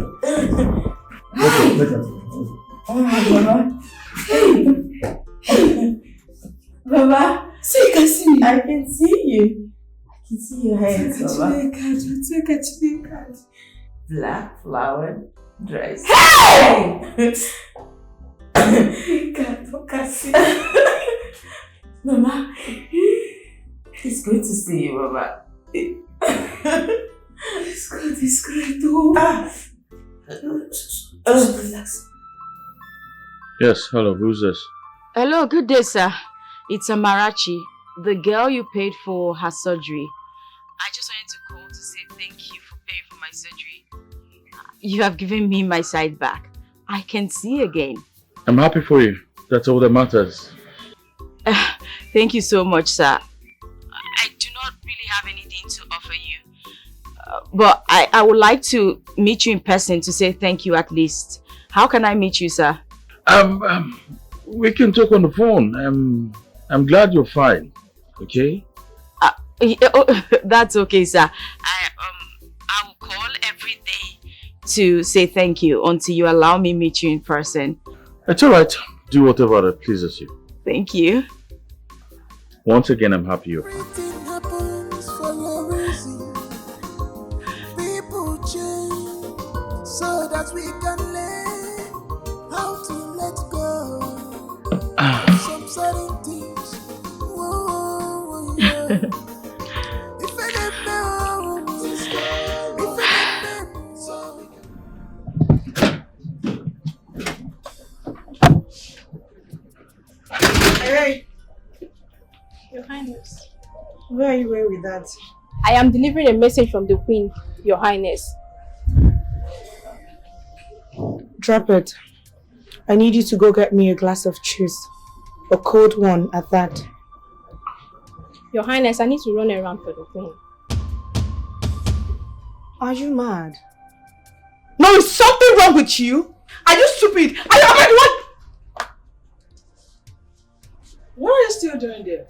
go. Mama. Mama, so you can see me. I can see you. I can see your hands, Mama. Black flower dress. Hey! Mama, it's good to see you, Mama. It's good, it's great. Relax. Yes, hello, who's this? Hello, good day, sir. It's Amarachi, the girl you paid for her surgery. I just wanted to call to say thank you for paying for my surgery. You have given me my sight back. I can see again. I'm happy for you. That's all that matters. Thank you so much, sir. I do not really have anything to offer you. But I would like to meet you in person to say thank you at least. How can I meet you, sir? We can talk on the phone. I'm glad you're fine. Okay? That's okay, sir. I will call every day to say thank you until you allow me meet you in person. It's alright. Do whatever that pleases you. Thank you. Once again, I'm happy you're fine. Everything happens for a reason. People change so that we can learn how to let go. Some certain things. Whoa, yeah. If I didn't know, Hey! Your Highness. Where are you going with that? I am delivering a message from the Queen, Your Highness. Drop it. I need you to go get me a glass of juice. A cold one at that. Your Highness, I need to run around for the Queen. Are you mad? No, is something wrong with you? Are you stupid? Are you mad? What? What are you still doing there?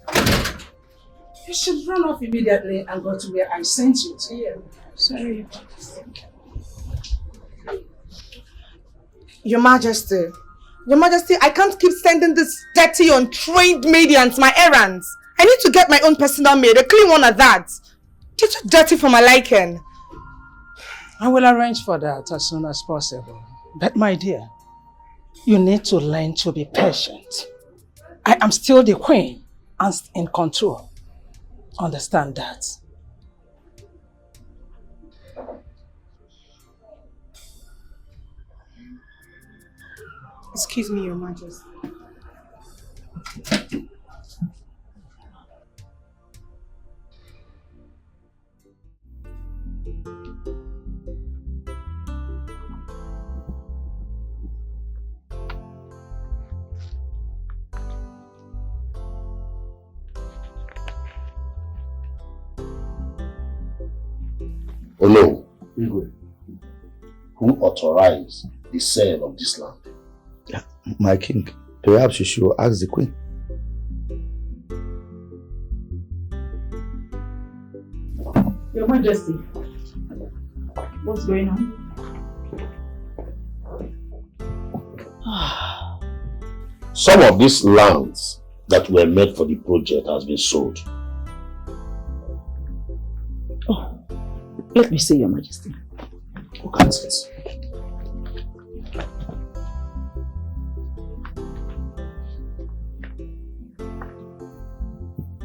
You should run off immediately and go to where I sent you to. Yeah. Sorry. Your Majesty. Your Majesty, I can't keep sending this dirty, untrained maidens my errands. I need to get my own personal maid, a clean one at that. You're too dirty for my liking. I will arrange for that as soon as possible. But my dear, you need to learn to be patient. I am still the queen and in control. Understand that. Excuse me, Your Majesty. Oh no, Igwe, who authorized the sale of this land? My king, perhaps you should ask the queen. Your Majesty, what's going on? Some of these lands that were made for the project has been sold. Oh, let me see, Your Majesty. Look at it.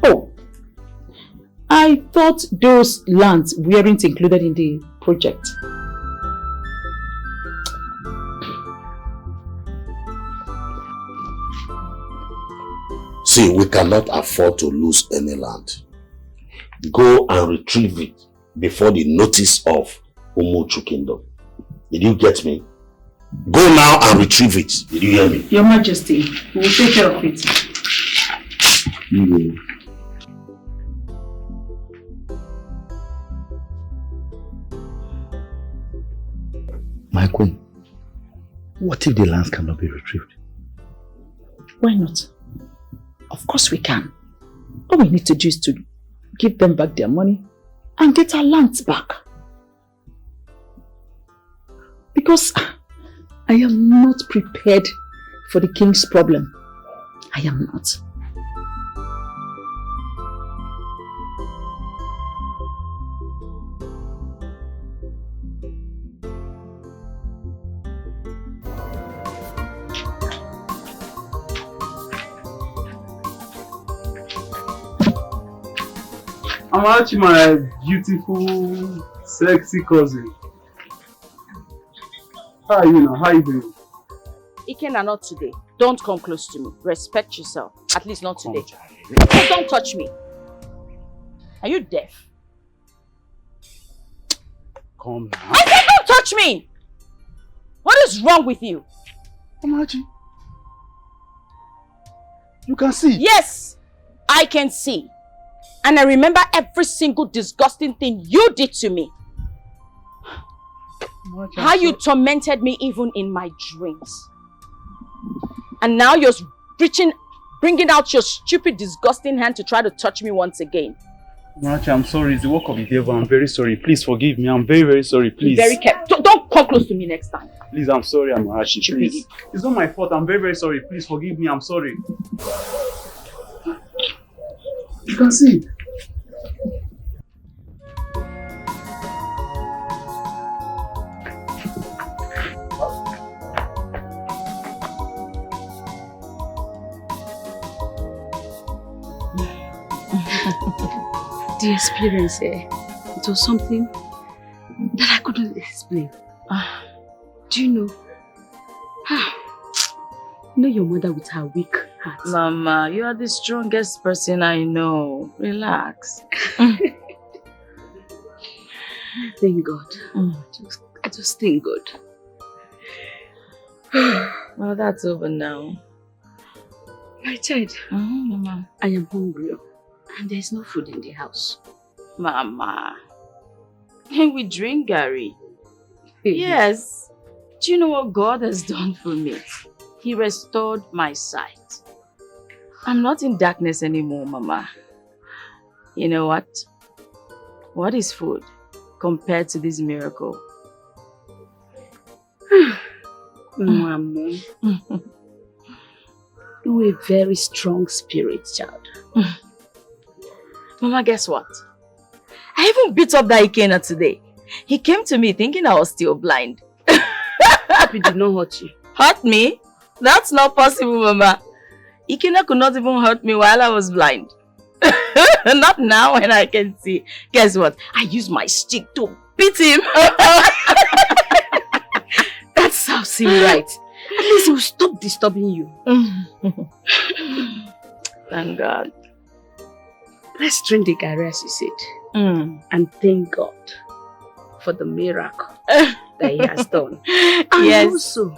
Oh, I thought those lands weren't included in the project. See, we cannot afford to lose any land. Go and retrieve it before the notice of Umuchu Kingdom. Did you get me? Go now and retrieve it. Did you hear me? Your Majesty, we will take care of it. My queen, what if the lands cannot be retrieved? Why not? Of course we can. All we need to do is to give them back their money and get our lands back. Because I am not prepared for the king's problem. I am not. Amachi, my beautiful, sexy cousin. How are you now? How are you doing? Ikenna, not today. Don't come close to me. Respect yourself. At least not today. Hey, don't touch me. Are you deaf? Come now. I said don't touch me! What is wrong with you? Amachi, you can see. Yes, I can see. And I remember every single disgusting thing you did to me. How you tormented me even in my dreams. And now you're bringing out your stupid, disgusting hand to try to touch me once again. Amachi, I'm sorry. It's the work of the devil. I'm very sorry. Please forgive me. I'm very, very sorry. Please. Be very careful. Don't come close to me next time. Please, I'm sorry, Amachi. Please. It's not my fault. I'm very, very sorry. Please forgive me. I'm sorry. You can see. The experience here, it was something that I couldn't explain. Do you know? You know your mother with her weak heart. Mama, you are the strongest person I know. Relax. Thank God. I just thank God. Well, that's over now. My child, Mama. I am hungry and there is no food in the house. Mama, we drink Gary. Yes. Do you know what God has done for me? He restored my sight. I'm not in darkness anymore, Mama. You know what? What is food compared to this miracle? Mama, you're a very strong spirit, child. Mama, guess what? I even beat up that Ikenna today. He came to me thinking I was still blind. He did not hurt you. Hurt me? That's not possible, Mama. Ikenna could not even hurt me while I was blind. Not now when I can see. Guess what? I used my stick to beat him. That sounds right. At least he will stop disturbing you. Thank God. Let's drink the Gary as you said. And thank God for the miracle that he has done. And also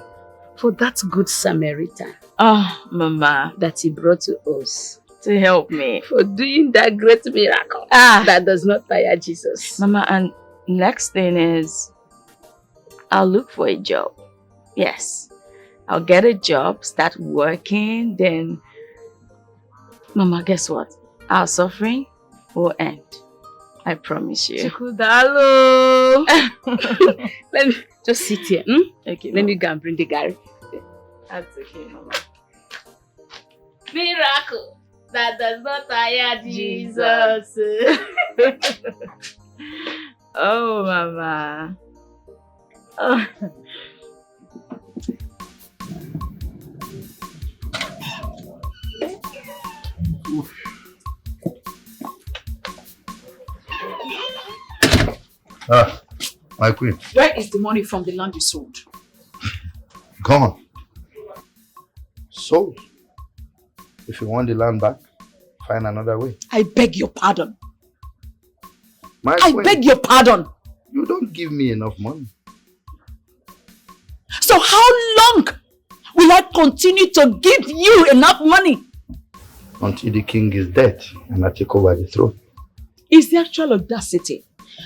for that good Samaritan. Mama. That he brought to us. To help me. For doing that great miracle. That does not tire Jesus. Mama, and next thing is, I'll look for a job. Yes. I'll get a job, start working, then... Mama, guess what? Our suffering will end. I promise you. Chukudalo! Let me just sit here. Okay, let me go and bring the Gary. That's okay, Mama. Miracle that does not tire Jesus. Oh, Mama. Oh. My queen. Where is the money from the land you sold? Gone. Sold. If you want the land back, find another way. I beg your pardon. I beg your pardon. You don't give me enough money. So how long will I continue to give you enough money? Until the king is dead and I take over the throne. Is the actual audacity.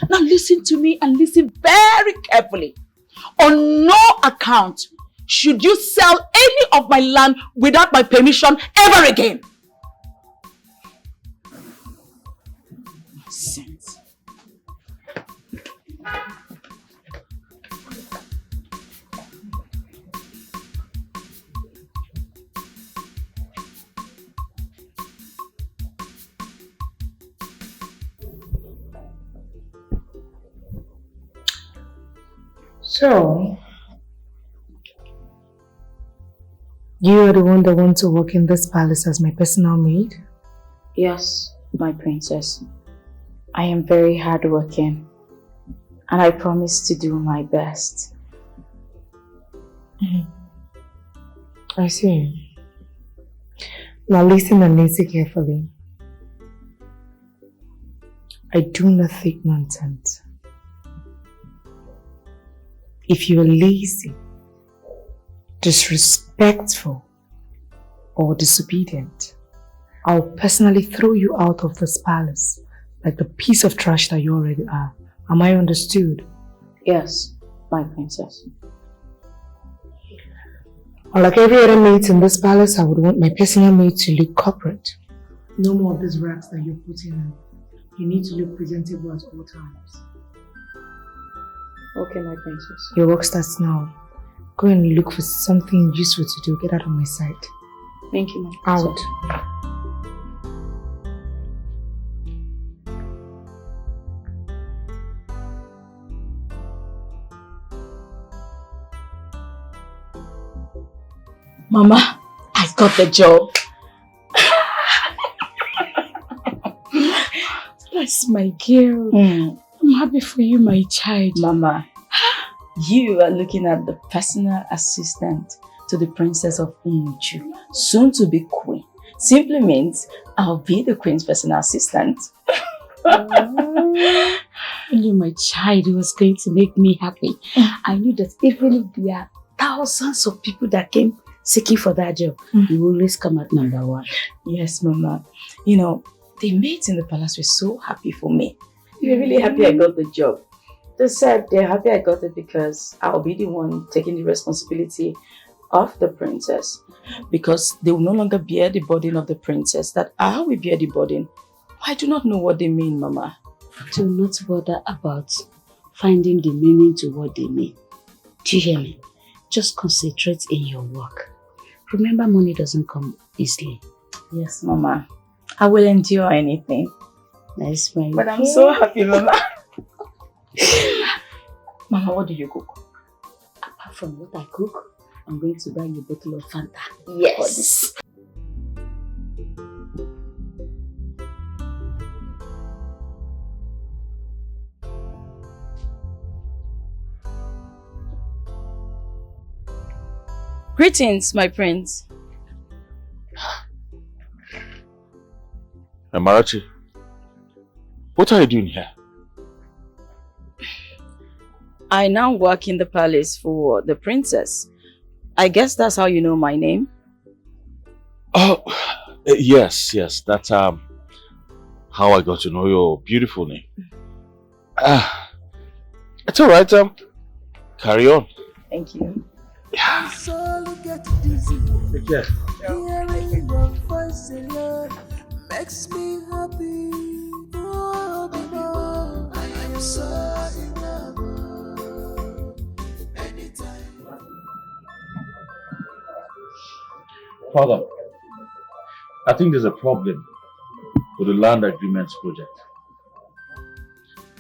Now listen to me and listen very carefully. On no account should you sell any of my land without my permission ever again. So, you are the one that wants to work in this palace as my personal maid? Yes, my princess. I am very hardworking and I promise to do my best. I see. Now listen and listen carefully. I do not think nonsense. If you are lazy, disrespectful, or disobedient, I'll personally throw you out of this palace like the piece of trash that you already are. Am I understood? Yes, my princess. Like every other maid in this palace, I would want my personal maid to look corporate. No more of these rags that you're putting on. You need to look presentable at all times. Okay, my princess. Your work starts now. Go and look for something useful to do. Get out of my sight. Thank you, my princess. Out. Mama, I got the job. That's my girl. I'm happy for you, my child. Mama, you are looking at the personal assistant to the Princess of Umuchu, soon to be queen. Simply means I'll be the queen's personal assistant. You, my child, was going to make me happy. I knew that even if there are thousands of people that came seeking for that job, you always come at number one. Yes, Mama. You know, the maids in the palace were so happy for me. They were really happy I got the job. They said they're happy I got it because I'll be the one taking the responsibility of the princess. Because they will no longer bear the burden of the princess, that I will bear the burden. I do not know what they mean, Mama. Do not bother about finding the meaning to what they mean. Do you hear me? Just concentrate in your work. Remember, money doesn't come easily. Yes, Mama. I will endure anything. That's my But I'm so happy, Mama. Mama, what do you cook? Apart from what I cook, I'm going to buy you a bottle of Fanta. Yes. Greetings, my prince. Amarachi, what are you doing here? I now work in the palace for the princess. I guess that's how you know my name. Oh, yes. That's how I got to know your beautiful name. It's all right. Carry on. Thank you. My soul get dizzy. Take care. Hearing your voice alone makes me happy. Oh, baby, I am so in love. Anytime. Father, I think there's a problem with the land agreements project.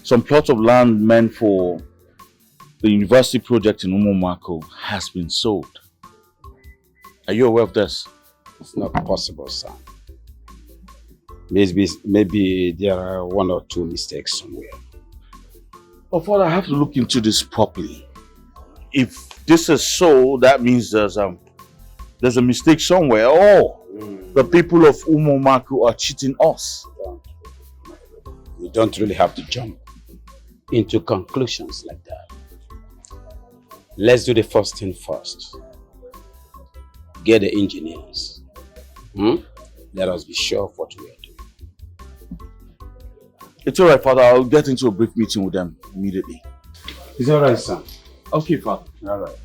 Some plot of land meant for the university project in Umomako has been sold. Are you aware of this? It's not possible, son. Maybe there are one or two mistakes somewhere. Oh, Father, I have to look into this properly. If this is so, that means there's a mistake somewhere. Oh, the people of Umomako are cheating us. You don't really have to jump into conclusions like that. Let's do the first thing first. Get the engineers. Let us be sure of what we are doing. It's alright, Father. I'll get into a brief meeting with them immediately. It's alright, son. Okay, Father. Alright.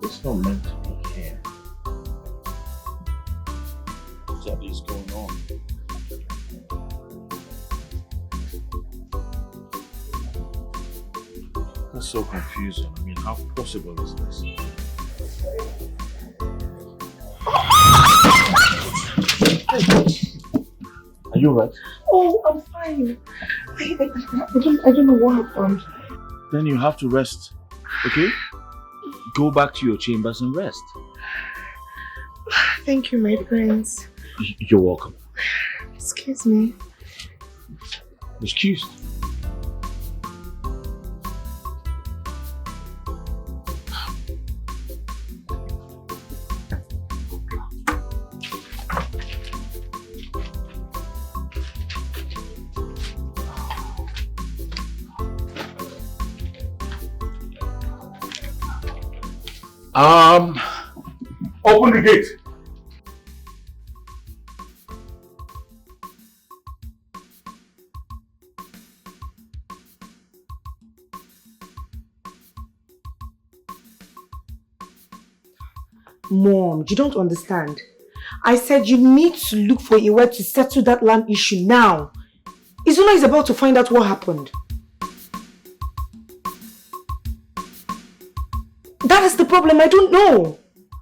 It's not meant to be here. What is going on? so confusing. I mean, how possible is this? Are you right? Oh, I'm fine. I don't know what happened. Then you have to rest, okay? Go back to your chambers and rest. Thank you, my prince. You're welcome. Excuse me. Excused. Open the gate. Mom, you don't understand. I said you need to look for a way to settle that land issue now. Izuna is about to find out what happened. That is the problem. I don't know.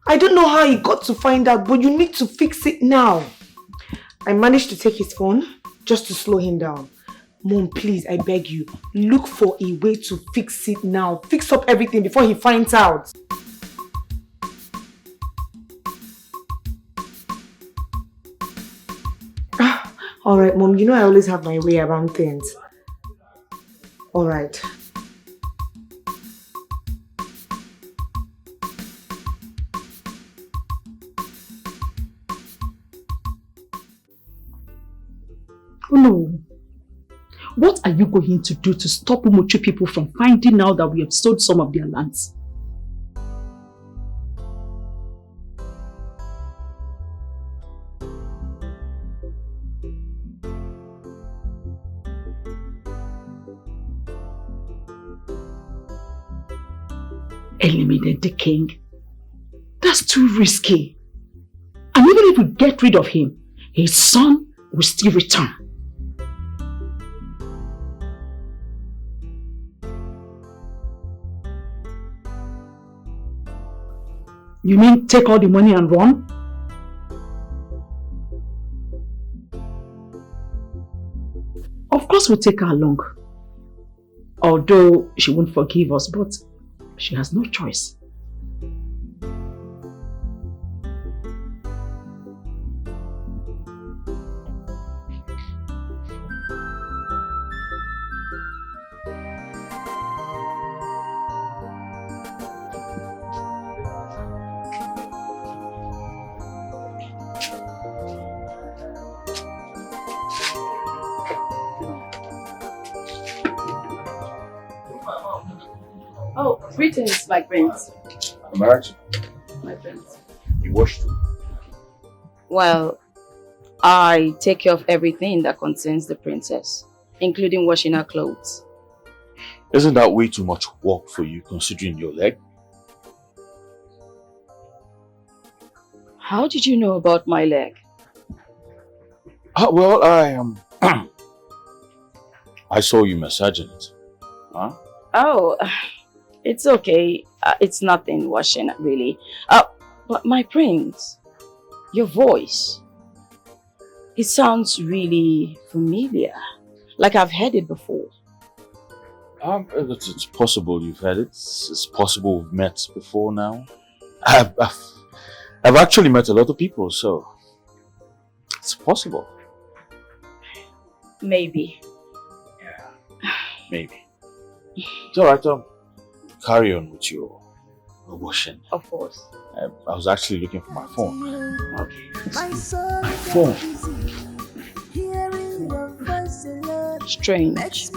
I don't know how he got to find out, but you need to fix it now. I managed to take his phone just to slow him down. Mom, please, I beg you, look for a way to fix it now. Fix up everything before he finds out. Alright, Mom, you know I always have my way around things. Alright. No. What are you going to do to stop Umuchu people from finding out that we have sold some of their lands? Eliminate the king? That's too risky. And even if we get rid of him, his son will still return. You mean take all the money and run? Of course we'll take her along. Although she won't forgive us, but she has no choice. Oh, greetings, my prince. Marriage? My prince. You washed them? Well, I take care of everything that concerns the princess, including washing her clothes. Isn't that way too much work for you considering your leg? How did you know about my leg? Well, I saw you massaging it. Huh? Oh, it's okay. It's nothing washing, really. But my prince, your voice, it sounds really familiar. Like I've heard it before. It's possible you've heard it. It's possible we've met before now. I've actually met a lot of people, so it's possible. Maybe. Maybe. It's alright, carry on with your washing. Of course. I was actually looking for my phone. Okay. My phone. Strange.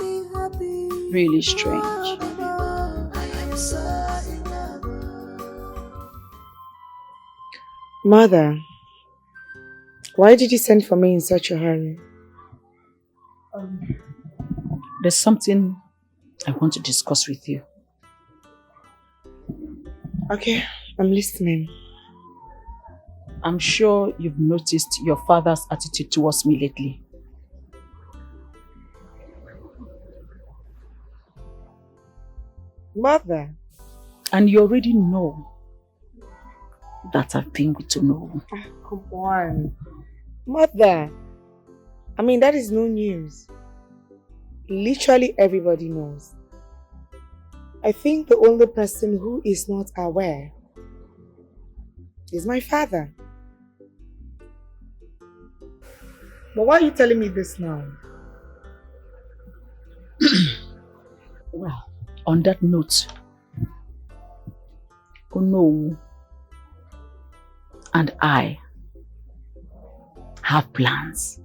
Really strange. Mother, why did you send for me in such a hurry? There's something I want to discuss with you. Okay, I'm listening. I'm sure you've noticed your father's attitude towards me lately. Mother. And you already know that I've been good to know. Come on. Mother. I mean, that is no news. Literally everybody knows. I think the only person who is not aware is my father. But why are you telling me this now? Well, on that note, Ono and I have plans.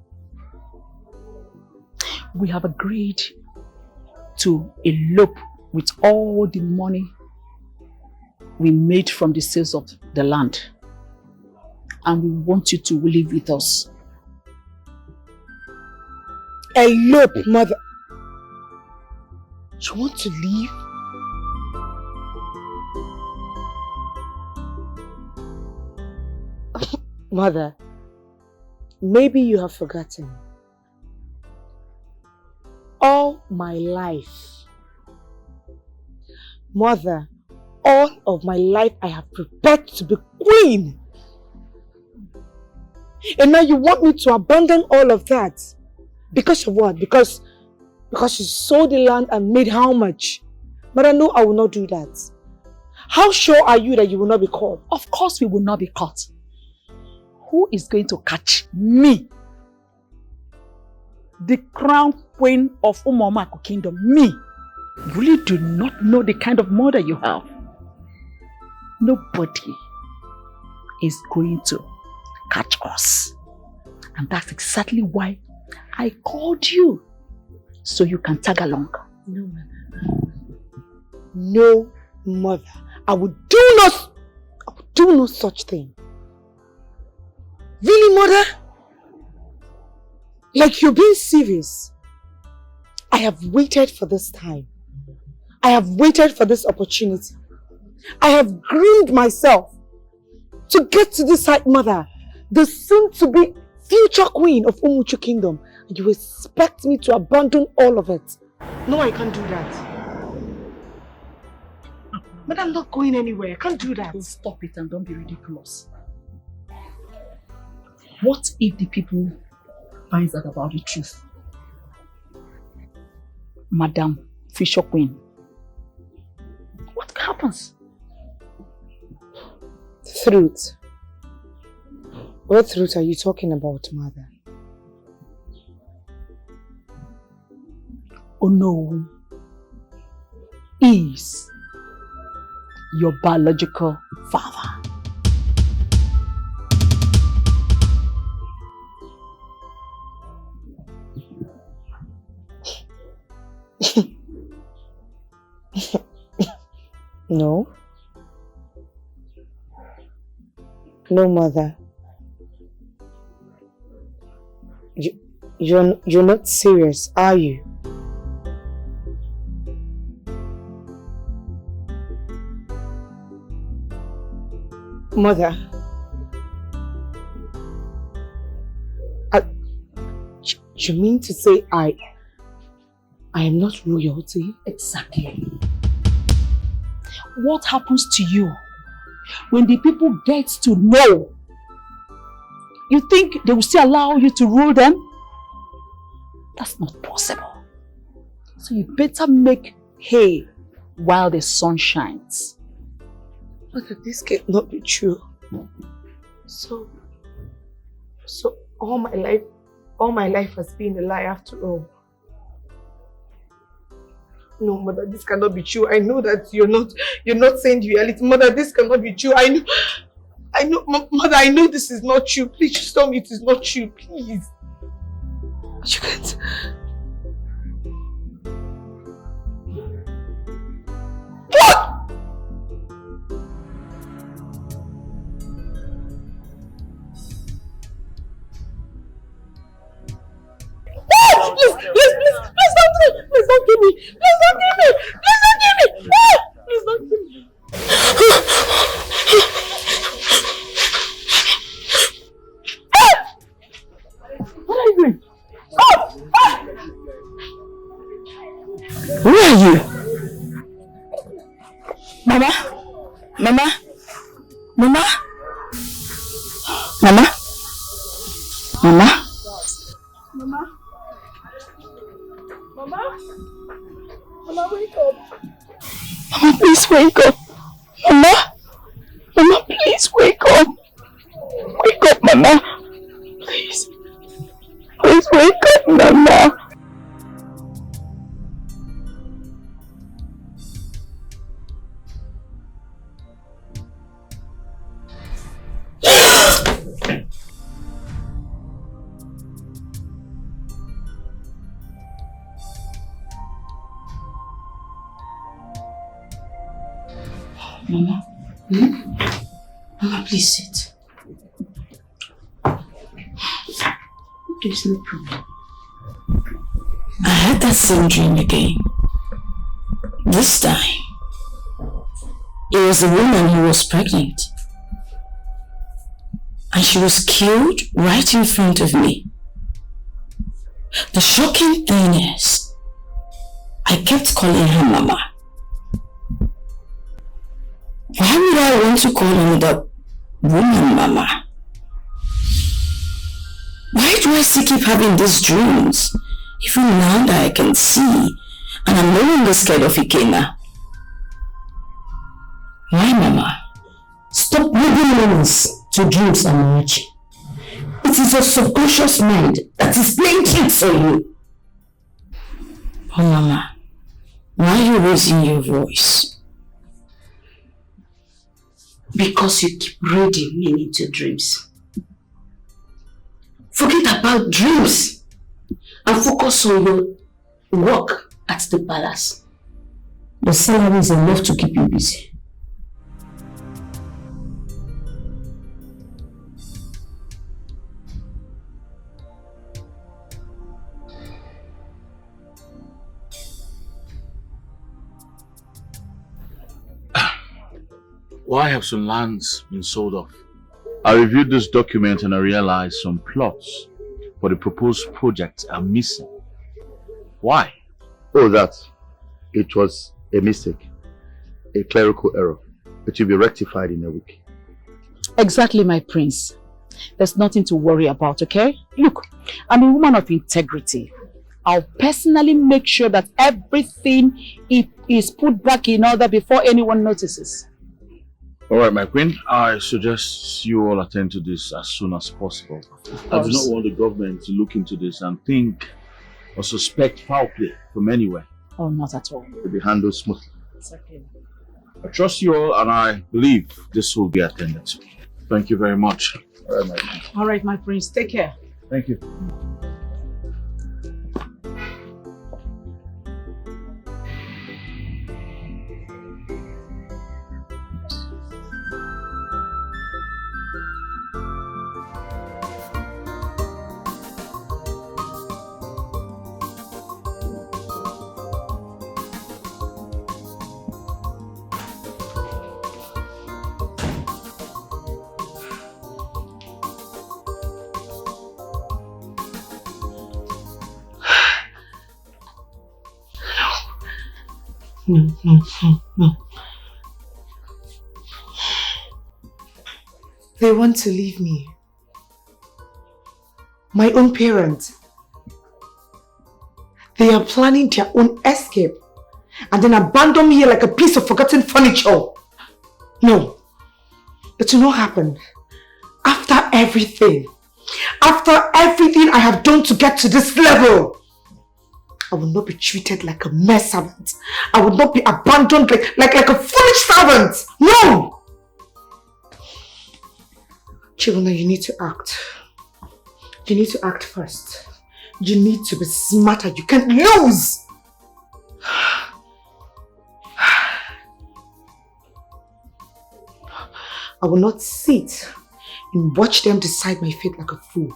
We have agreed to elope with all the money we made from the sales of the land. And we want you to live with us. Elope, mother. You want to leave? Mother, maybe you have forgotten. All my life, Mother, all of my life I have prepared to be queen. And now you want me to abandon all of that? Because of what? Because you sold the land and made how much? Mother, no, I will not do that. How sure are you that you will not be caught? Of course we will not be caught. Who is going to catch me? The crown queen of Umomako kingdom, me. You really do not know the kind of mother you have. Nobody is going to catch us. And that's exactly why I called you. So you can tag along. No, mother. No, mother. I would do no such thing. Really, mother? Like you're being serious? I have waited for this time. I have waited for this opportunity. I have groomed myself to get to this side, mother. The soon-to-be future queen of Umuchu Kingdom. And you expect me to abandon all of it? No, I can't do that. But I'm not going anywhere. I can't do that. Don't stop it and don't be ridiculous. What if the people finds out about the truth? Madam Fisher Queen. What happens? Truth. What truth are you talking about, mother? Ono is your biological father. No. No, mother. You're not serious, are you? Mother. You mean to say I am not royalty? Exactly. What happens to you when the people get to know? You think they will still allow you to rule them? That's not possible. So you better make hay while the sun shines. But this cannot be true. So all my life has been a lie after all. No, mother, this cannot be true. I know that you're not saying the reality. Mother, this cannot be true. I know, mother, I know this is not true. Please just tell me it is not true, please. You can't. What? Please don't kill me! Please don't kill me! Please don't kill me! Please don't kill me! Please don't kill me! What are you doing? Stop! Who are you? Mama? Mama? Mama? Mama? Mama? Mama? Mama, wake up. Mama, please wake up. Mama? Mama, please wake up. Wake up, Mama. Please. Please wake up, Mama. Mama? Mama, please sit. There's no problem. I had that same dream again. This time, it was the woman who was pregnant. And she was killed right in front of me. The shocking thing is, I kept calling her Mama. Why would I want to call another woman Mama? Why do I still keep having these dreams? Even now that I can see, and I'm no longer scared of Ikena. Why, Mama? Stop reading meanings to dreams, Amarachi. It is your subconscious mind that is playing tricks on you. Oh, Mama, why are you raising your voice? Because you keep reading meaning to dreams. Forget about dreams and focus on your work at the palace. The salary is enough to keep you busy. Why have some lands been sold off? I reviewed this document and I realized some plots for the proposed project are missing. Why? Oh, that. It was a mistake. A clerical error. It will be rectified in a week. Exactly, my prince. There's nothing to worry about, okay? Look, I'm a woman of integrity. I'll personally make sure that everything is put back in order before anyone notices. Alright, my queen, I suggest you all attend to this as soon as possible. I do not want the government to look into this and think or suspect foul play from anywhere. Oh, not at all. It will be handled smoothly. It's okay. I trust you all and I believe this will be attended to. Thank you very much. Alright, my queen. All right, my prince. Take care. Thank you. No. They want to leave me. My own parents. They are planning their own escape and then abandon me here like a piece of forgotten furniture. No, it will not happen. After everything I have done to get to this level, I will not be treated like a mere servant. I will not be abandoned like a foolish servant. No! Chibona, you need to act. You need to act first. You need to be smarter. You can't lose. I will not sit and watch them decide my fate like a fool.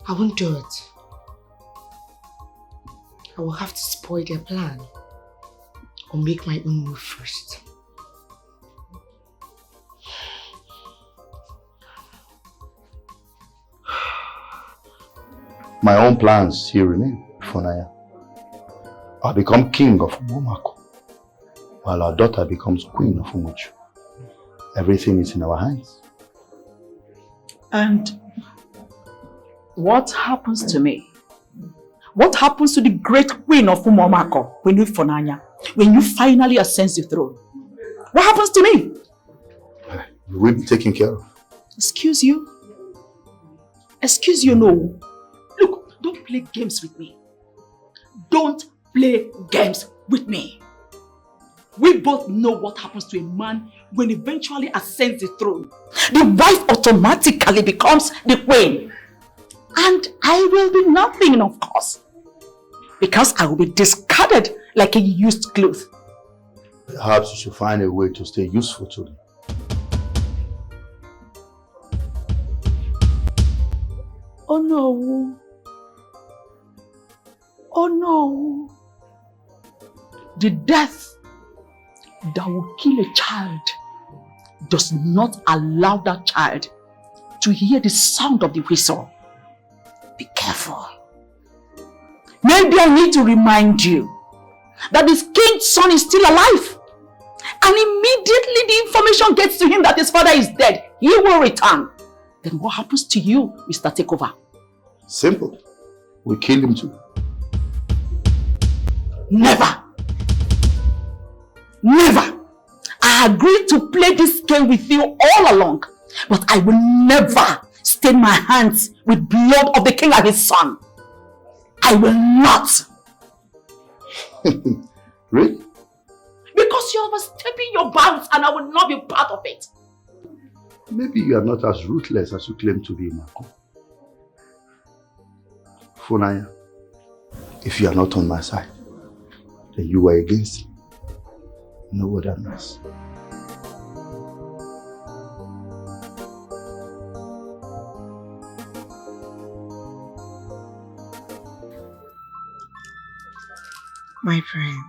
I won't do it. I will have to spoil their plan or make my own move first. My own plans still remain, Funaya. I'll become king of Umomako, while our daughter becomes queen of Umuchu. Everything is in our hands. And what happens to me? What happens to the great queen of Umomako when you finally ascend the throne? What happens to me? You will be taken care of. Excuse you? Excuse you, no. Look, don't play games with me. Don't play games with me. We both know what happens to a man when eventually ascends the throne. The wife automatically becomes the queen. And I will be nothing, of course. Because I will be discarded like a used cloth. Perhaps you should find a way to stay useful to them. Oh no. Oh no. The death that will kill a child does not allow that child to hear the sound of the whistle. Be careful. Maybe I need to remind you that this king's son is still alive. And immediately the information gets to him that his father is dead, he will return. Then what happens to you, Mr. Takeover? Simple. We kill him too. Never. Never. I agreed to play this game with you all along. But I will never stain my hands with blood of the king and his son. I will not. Really? Because you are overstepping your bounds and I will not be part of it. Maybe you are not as ruthless as you claim to be, Marco. Funaya, if you are not on my side, then you are against me. You know what that means? My friend.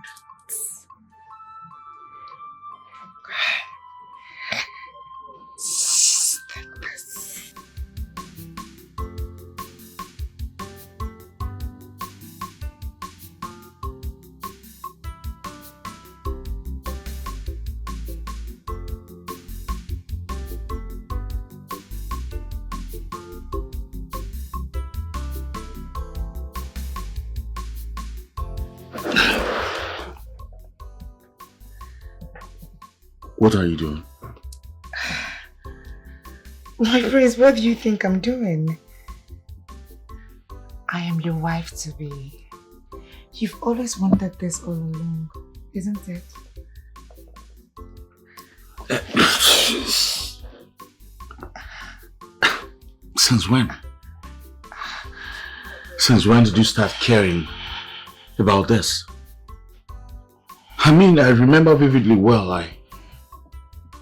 What are you doing? My prince, what do you think I'm doing? I am your wife to be. You've always wanted this all along, isn't it? Since when? Since when did you start caring about this? I mean, I remember vividly well, I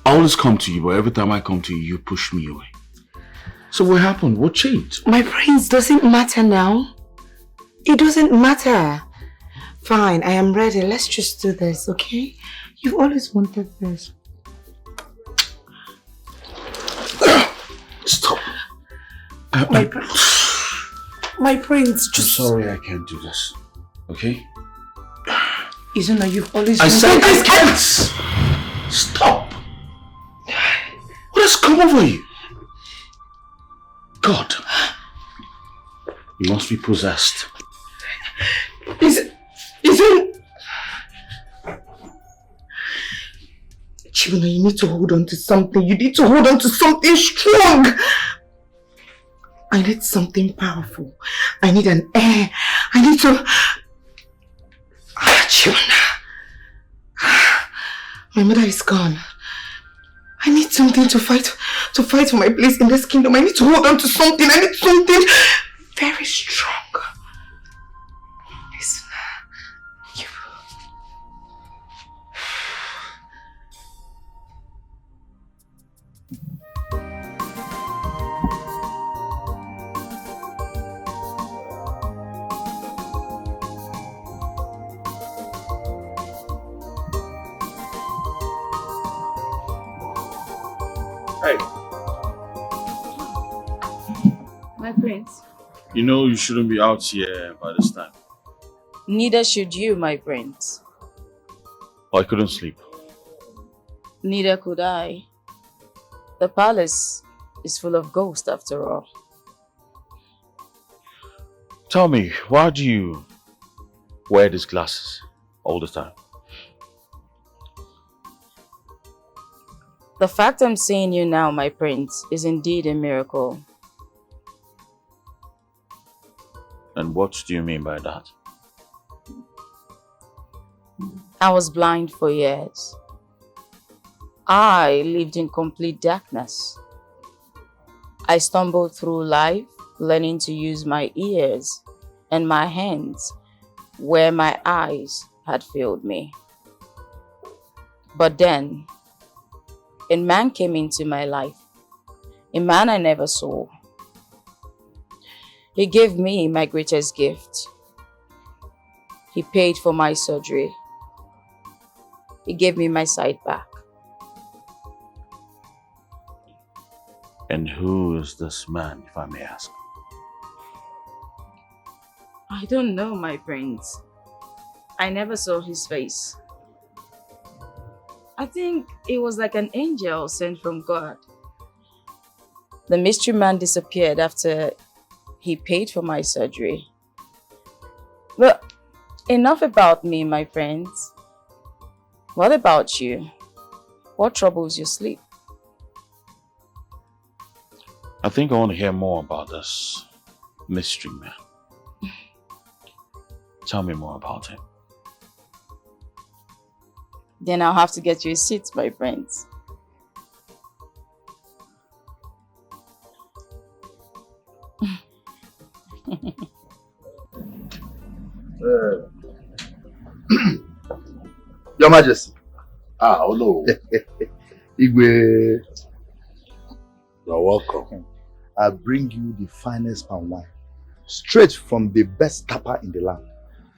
always come to you, but every time I come to you, you push me away. So what happened? What changed? My prince, doesn't matter now. It doesn't matter. Fine, I am ready. Let's just do this, okay? You've always wanted this. Stop. My prince, just... I'm sorry I can't do this, okay? Izuna, you've always... I said I can't! Stop! What has come over you? God. You must be possessed. Isn't... Chibuna, you need to hold on to something. You need to hold on to something strong. I need something powerful. I need an air. I need to... Chibuna. My mother is gone. I need something to fight for my place in this kingdom. I need to hold on to something. I need something very strong. Listen, you... Hey. My prince. You know you shouldn't be out here by this time. Neither should you, my prince. I couldn't sleep. Neither could I. The palace is full of ghosts after all. Tell me, why do you wear these glasses all the time? The fact I'm seeing you now, my prince, is indeed a miracle. And what do you mean by that? I was blind for years. I lived in complete darkness. I stumbled through life learning to use my ears and my hands where my eyes had failed me. But then, a man came into my life, a man I never saw. He gave me my greatest gift. He paid for my surgery. He gave me my sight back. And who is this man, if I may ask? I don't know, my prince. I never saw his face. I think it was like an angel sent from God. The mystery man disappeared after he paid for my surgery. But enough about me, my friends. What about you? What troubles your sleep? I think I want to hear more about this mystery man. Tell me more about him. Then I'll have to get you a seat, my friends. Your Majesty. Hello. Igwe. You're welcome. I bring you the finest palm wine, straight from the best tapper in the land,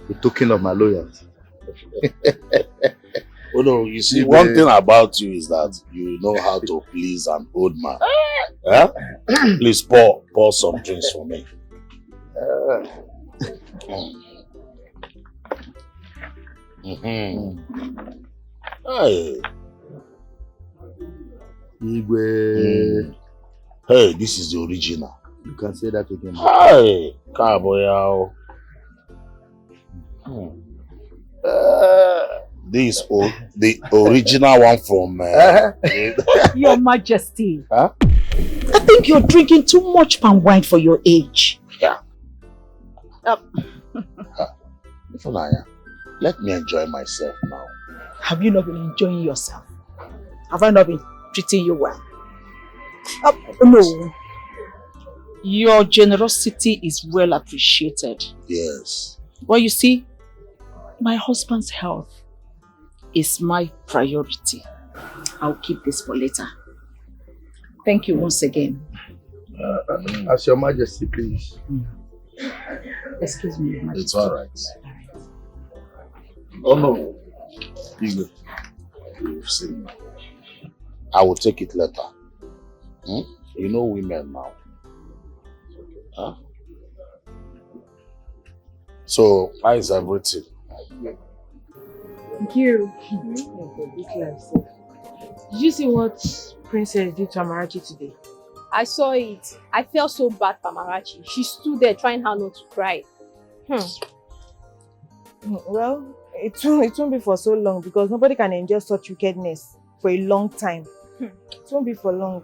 a token of my loyalty. Oh no, you see, one thing about you is that you know how to please an old man. Please pour some drinks for me. Hey. Igwe. Hey, this is the original. You can say that again. Hey, Kaboyao. The original one from Your Majesty. Huh? I think you're drinking too much palm wine for your age. Yeah. Funaya, let me enjoy myself now. Have you not been enjoying yourself? Have I not been treating you well? No. Your generosity is well appreciated. Yes. Well, you see, my husband's health is my priority. I'll keep this for later. Thank you once again. As Your Majesty, please. Excuse me, Your Majesty. It's all right. Oh no. You've seen me. I will take it later. You know women now. Huh? So, how is everything? Thank you. Did you see what Princess did to Amarachi today? I saw it. I felt so bad for Amarachi. She stood there trying hard not to cry. Well, it won't be for so long because nobody can enjoy such wickedness for a long time. It won't be for long.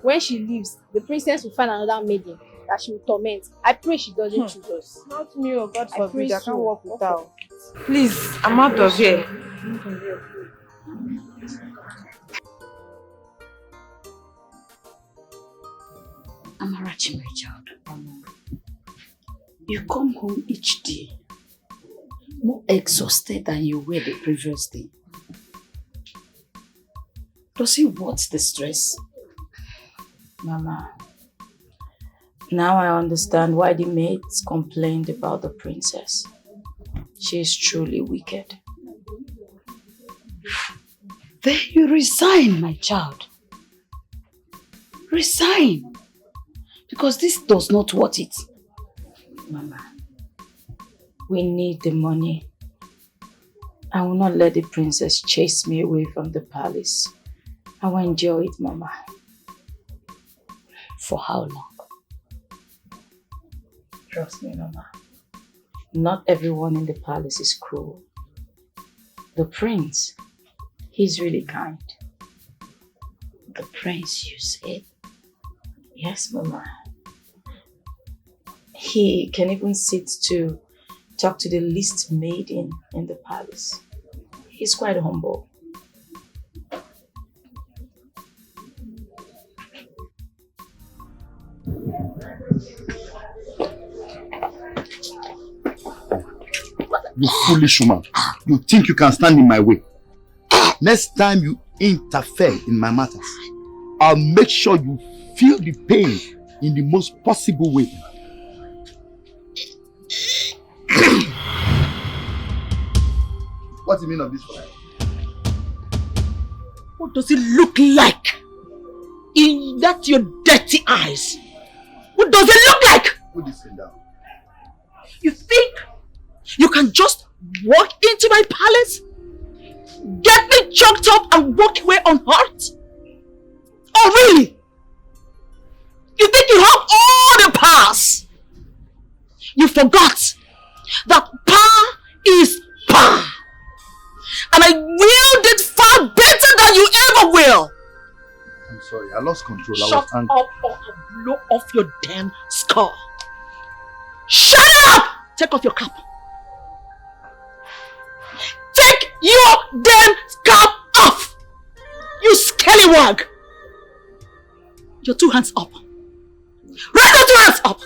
When she leaves, the princess will find another maiden that she will torment. I pray she doesn't choose us. Not me, oh God forbid. I can't walk without. Please, I'm out of here. Amarachi, my child. You come home each day more exhausted than you were the previous day. Does it worth the stress? Mama, now I understand why the maids complained about the princess. She is truly wicked. Then you resign, my child. Resign. Because this does not worth it. Mama, we need the money. I will not let the princess chase me away from the palace. I will enjoy it, Mama. For how long? Trust me, Mama. Not everyone in the palace is cruel. The prince, he's really kind. The prince, you said? Yes, Mama. He can even sit to talk to the least maiden in the palace. He's quite humble. You foolish woman. You think you can stand in my way? Next time you interfere in my matters, I'll make sure you feel the pain in the most possible way. What's the meaning of this one? What does it look like in that your dirty eyes? What does it look like? Put this thing down. You think you can just walk into my palace, get me choked up and walk away unhurt? Oh really? You think you have all the powers? You forgot that power is power. And I wield it far better than you ever will. I'm sorry, I lost control. Shut up or I'll blow off your damn skull. Shut up! Take off your cap. Take your damn cap off! You scallywag! Your 2 hands up. Raise your 2 hands up!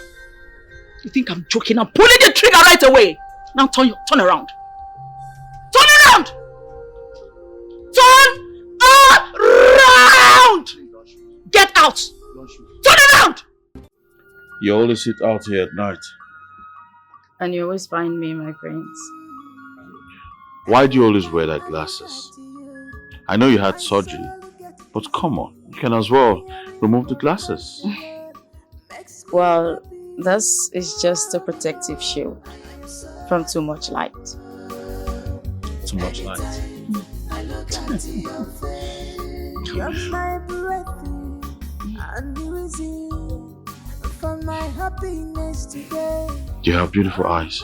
You think I'm joking? I'm pulling the trigger right away. Now turn around. Turn around! Turn around! Get out! Turn around! You always sit out here at night. And you always find me, my prince. Why do you always wear that glasses? I know you had surgery, but come on, you can as well remove the glasses. Well, this is just a protective shield from too much light. Too much light. You're my breath and the reason for my happiness today. You have beautiful eyes.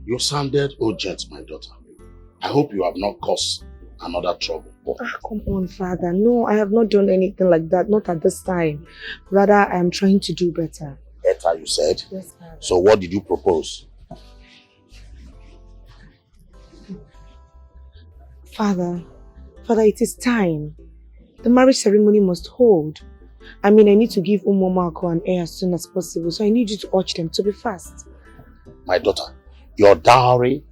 You sounded urgent, my daughter. I hope you have not caused another trouble. Come on, Father. No, I have not done anything like that. Not at this time. Rather, I am trying to do better. Better, you said? Yes, Father. So what did you propose? Father, it is time. The marriage ceremony must hold. I mean, I need to give Umomako an heir as soon as possible, so I need you to urge them to be fast. My daughter, your dowry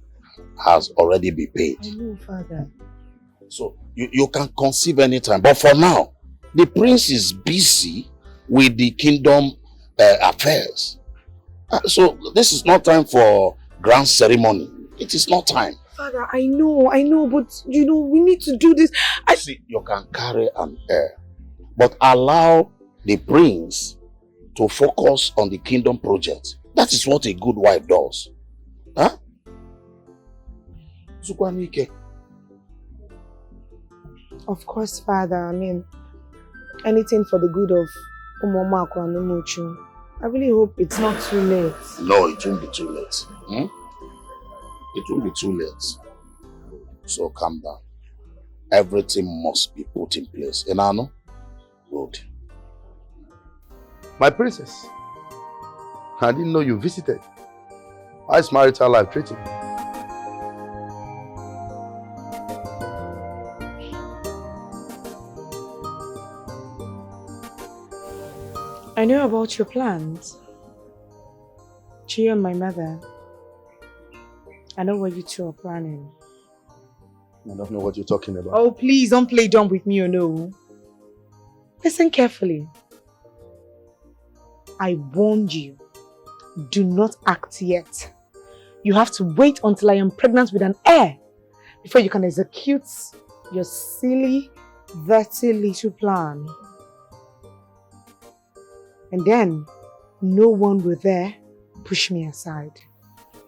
has already been paid. I know, Father. So you can conceive anytime. But for now, the prince is busy with the kingdom affairs. So this is not time for grand ceremony. It is not time. Father, I know, but you know, we need to do this. See, you can carry an heir, but allow the prince to focus on the kingdom project. That is what a good wife does. Huh? Of course, Father. I mean, anything for the good of Umomako and Umuchu. I really hope it's not too late. No, it won't be too late. Hmm? It won't be too late. So calm down. Everything must be put in place. Enano? Good. My princess, I didn't know you visited. How's marital life treating? I know about your plans. Chi and my mother. I know what you two are planning. I don't know what you're talking about. Oh, please don't play dumb with me, you know. Listen carefully. I warned you. Do not act yet. You have to wait until I am pregnant with an heir before you can execute your silly, dirty little plan. And then, no one will dare push me aside.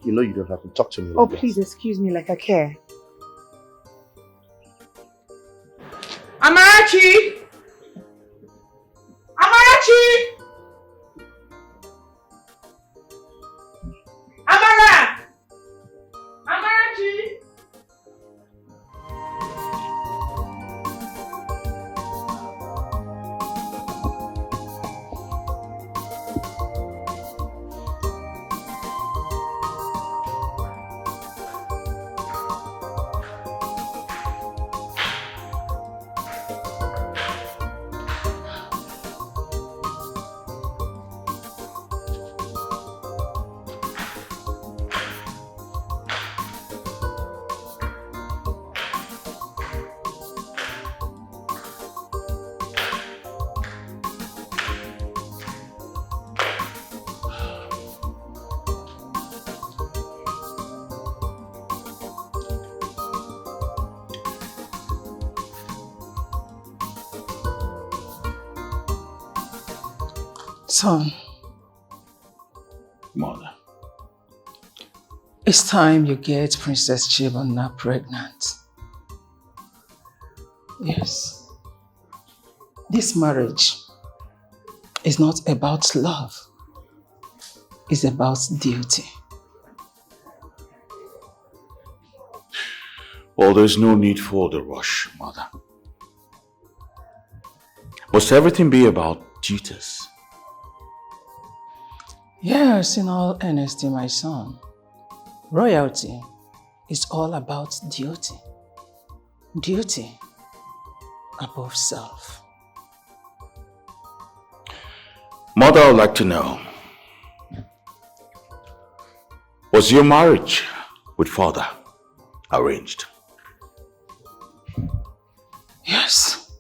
You know you don't have to talk to me Oh, like please excuse me like I care. Amarachi! Amarachi! Amara! Amarachi! Son, Mother. It's time you get Princess Chibona pregnant. Yes. This marriage is not about love. It's about duty. Well, there's no need for the rush, Mother. Must everything be about duties? Yes, in all honesty, my son. Royalty is all about duty. Duty above self. Mother, I'd like to know, was your marriage with father arranged? Yes,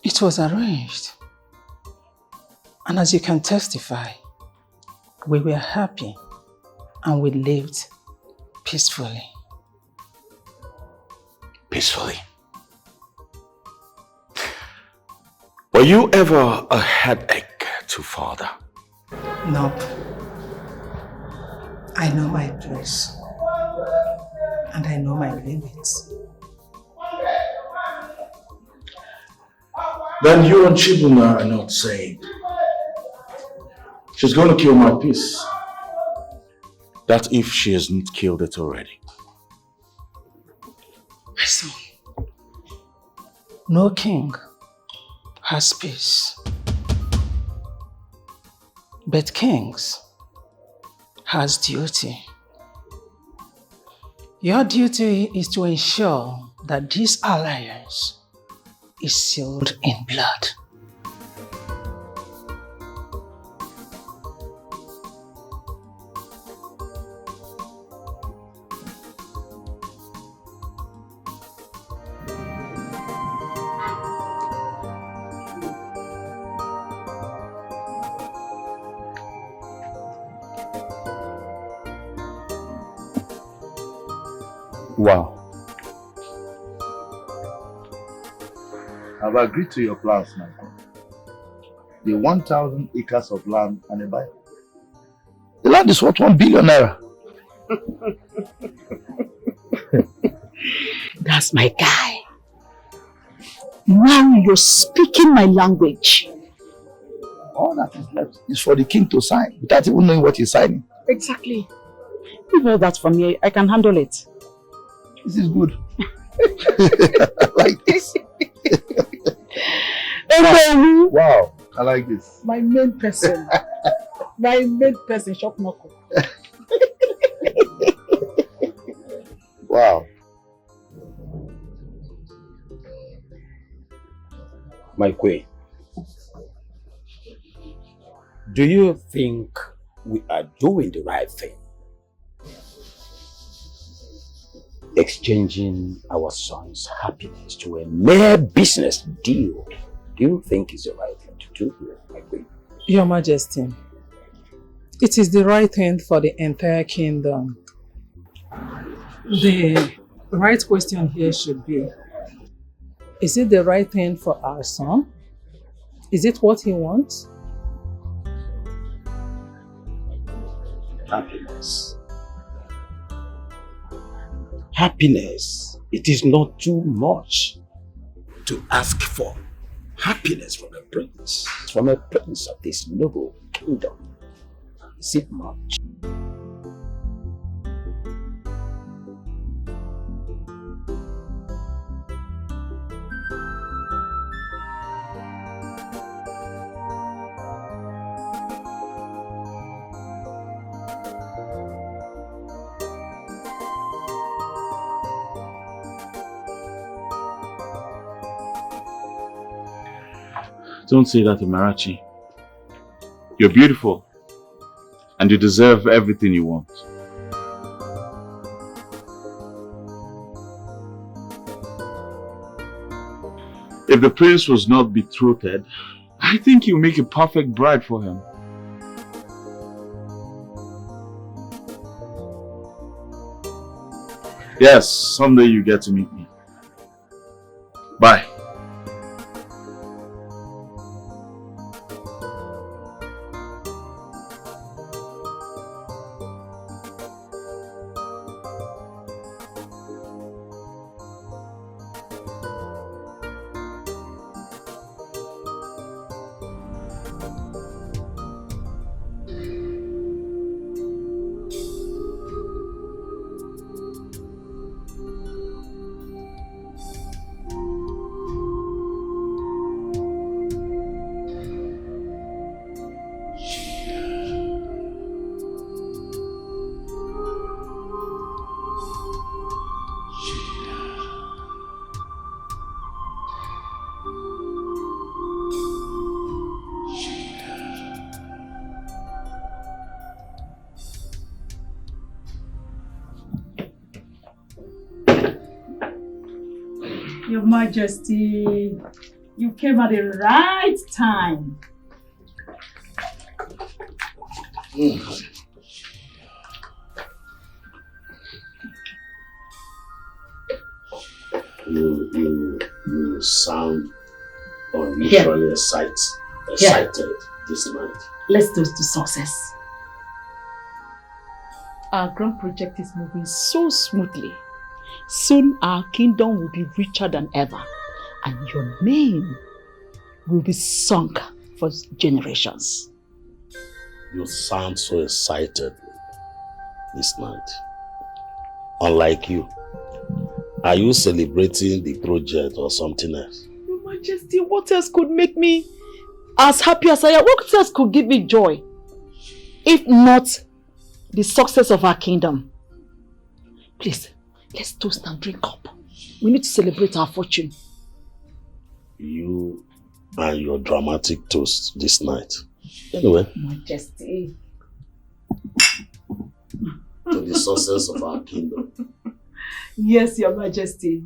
it was arranged. And as you can testify, we were happy and we lived peacefully. Peacefully? Were you ever a headache to father? Nope. I know my place. And I know my limits. Then you and Chibuna are not saying she's going to kill my peace. That if she hasn't killed it already. Listen. No king has peace. But kings has duty. Your duty is to ensure that this alliance is sealed in blood. Wow. I've agreed to your plans, my friend. The 1,000 acres of land and a Bible. The land is worth 1 billion naira. That's my guy. Now you're speaking my language. All that is left is for the king to sign without even knowing what he's signing. Exactly. Leave all that for me. I can handle it. This is good. I like this. Wow, I like this. My main person. My main person, Shop Knuckle. Wow. My queen, do you think we are doing the right thing? Exchanging our son's happiness to a mere business deal. Do you think it's the right thing to do, my queen? Your Majesty, it is the right thing for the entire kingdom. The right question here should be, is it the right thing for our son? Is it what he wants? Happiness. happiness. Happiness, it is not too much to ask for happiness from a prince of this noble kingdom. Is it much? Don't say that, Amarachi. You're beautiful, and you deserve everything you want. If the prince was not betrothed, I think you make a perfect bride for him. Yes, someday you get to meet me. Bye. Your Majesty, you came at the right time. You sound unusually excited this night. Let's toast to success. Our grand project is moving so smoothly. Soon our kingdom will be richer than ever, and your name will be sung for generations. You sound so excited this night. Unlike you. Are you celebrating the project or something else? Your Majesty, what else could make me as happy as I am? What else could give me joy? If not the success of our kingdom. Please, let's toast and drink up. We need to celebrate our fortune. You and your dramatic toast this night. Anyway. Majesty. To the success of our kingdom. Yes, Your Majesty.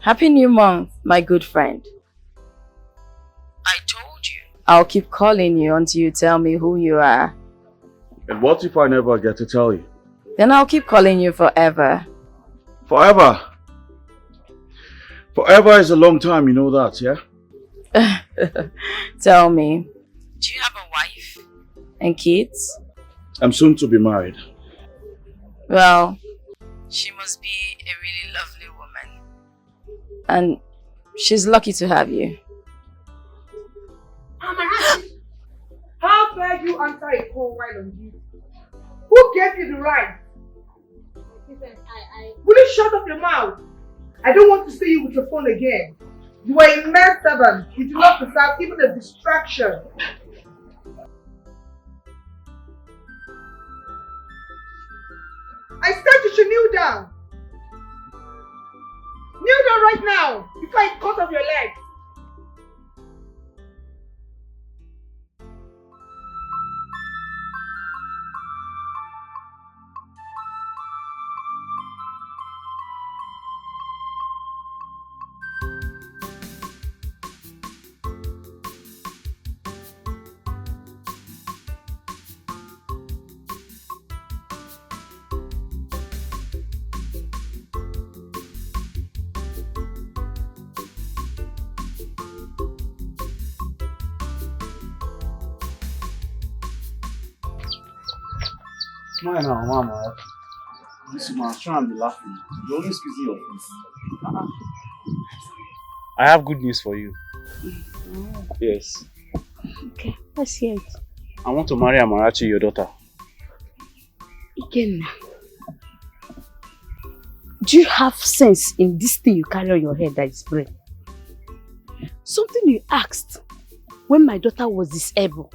Happy New Month, my good friend. I told you. I'll keep calling you until you tell me who you are. And what if I never get to tell you? Then I'll keep calling you forever. Forever? Forever is a long time, you know that, yeah? Tell me, do you have a wife and kids? I'm soon to be married. Well, she must be a really lovely woman. And she's lucky to have you. How dare you answer a call while on duty? Who gave you the right? Will you shut up your mouth? I don't want to see you with your phone again. You are a male servant. You do not deserve even a distraction. I said you should kneel down. Kneel down right now before I cut off your legs. Smile now, Mama. This woman is trying to be laughing. You're always squeezing your face. I have good news for you. Yes. Okay, let's hear it. I want to marry Amarachi, your daughter. Again. Do you have sense in this thing you carry on your head that is brain? Something you asked when my daughter was disabled,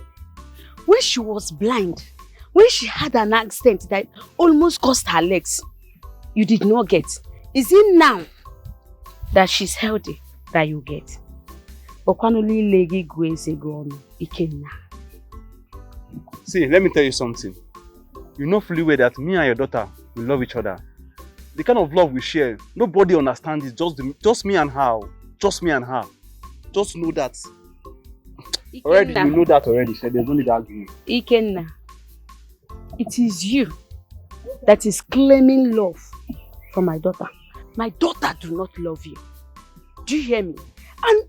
when she was blind, when she had an accident that almost cost her legs, you did not get. Is it now that she's healthy that you get? See, let me tell you something. You know fully well that me and your daughter will love each other. The kind of love we share, nobody understands it, just me and her. Just me and her. Just know that. Already, you know that already, so there's no need to argue. Ikenna, it is you that is claiming love for my daughter. My daughter do not love you. Do you hear me? And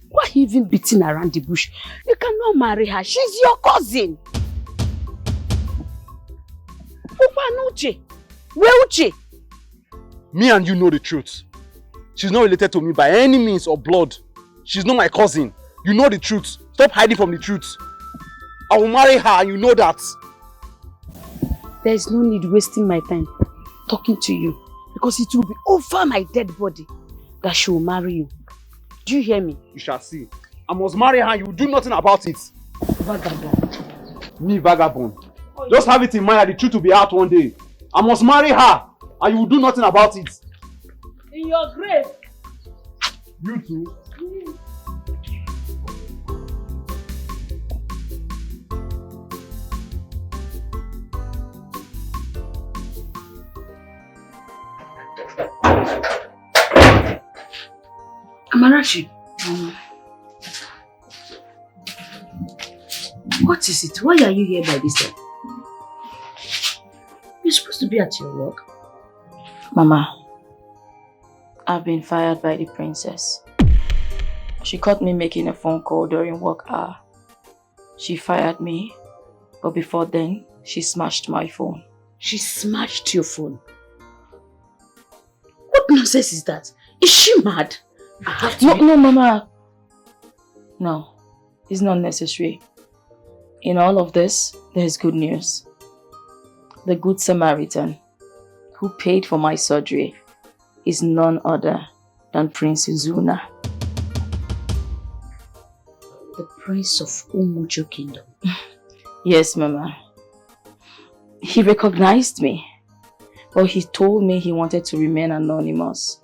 why even beating around the bush? You cannot marry her. She's your cousin. Uche. Where Uche? Me and you know the truth. She's not related to me by any means or blood. She's not my cousin. You know the truth. Stop hiding from the truth. I will marry her and you know that. There is no need wasting my time talking to you, because it will be over my dead body that she will marry you. Do you hear me? You shall see. I must marry her and you will do nothing about it. Vagabond. Me, vagabond. Just have it in mind that the truth will be out one day. I must marry her and you will do nothing about it. In your grave. You too. Amarachi. What is it? Why are you here by this time? You're supposed to be at your work. Mama, I've been fired by the princess. She caught me making a phone call during work hour. She fired me, but before then, she smashed my phone. She smashed your phone? What nonsense is that? Is she mad? No, Mama. No, it's not necessary. In all of this, there's good news. The Good Samaritan who paid for my surgery is none other than Prince Izuna. The Prince of Umucho Kingdom? Yes, Mama. He recognized me, but he told me he wanted to remain anonymous.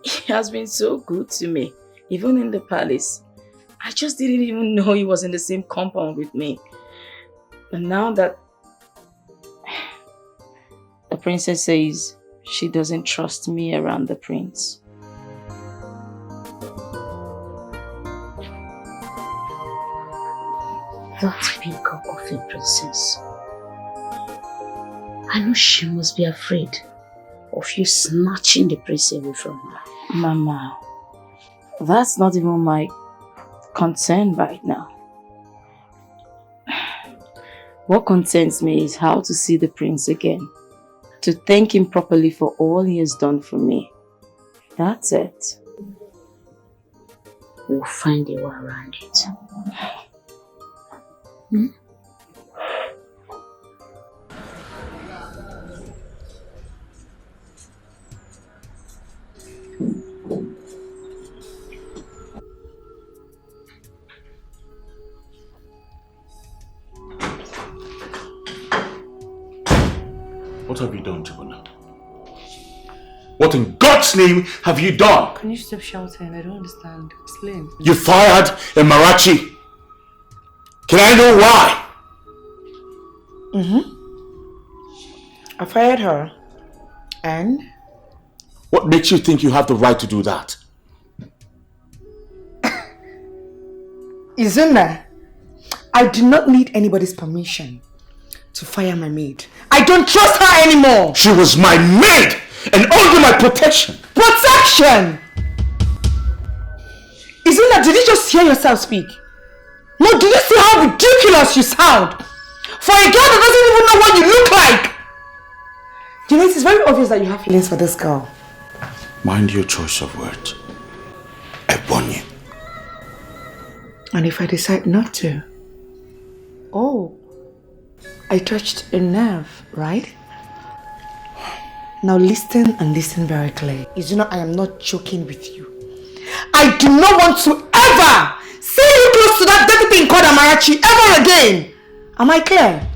He has been so good to me, even in the palace. I just didn't even know he was in the same compound with me. But now that the princess says she doesn't trust me around the prince. That peacock of a princess. I know she must be afraid of you snatching the prince away from her. Mama, that's not even my concern right now. What concerns me is how to see the prince again, to thank him properly for all he has done for me. That's it. We'll find a way around it. Hmm? What have you done, Chibona? What in God's name have you done? Can you stop shouting? I don't understand. Explain. You fired a Marachi. Can I know why? I fired her. And? What makes you think you have the right to do that? Izuna, I do not need anybody's permission to fire my maid. I don't trust her anymore. She was my maid and under my protection. Protection! Izuna, did you just hear yourself speak? No, did you see how ridiculous you sound? For a girl that doesn't even know what you look like! You know, it is very obvious that you have feelings for this girl. Mind your choice of words. I warn you. And if I decide not to? Oh, I touched a nerve, right? Now listen and listen very clearly. Izuna, I am not joking with you. I do not want to ever see you close to that dirty thing called Amarachi ever again. Am I clear?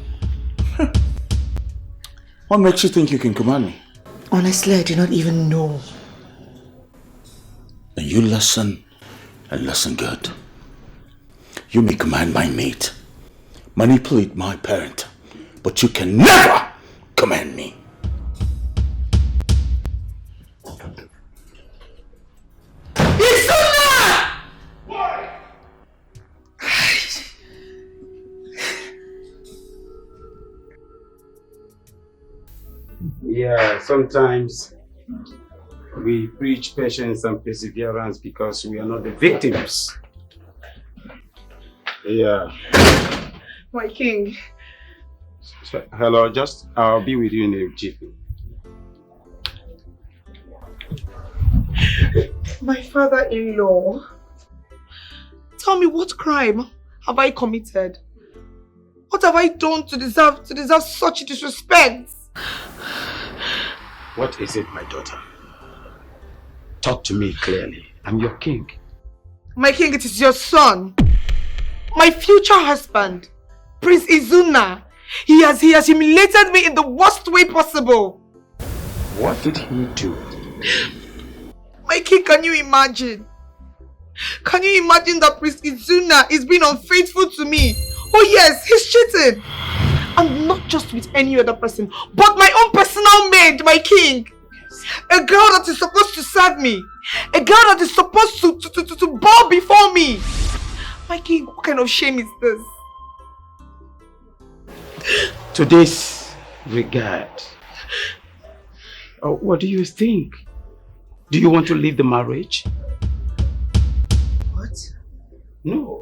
What makes you think you can command me? Honestly, I do not even know. And you listen and listen good. You may command my mate, manipulate my parent, but you can never command me. Yeah, sometimes we preach patience and perseverance because we are not the victims. Yeah. My king. Hello, I'll be with you in a jiffy. My father-in-law. Tell me, what crime have I committed? What have I done to deserve such disrespect? What is it, my daughter? Talk to me clearly. I'm your king. My king, it is your son. My future husband, Prince Izuna. He has humiliated me in the worst way possible. What did he do? My king, can you imagine? Can you imagine that Prince Izuna is being unfaithful to me? Oh yes, he's cheating. And not just with any other person, but my own personal maid, my king. A girl that is supposed to serve me. A girl that is supposed to bow before me. My king, what kind of shame is this? To this regard, what do you think? Do you want to leave the marriage? What? No.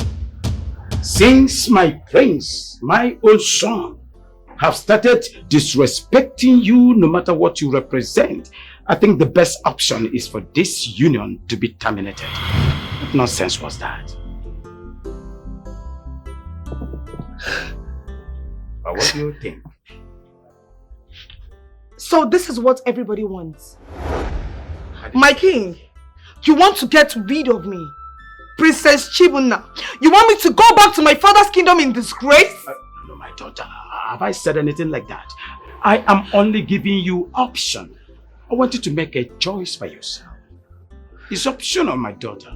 Since my prince, my own son, have started disrespecting you no matter what you represent, I think the best option is for this union to be terminated. What nonsense was that? But what do you think? So this is what everybody wants. My king, you want to get rid of me. Princess Chibuna, you want me to go back to my father's kingdom in disgrace? No, my daughter, have I said anything like that? I am only giving you option. I want you to make a choice for yourself. It's optional, my daughter.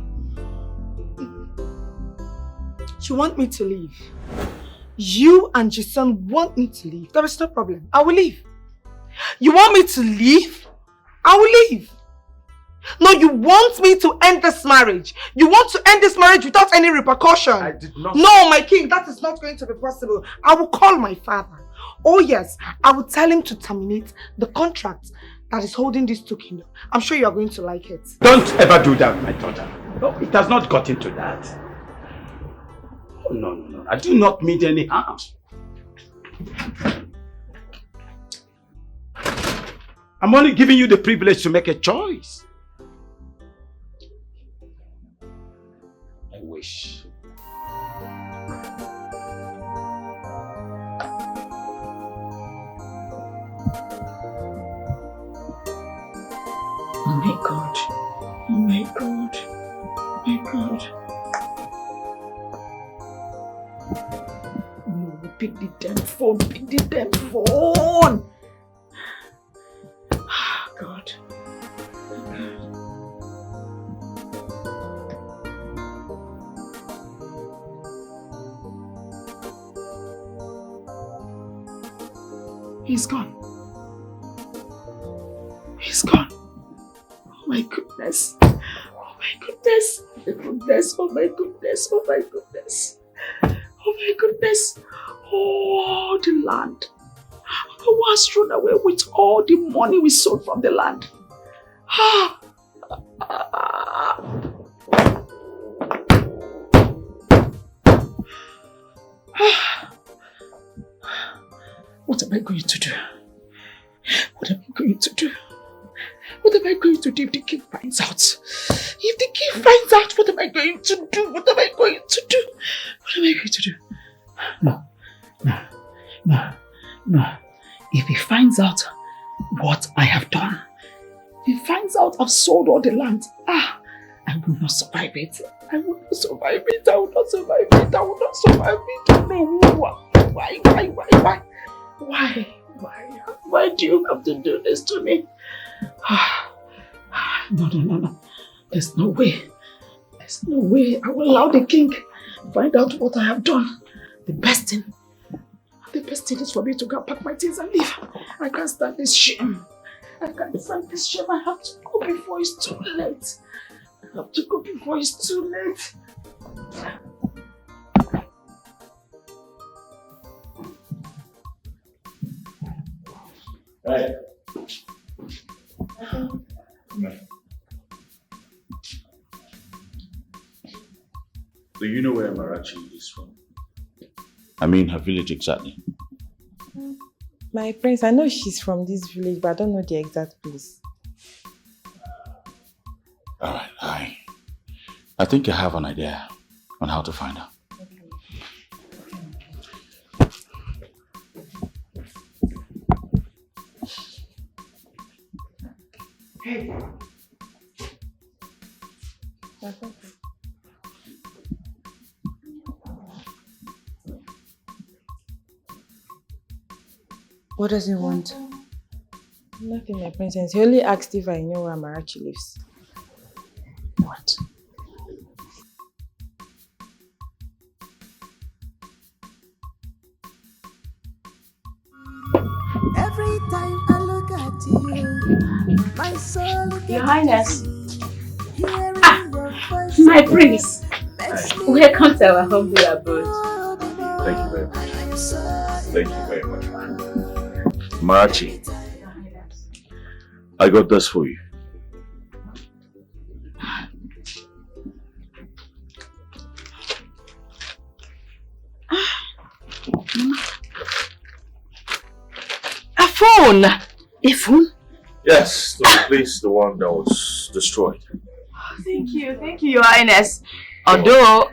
You want me to leave? You and your son want me to leave. There is no problem. I will leave. You want me to leave? I will leave. No, you want me to end this marriage. You want to end this marriage without any repercussion. I did not. No, my king, that is not going to be possible. I will call my father. Oh yes, I will tell him to terminate the contract that is holding these two kingdoms. I'm sure you are going to like it. Don't ever do that, my daughter. No, it has not gotten to that. Oh, no. I do not mean any harm. I'm only giving you the privilege to make a choice. I wish. Oh my God. Oh my God. Oh my God. No, pick the damn phone. Pick the damn phone. God. He's gone. He's gone. Oh my goodness. Oh my goodness. Oh my goodness. Oh my goodness. Oh my goodness. Oh my goodness. Oh, the land. Who was thrown away with all the money we sold from the land? What am I going to do? What am I going to do? What am I going to do if the king finds out? If the king finds out, what am I going to do? What am I going to do? What am I going to do? No. If he finds out what I have done, if he finds out I've sold all the land, I will not survive it. I will not survive it. I will not survive it. I will not survive it. No. Why do you have to do this to me? No. There's no way. There's no way I will allow the king to find out what I have done. The best thing is for me to go pack my things and leave. I can't stand this shame. I can't stand this shame. I have to go before it's too late. I have to go before it's too late. Hey. Do you know where Marachi is from? I mean her village exactly. My prince, I know she's from this village, but I don't know the exact place. Alright, I think I have an idea on how to find her. Hey. What does he want? Nothing, my princess. He only asked if I know where Marachi lives. What? Every time I look at you, my soul gets Your Highness. Hearing My prince. Welcome to our humble abode. Thank you very much. Thank you very much, man. Marachi, I got this for you. A phone! A phone? Yes, to replace the one that was destroyed. Thank you, Your Highness. Although,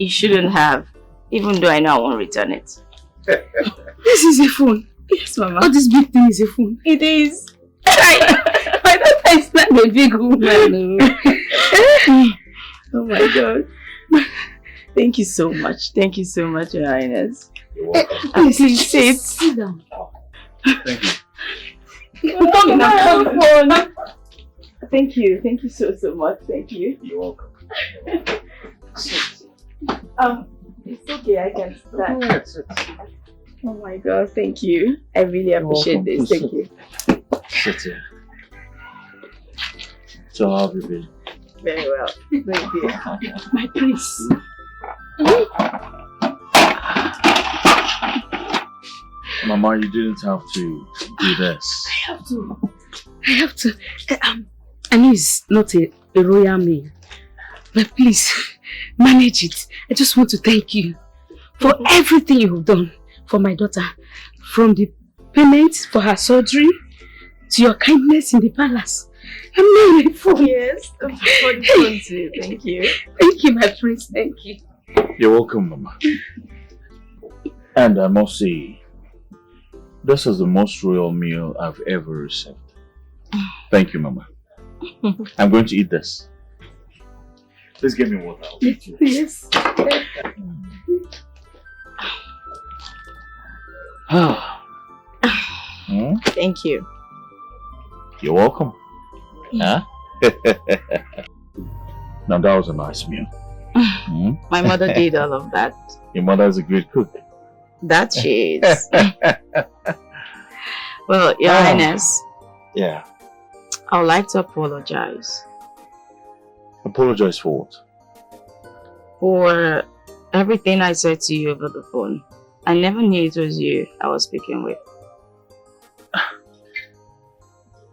you shouldn't have, even though I know I won't return it. This is a phone. Yes, Mama. Oh, this big thing is a phone. It is. I don't think it's not a big woman. Oh my God. Thank you so much. Thank you so much, Your Highness. You're welcome. Please sit. Sit down. Thank you. Thank you. Thank you so much. Thank you. You're welcome. It's okay. I can start. Oh my God. Thank you. I really appreciate this. Thank you. Sit here. So how have you been? Very well. Thank you. My prince. Mama, you didn't have to do this. I have to. I know it's not a royal meal, but please, manage it. I just want to thank you for everything you've done for my daughter. From the payment for her surgery to your kindness in the palace. I'm not grateful. Yes, for the fun too. Thank you. Thank you, my prince. Thank you. You're welcome, Mama. And I must say, this is the most royal meal I've ever received. Thank you, Mama. I'm going to eat this. Please give me water. Yes. Thank you. You're welcome. Huh? Now that was a nice meal. My mother did all of that. Your mother is a great cook. That she is. Well, Your Highness. Yeah. I would like to apologize. Apologize for what? For everything I said to you over the phone. I never knew it was you I was speaking with.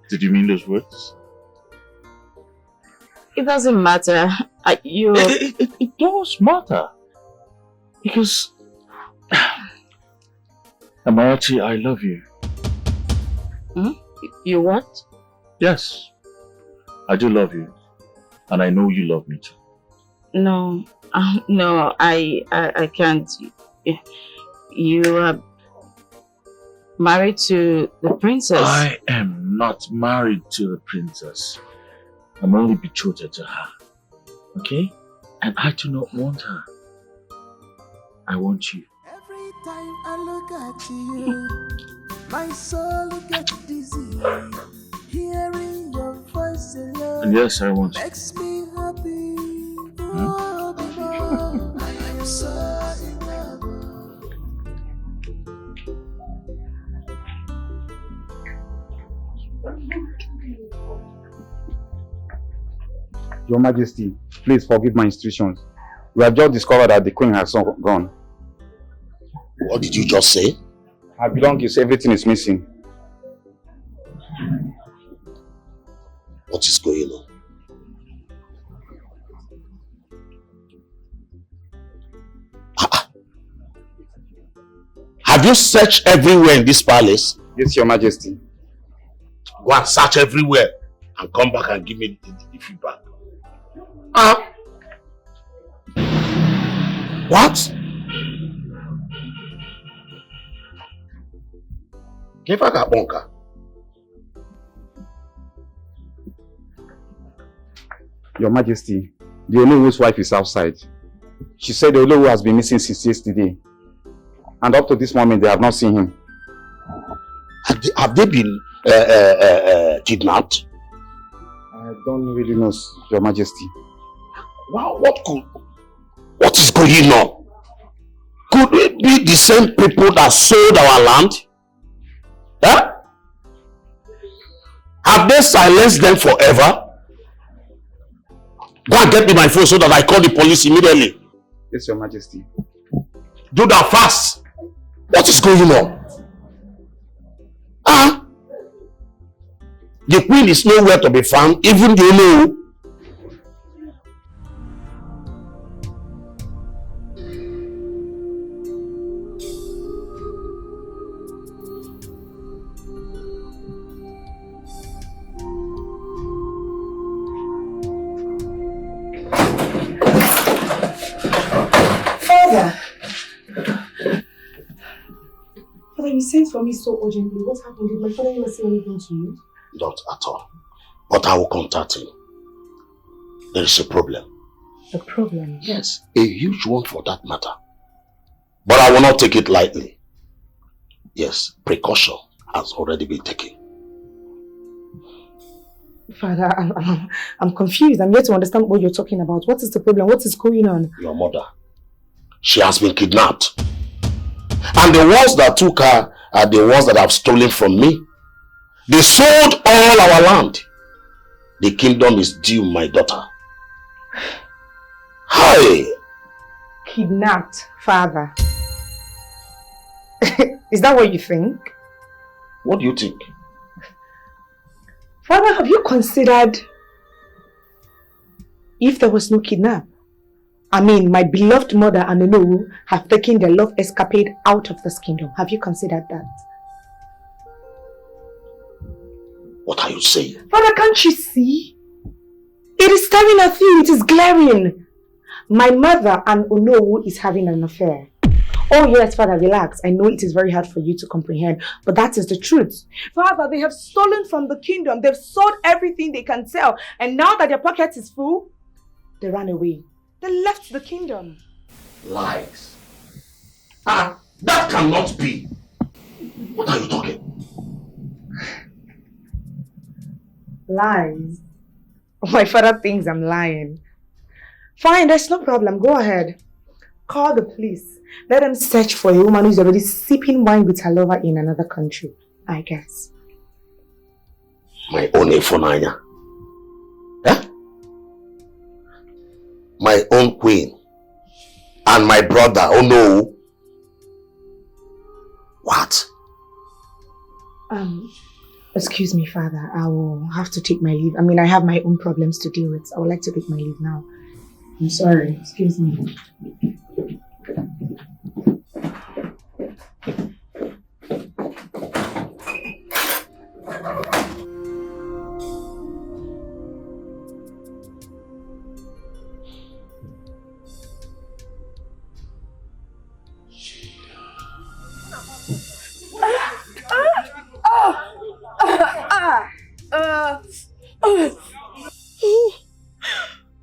Did you mean those words? It doesn't matter. It does matter. Because Amarachi, I love you. You what? Yes. I do love you. And I know you love me too. No. No, I can't. You are married to the princess. I am not married to the princess. I'm only betrothed to her. Okay? And I do not want her. I want you. Every time I look at you, my soul gets dizzy. Hearing your voice alone And yes, I want you. makes me happy. Oh, Mama, I am so in love. Your Majesty, please forgive my instructions. We have just discovered that the queen has gone. What did you just say? Her belongings, everything is missing. What is going on? Have you searched everywhere in this palace? Yes, Your Majesty. Go and search everywhere and come back and give me the feedback. What? Give her that bunker. Your Majesty, the Olowo's wife is outside. She said the Olowo has been missing since yesterday. And up to this moment, they have not seen him. Have they been kidnapped? I don't really know, Your Majesty. Wow, what is going on? Could it be the same people that sold our land? Huh? Have they silenced them forever? Go and get me my phone so that I call the police immediately. Yes, Your Majesty. Do that fast. What is going on? The queen is nowhere to be found, even the Olowo. Father, you sent for me so urgently. What happened? Did my father not say anything to you? Not at all. But I will contact him. There is a problem. A problem? Yes, a huge one for that matter. But I will not take it lightly. Yes, precaution has already been taken. Father, I'm confused. I'm yet to understand what you're talking about. What is the problem? What is going on? Your mother. She has been kidnapped. And the ones that took her are the ones that have stolen from me. They sold all our land. the kingdom is due my daughter. Hi! Kidnapped, father. Is that what you think? What do you think? Father, have you considered if there was no kidnap? I mean, my beloved mother and Onowu have taken their love escapade out of this kingdom. Have you considered that? What are you saying? Father, can't you see? It is staring at you. It is glaring. My mother and Onowu is having an affair. Oh yes, Father, relax. I know it is very hard for you to comprehend, but that is the truth. Father, they have stolen from the kingdom. They've sold everything they can sell. And now that their pocket is full, they ran away. They left the kingdom. Lies. That cannot be. What are you talking? Lies? My father thinks I'm lying. Fine, there's no problem. Go ahead. Call the police. Let them search for a woman who's already sipping wine with her lover in another country, I guess. My own Ifunanya. Eh? My own queen. And my brother, oh no. What? Excuse me, Father. I will have to take my leave. I mean, I have my own problems to deal with. I would like to take my leave now. I'm sorry. Excuse me.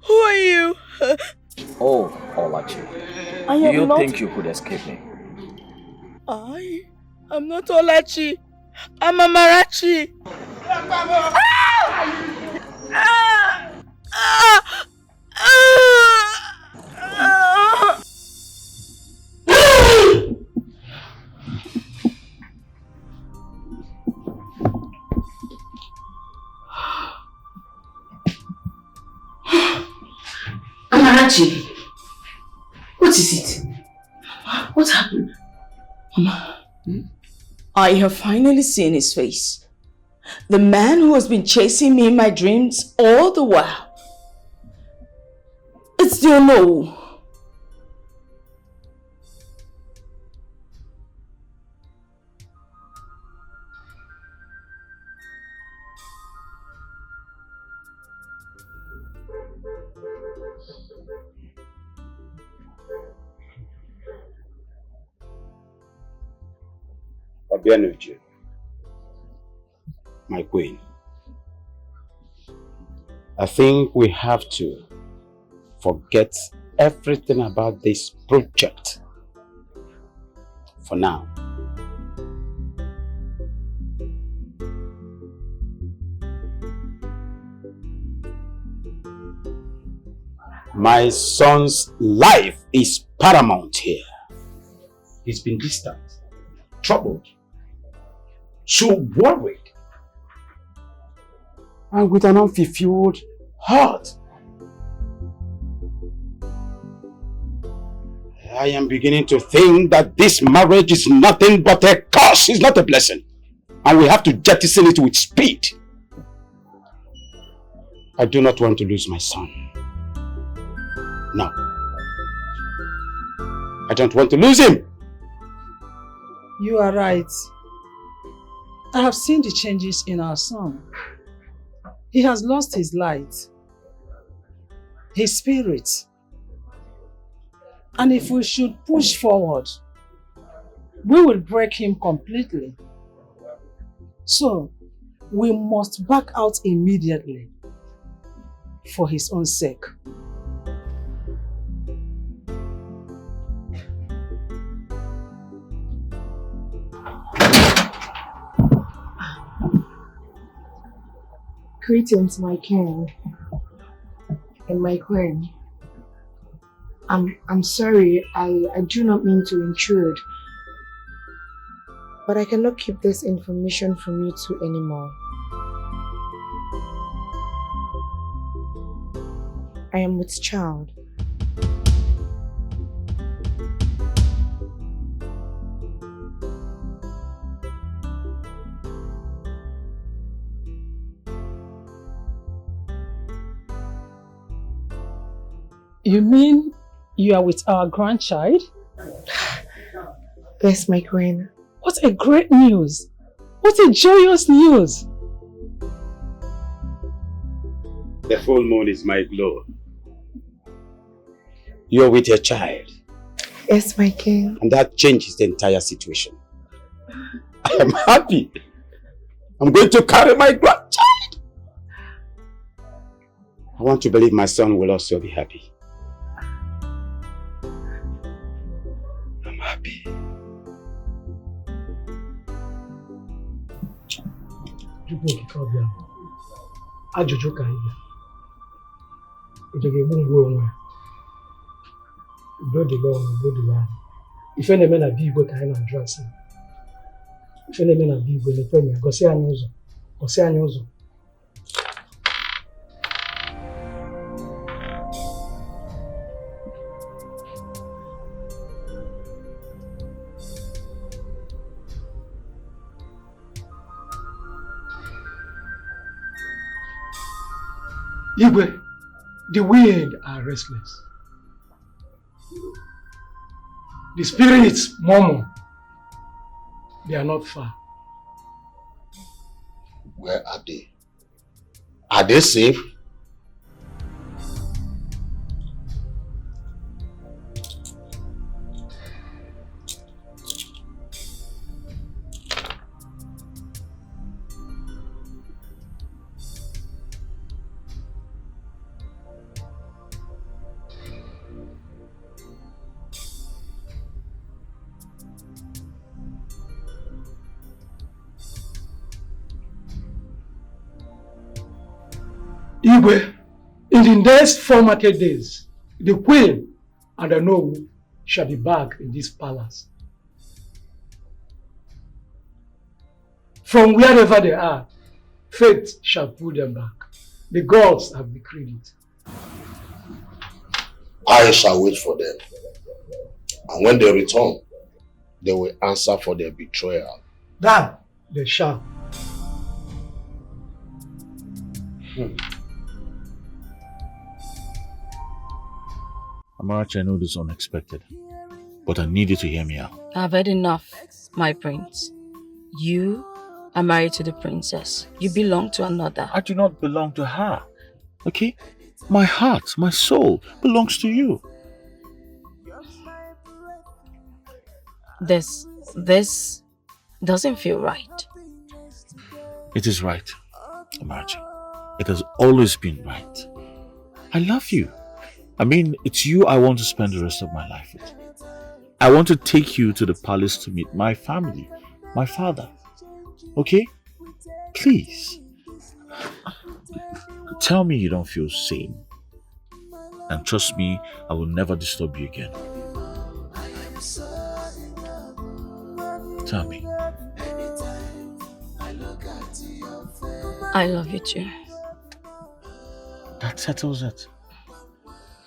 Who are you? Oh, Olachi. I Do am you not- think you could escape me? I'm not Olachi. I'm Amarachi. Amarachi, what is it? What happened? Mama, I have finally seen his face. The man who has been chasing me in my dreams all the while. It's the Onowu. Obianuju, my queen, I think we have to forget everything about this project for now. My son's life is paramount here. He's been distant, troubled, so worried, and with an unfulfilled heart. I am beginning to think that this marriage is nothing but a curse, it's not a blessing. And we have to jettison it with speed. I do not want to lose my son. No. I don't want to lose him. You are right. I have seen the changes in our son. He has lost his light, his spirit. And if we should push forward, we will break him completely. So, we must back out immediately for his own sake. Greetings, my king and my queen. I'm sorry, I do not mean to intrude, but I cannot keep this information from you two anymore. I am with child. You mean you are with our grandchild? Yes, my queen. What a great news! What a joyous news! The full moon is my glow. You're with your child. Yes, my king. And that changes the entire situation. I am happy. I'm going to carry my grandchild. I want to believe my son will also be happy. I'm happy. Ajụjụ ka anyị bịa. Ị ga-egbu ngwa onwe ya. Udo dịla ọnụ, udo dịla anyị. Ife na-eme na Bigwe ka anyị na-ajụ asị. Ife na-eme na Bigwe na-ekwe ya, gosi anyị ụzọ. Gosi anyị ụzọ. Igwe, the wind are restless. The spirits murmur. They are not far. Where are they? Are they safe? Igwe, in the next 4 market days, the queen and the noble shall be back in this palace. From wherever they are, fate shall pull them back. The gods have decreed it. I shall wait for them. And when they return, they will answer for their betrayal. That they shall. Amarachi, I know this is unexpected, but I need you to hear me out. I've had enough, my prince. You are married to the princess. You belong to another. I do not belong to her. Okay? My heart, my soul belongs to you. This doesn't feel right. It is right, Amarachi. It has always been right. I love you. I mean, it's you I want to spend the rest of my life with. I want to take you to the palace to meet my family, my father. Okay? Please. Tell me you don't feel same. And trust me, I will never disturb you again. Tell me. I love you too. That settles it.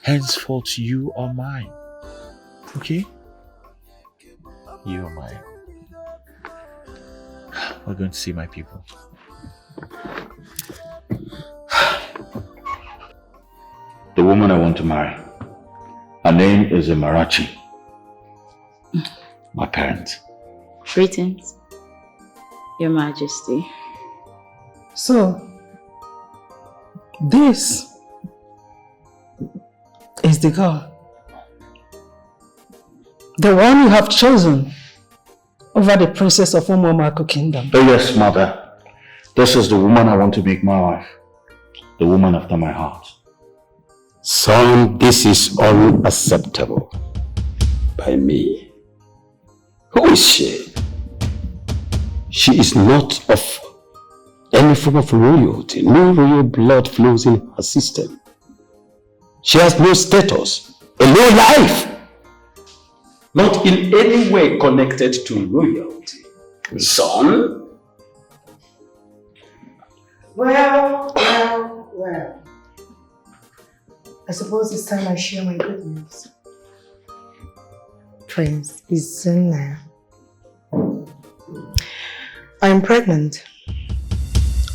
Henceforth, you are mine. Okay? You are mine. We're going to see my people. The woman I want to marry. Her name is Amarachi. My parents. Greetings, Your Majesty. So, this is the girl. The one you have chosen over the princess of Umomako Kingdom. Oh yes, mother. This is the woman I want to make my wife. The woman after my heart. Son, this is unacceptable by me. Who is she? She is not of any form of royalty. No royal blood flows in her system. She has no status, a no life. Not in any way connected to royalty. Son? Well. I suppose it's time I share my good news. Prince Izuna. I am pregnant.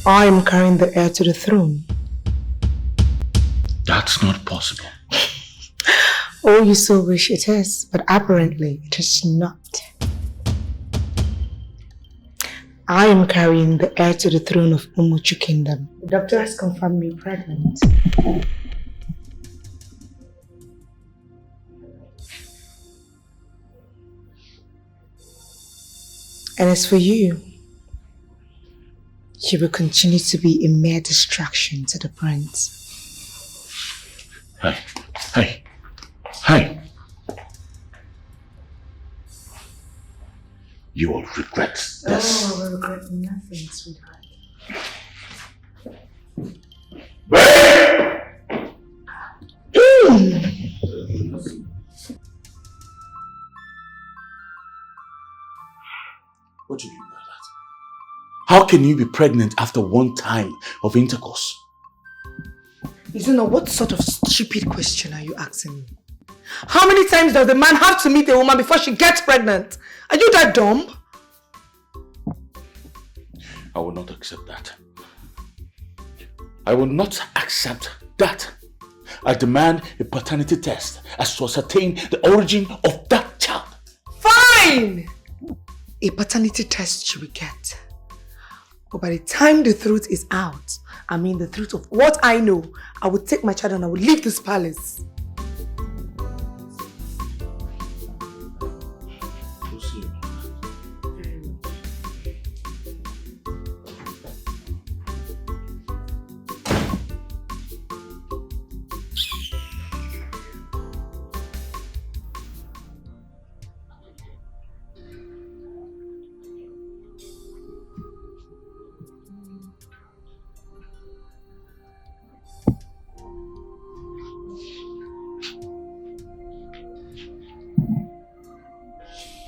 I am carrying the heir to the throne. That's not possible. Oh, you so wish it is, but apparently it is not. I am carrying the heir to the throne of Umuchu Kingdom. The doctor has confirmed me pregnant. And as for you, you will continue to be a mere distraction to the prince. Hey. You will regret this. Oh, I will regret nothing, sweetheart. What do you mean by that? How can you be pregnant after one time of intercourse? Izuna, what sort of stupid question are you asking me? How many times does the man have to meet a woman before she gets pregnant? Are you that dumb? I will not accept that. I will not accept that. I demand a paternity test as to ascertain the origin of that child. Fine! A paternity test you will get. But by the time the truth is out, I mean the truth of what I know, I will take my child and I will leave this palace.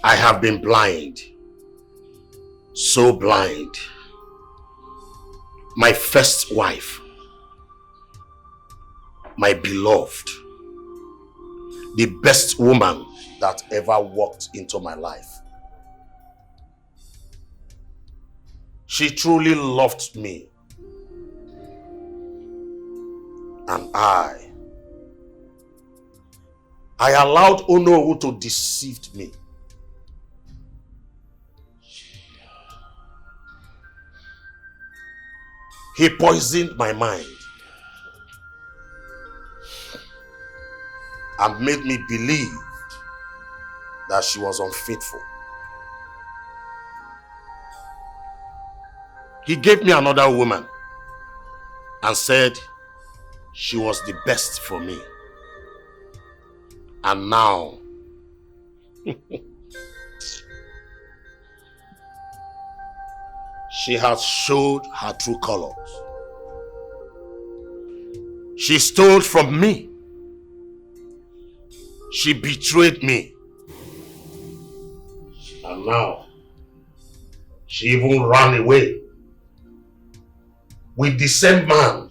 I have been blind. So blind. My first wife. My beloved. The best woman that ever walked into my life. She truly loved me. And I allowed Onowu to deceive me. He poisoned my mind and made me believe that she was unfaithful. He gave me another woman and said she was the best for me. And now, she has showed her true colors. She stole from me. She betrayed me. And now, she even ran away with the same man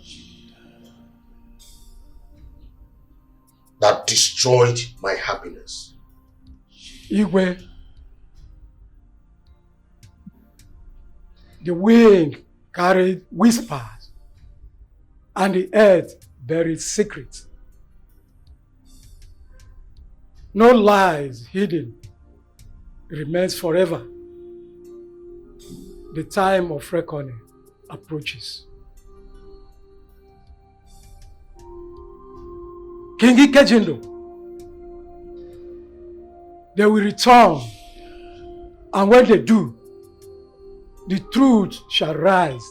that destroyed my happiness. Igwe, the wind carried whispers and the earth buried secrets. No lies hidden remains forever. The time of reckoning approaches. King Ikejindo, they will return, and when they do, the truth shall rise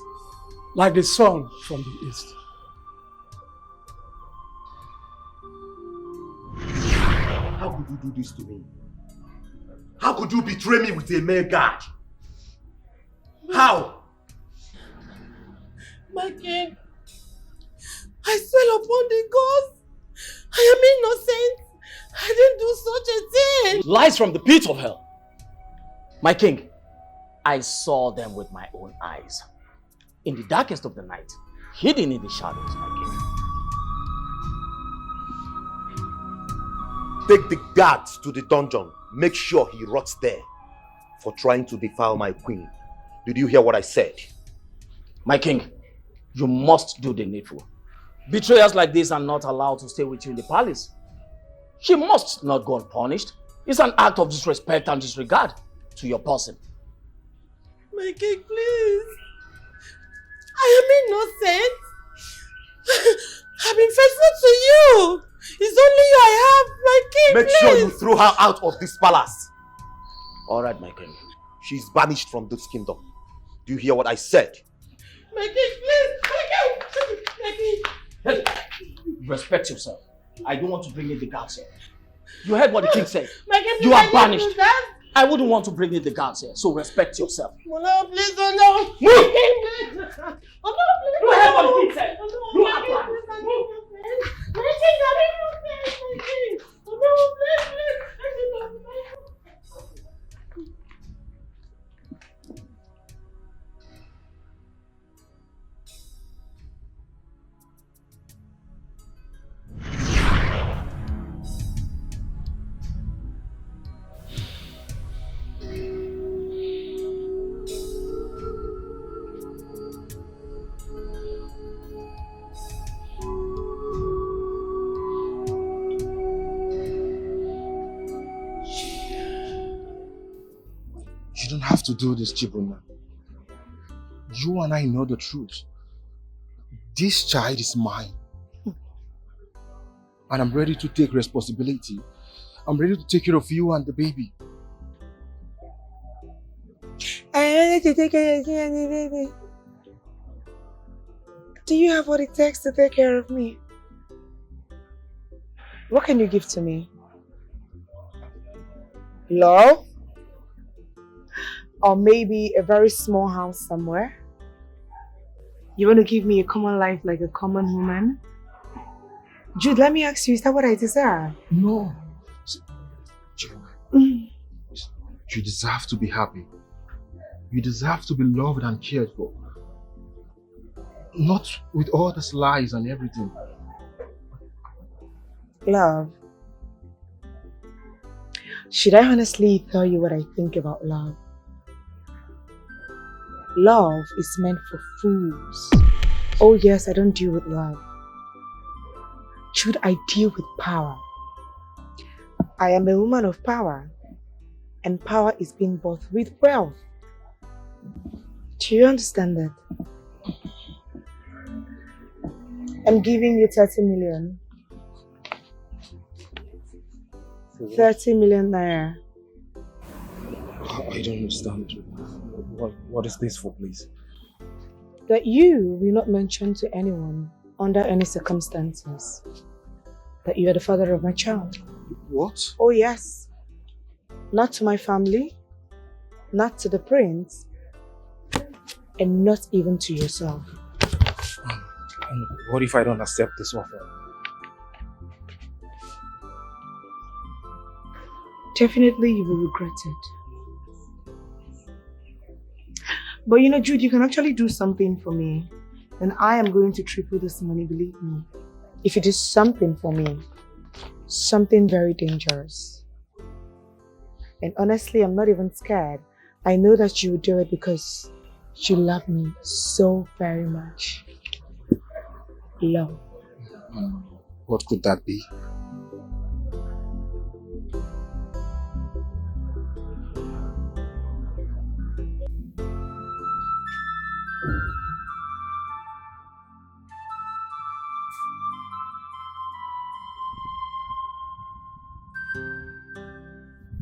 like the sun from the east. How could you do this to me? How could you betray me with a mere guard? How? My king, I swear upon the gods, I am innocent. I didn't do such a thing. Lies from the pit of hell. My king, I saw them with my own eyes. In the darkest of the night, hidden in the shadows, my Take the guards to the dungeon. Make sure he rots there for trying to defile my queen. Did you hear what I said? My king, you must do the needful. Betrayers like this are not allowed to stay with you in the palace. She must not go unpunished. It's an act of disrespect and disregard to your person. My king, please. I am innocent. I've been faithful to you. It's only you I have, my king, Make please. sure you throw her out of this palace. All right, my king. She's banished from this kingdom. Do you hear what I said? My king, please. My king. Hey, respect yourself. I don't want to bring in the guards here. You heard what the king said. My king, You are banished. do that. I wouldn't want to bring in the guards here, so respect yourself. Oh no, please, oh no. Move! My king, please. Oh no, please. You heard what the king said. Oh no, You my are king, banished. please, my king, I'm innocent. My king. Oh no, please, please. My king. You don't have to do this, Chibuna. You and I know the truth. This child is mine. And I'm ready to take responsibility. I'm ready to take care of you and the baby. I'm ready to take care of you and the baby. Do you have what it takes to take care of me? What can you give to me? Love? Or maybe a very small house somewhere? You want to give me a common life like a common woman? Jude, let me ask you, is that what I deserve? No. You deserve to be happy. You deserve to be loved and cared for. Not with all these lies and everything. Love. Should I honestly tell you what I think about love? Love is meant for fools. Oh yes, I don't deal with love. Should I deal with power? I am a woman of power, and power is being bought with wealth. Do you understand that? I'm giving you 30 million. 30 million naira. I don't understand. What is this for, please? That you will not mention to anyone under any circumstances that you are the father of my child. What? Oh yes. Not to my family, not to the prince, and not even to yourself. And what if I don't accept this offer? Definitely you will regret it. But you know, Jude, you can actually do something for me. And I am going to triple this money, believe me. If you do something for me, something very dangerous. And honestly, I'm not even scared. I know that you will do it because you love me so very much. Love. What could that be?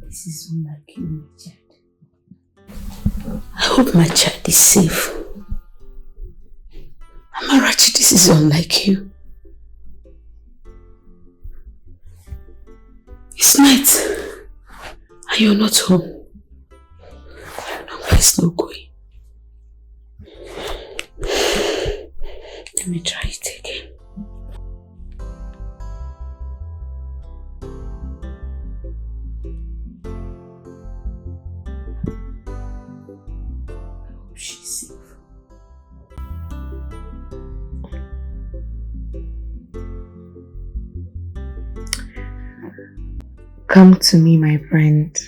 This is unlike you, my child. I hope my child is safe. Amarachi, this is unlike you. It's night, and you're not home. Your number is not going. Let me try it again. She's safe. Come to me, my friend.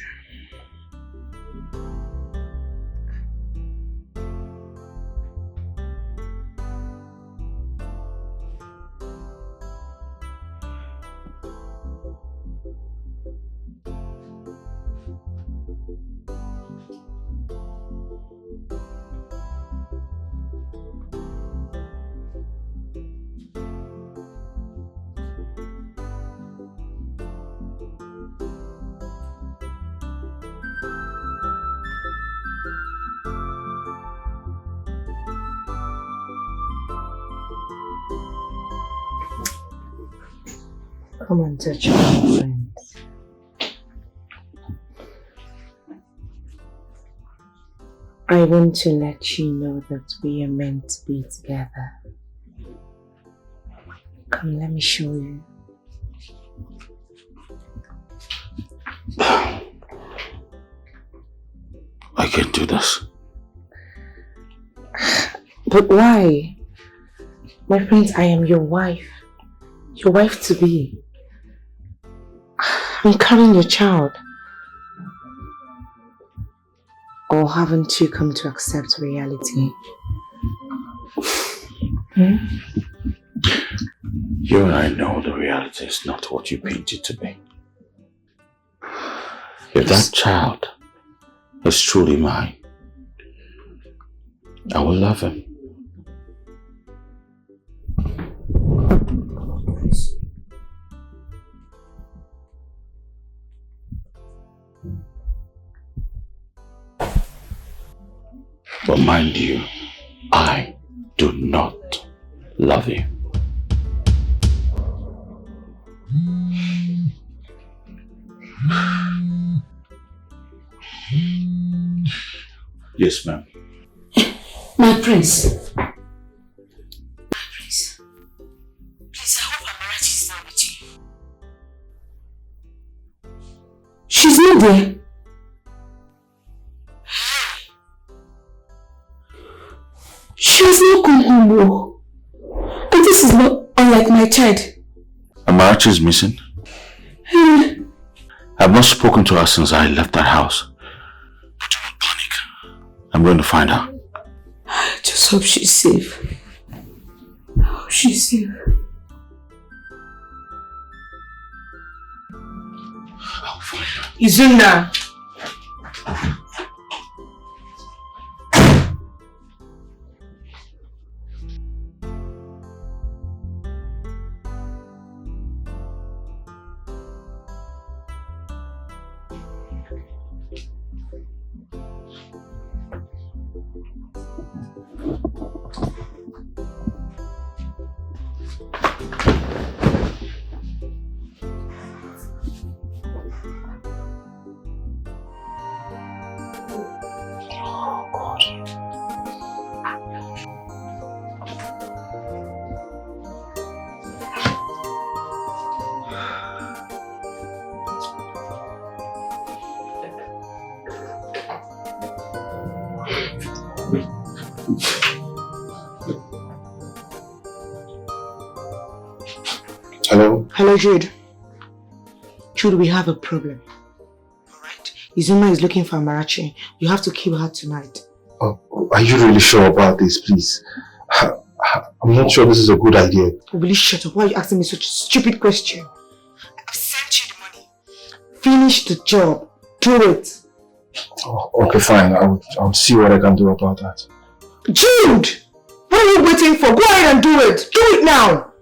Come and touch my friend. I want to let you know that we are meant to be together. Come, let me show you. I can't do this. But why? My friends, I am your wife. Your wife to be. I'm carrying your child. Or haven't you come to accept reality? You and I know the reality is not what you paint it to be. If that child is truly mine, I will love him. But mind you, I do not love you. Yes, ma'am. My prince. My prince. Please, I hope Amarachi is not with you. She's not there. She has not come home. And this is not unlike my child. Amarachi is missing. I've not spoken to her since I left that house. But do not panic. I'm going to find her. I just hope she's safe. I hope she's safe. I'll find her. Izuna! Hello? Hello, Jude. Jude, we have a problem. Alright? Izuma is looking for Amarachi. You have to kill her tonight. Oh, are you really sure about this, please? I'm not sure this is a good idea. Oh, will you shut up? Why are you asking me such a stupid question? I've sent you the money. Finish the job. Do it. Oh, okay, fine. I'll see what I can do about that. Jude! What are you waiting for? Go ahead and do it. Do it now.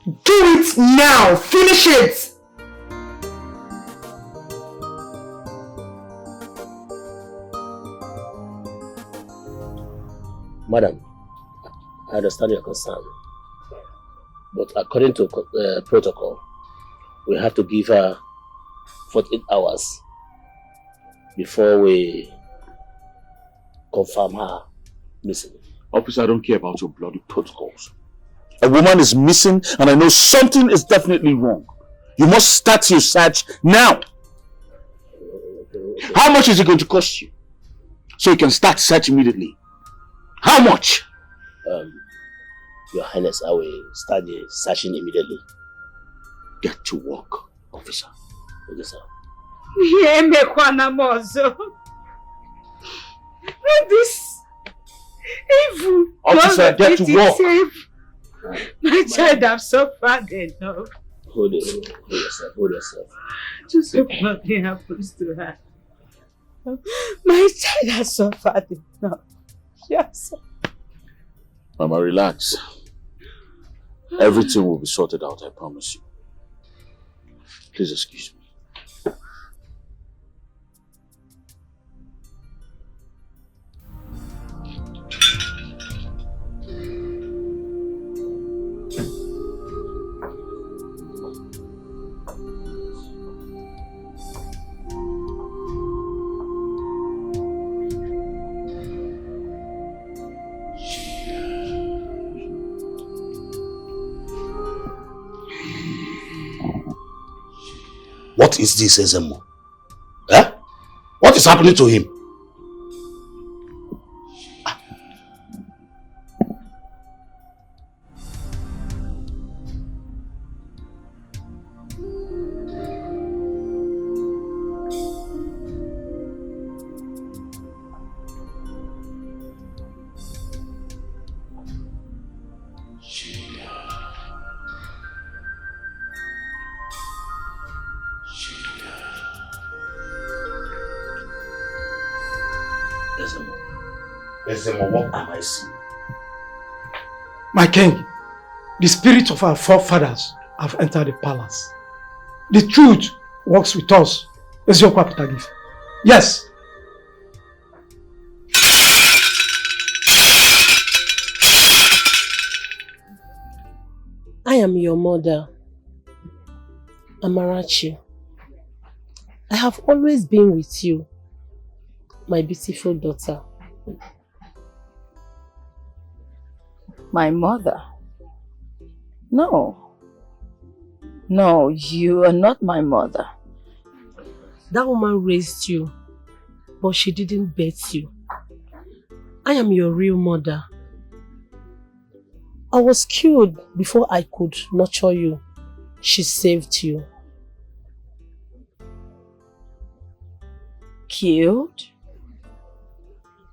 Do it now! Finish it! Madam, I understand your concern, but according to protocol, we have to give her 48 hours before we confirm her missing. Officer, I don't care about your bloody protocols. A woman is missing and I know something is definitely wrong. You must start your search now. How much is it going to cost you? So you can start search immediately. How much? Your Highness, I will start the searching immediately. Get to work, officer. Yes, sir. This evil Officer, get to work. My child have suffered enough. Hold yourself. Just hope nothing happens to her. My child has suffered enough. Yes. Mama, relax. Everything will be sorted out, I promise you. Please excuse me. What is this, Ezemo? Eh? What is happening to him? Ezemo, what am I seeing? My king, the spirits of our forefathers have entered the palace. The truth works with us. Yes. I am your mother, Amarachi. I have always been with you, my beautiful daughter. My mother? No. No, you are not my mother. That woman raised you, but she didn't birth you. I am your real mother. I was killed before I could nurture you. She saved you. Killed?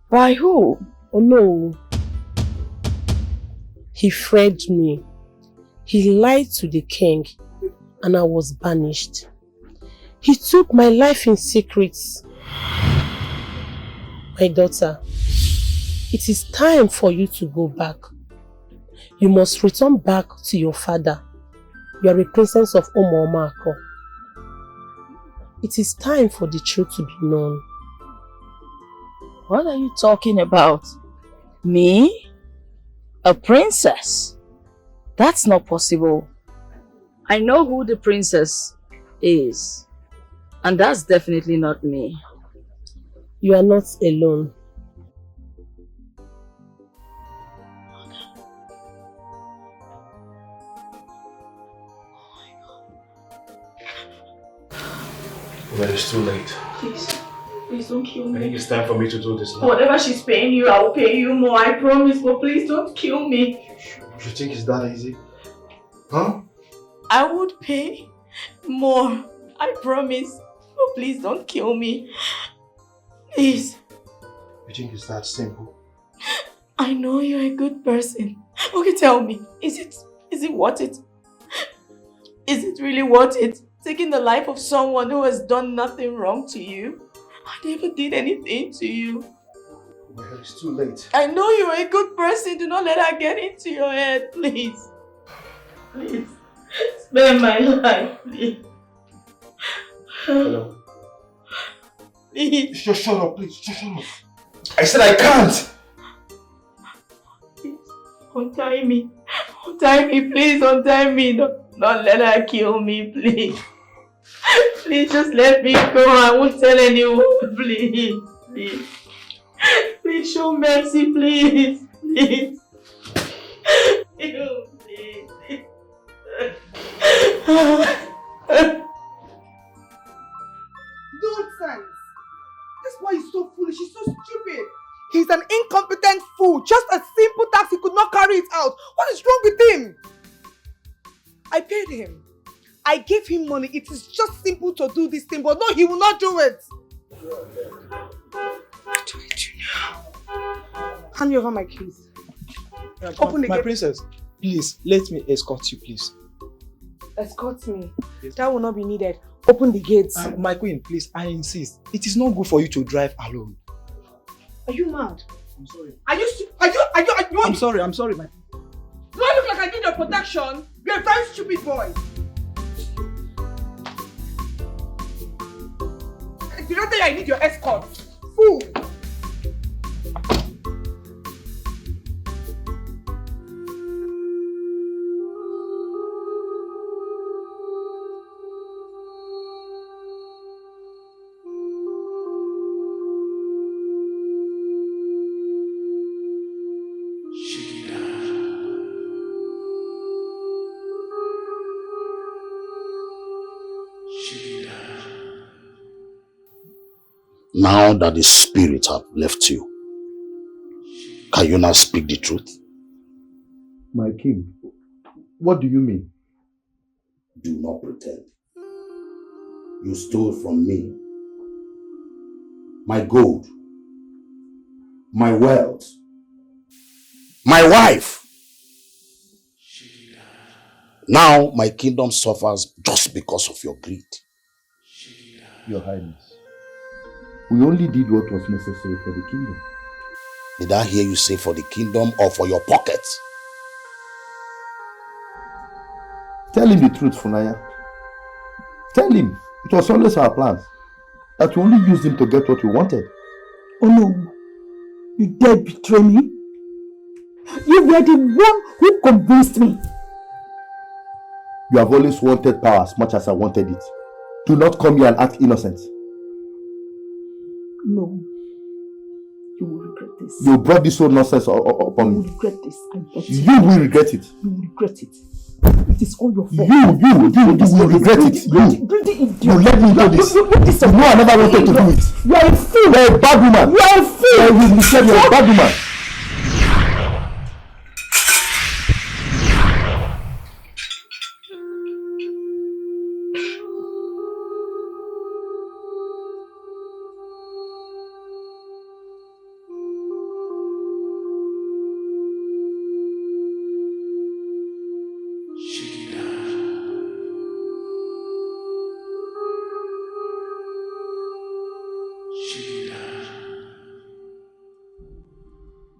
By who? Oh no. He freed me. He lied to the king and I was banished. He took my life in secret. My daughter, it is time for you to go back. You must return back to your father. You are a princess of Omomako. It is time for the truth to be known. What are you talking about? Me? A princess? That's not possible. I know who the princess is. And that's definitely not me. You are not alone. But it's too late. Please don't kill me. I think it's time for me to do this now. Whatever she's paying you, I will pay you more. I promise, but please don't kill me. You think it's that easy? Huh? I would pay more. I promise. But please don't kill me. Please. You think it's that simple? I know you're a good person. Okay, tell me. Is it worth it? Is it really worth it? Taking the life of someone who has done nothing wrong to you? I never did anything to you. Well, it's too late. I know you're a good person. Do not let her get into your head, please. Please. Spare my life, please. Hello. Please. Just shut up, please. Just shut up. I said I can't. Please. Untie me. Untie me, please. Untie me. Don't let her kill me, please. Please just let me go. I won't tell anyone, please. Please. Please show mercy, please. Please. Please. Nonsense! This boy is so foolish, he's so stupid. He's an incompetent fool. Just a simple task, he could not carry it out. What is wrong with him? I paid him. I gave him money. It is just simple to do this thing, but no, he will not do it. What do I do now? Hand me over my keys. Open the My gate. princess, please, let me escort you, please. Escort me. Yes. That will not be needed. Open the gates. My queen, please, I insist. It is not good for you to drive alone. Are you mad? I'm sorry. Are you? I'm sorry, my. Do I look like I need your protection? You're a very stupid boy. Did I tell you I need your escort? Fool! Now that the spirit have left you, can you now speak the truth? My king, what do you mean? Do not pretend. You stole from me my gold, my wealth, my wife. Now my kingdom suffers just because of your greed. Your Highness, we only did what was necessary for the kingdom. Did I hear you say for the kingdom or for your pockets? Tell him the truth, Funaya. Tell him it was always our plan that we only used him to get what we wanted. Oh no, you dare betray me? You were the one who convinced me. You have always wanted power as much as I wanted it. Do not come here and act innocent. No, you will regret this. You brought this whole nonsense upon me. You will regret this, I bet you. You will regret it. You will regret it. It is all your fault. You will regret it. You let me do this. You know I never wanted to do it. You are a fool. You are a bad woman. You are a fool. You are a bad woman.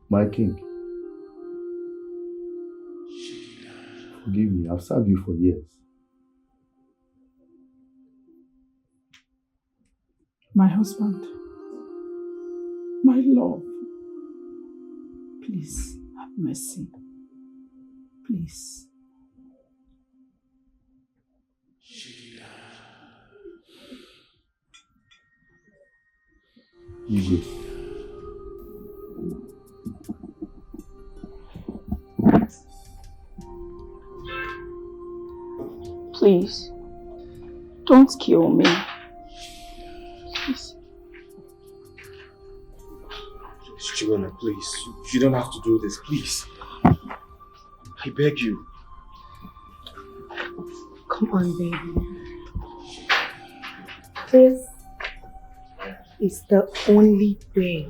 My king, forgive me, I've served you for years. My husband, my love, please have mercy. Please. You go. Please, don't kill me. Please. Chibona, please. You don't have to do this, please. I beg you. Come on, baby. This is the only way.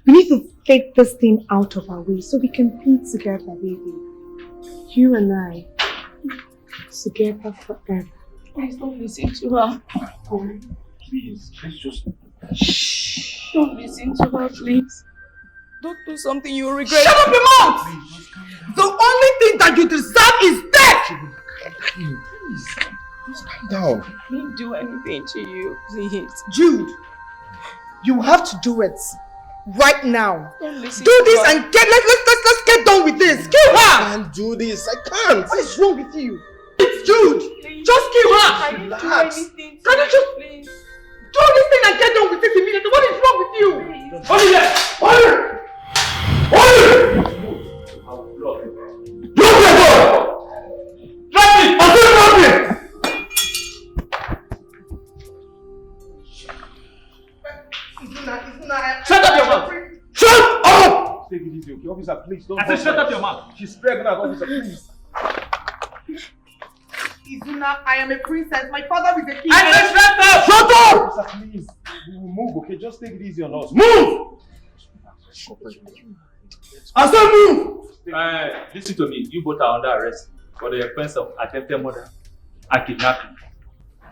We need to take this thing out of our way so we can be together, baby. You and I. Together forever. Please don't listen to her. Please just... Shh. Don't listen to her, please. Don't do something you regret. Shut up your mouth! The only thing that you deserve is death! Please, just calm down. I didn't do anything to you, please. Jude, you have to do it right now. Don't listen do to this her. And let's get done with this. Kill her! I can't do this. I can't. What is wrong with you? It's Jude! Please. Just kill her! I didn't do anything to Can you just please? do this thing and get done with it immediately? What is wrong with you? Hold it there! Hold it! Hold it! You get go! Drop it! I'm doing nothing! Shut up your mouth! Shut up! Take it easy, okay? Officer, please don't. I said shut up your mouth. She's pregnant, officer, please. Izuna, I am a princess. My father is a king. I said shut up! Shut up! Sir, please. We will move, okay? Just take it easy on us. Move! I said move! Listen to me. You both are under arrest for the offense of attempted murder and kidnapping.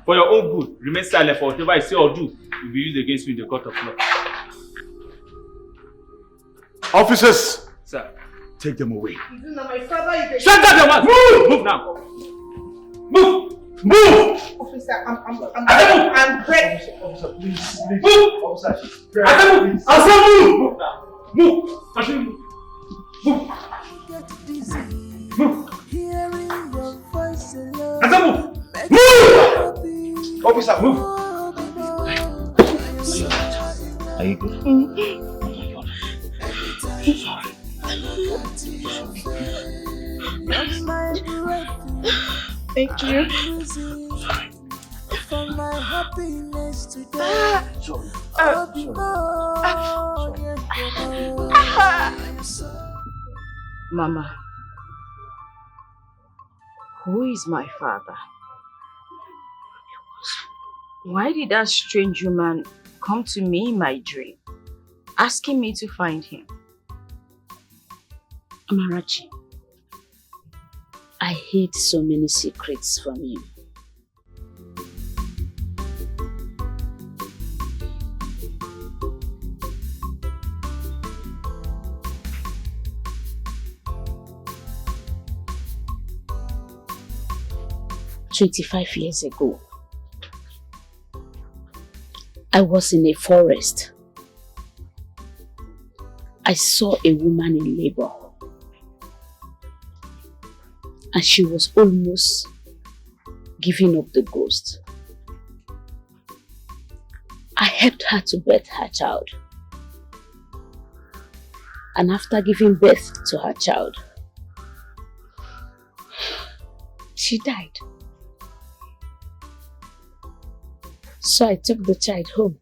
For your own good, remain silent for whatever I say or do will be used against you in the court of law. Officers! Sir. Take them away. Izuna, my father is a king. Shut up, your mouth! Move! Move now! Move! Move! Officer, I'm ready. Officer, please. Move! Officer, I said move! I said move! Move now! Move! Continue move! Move! Move! Hearing your voice alone. I said move! Move! Officer, move! Are you good? Thank you. For my happiness today. Mama, who is my father? Why did that strange woman come to me in my dream, asking me to find him? Amarachi, I hid so many secrets from you. "25 years ago, I was in a forest. I saw a woman in labor, and she was almost giving up the ghost. I helped her to birth her child, and after giving birth to her child, she died. So I took the child home.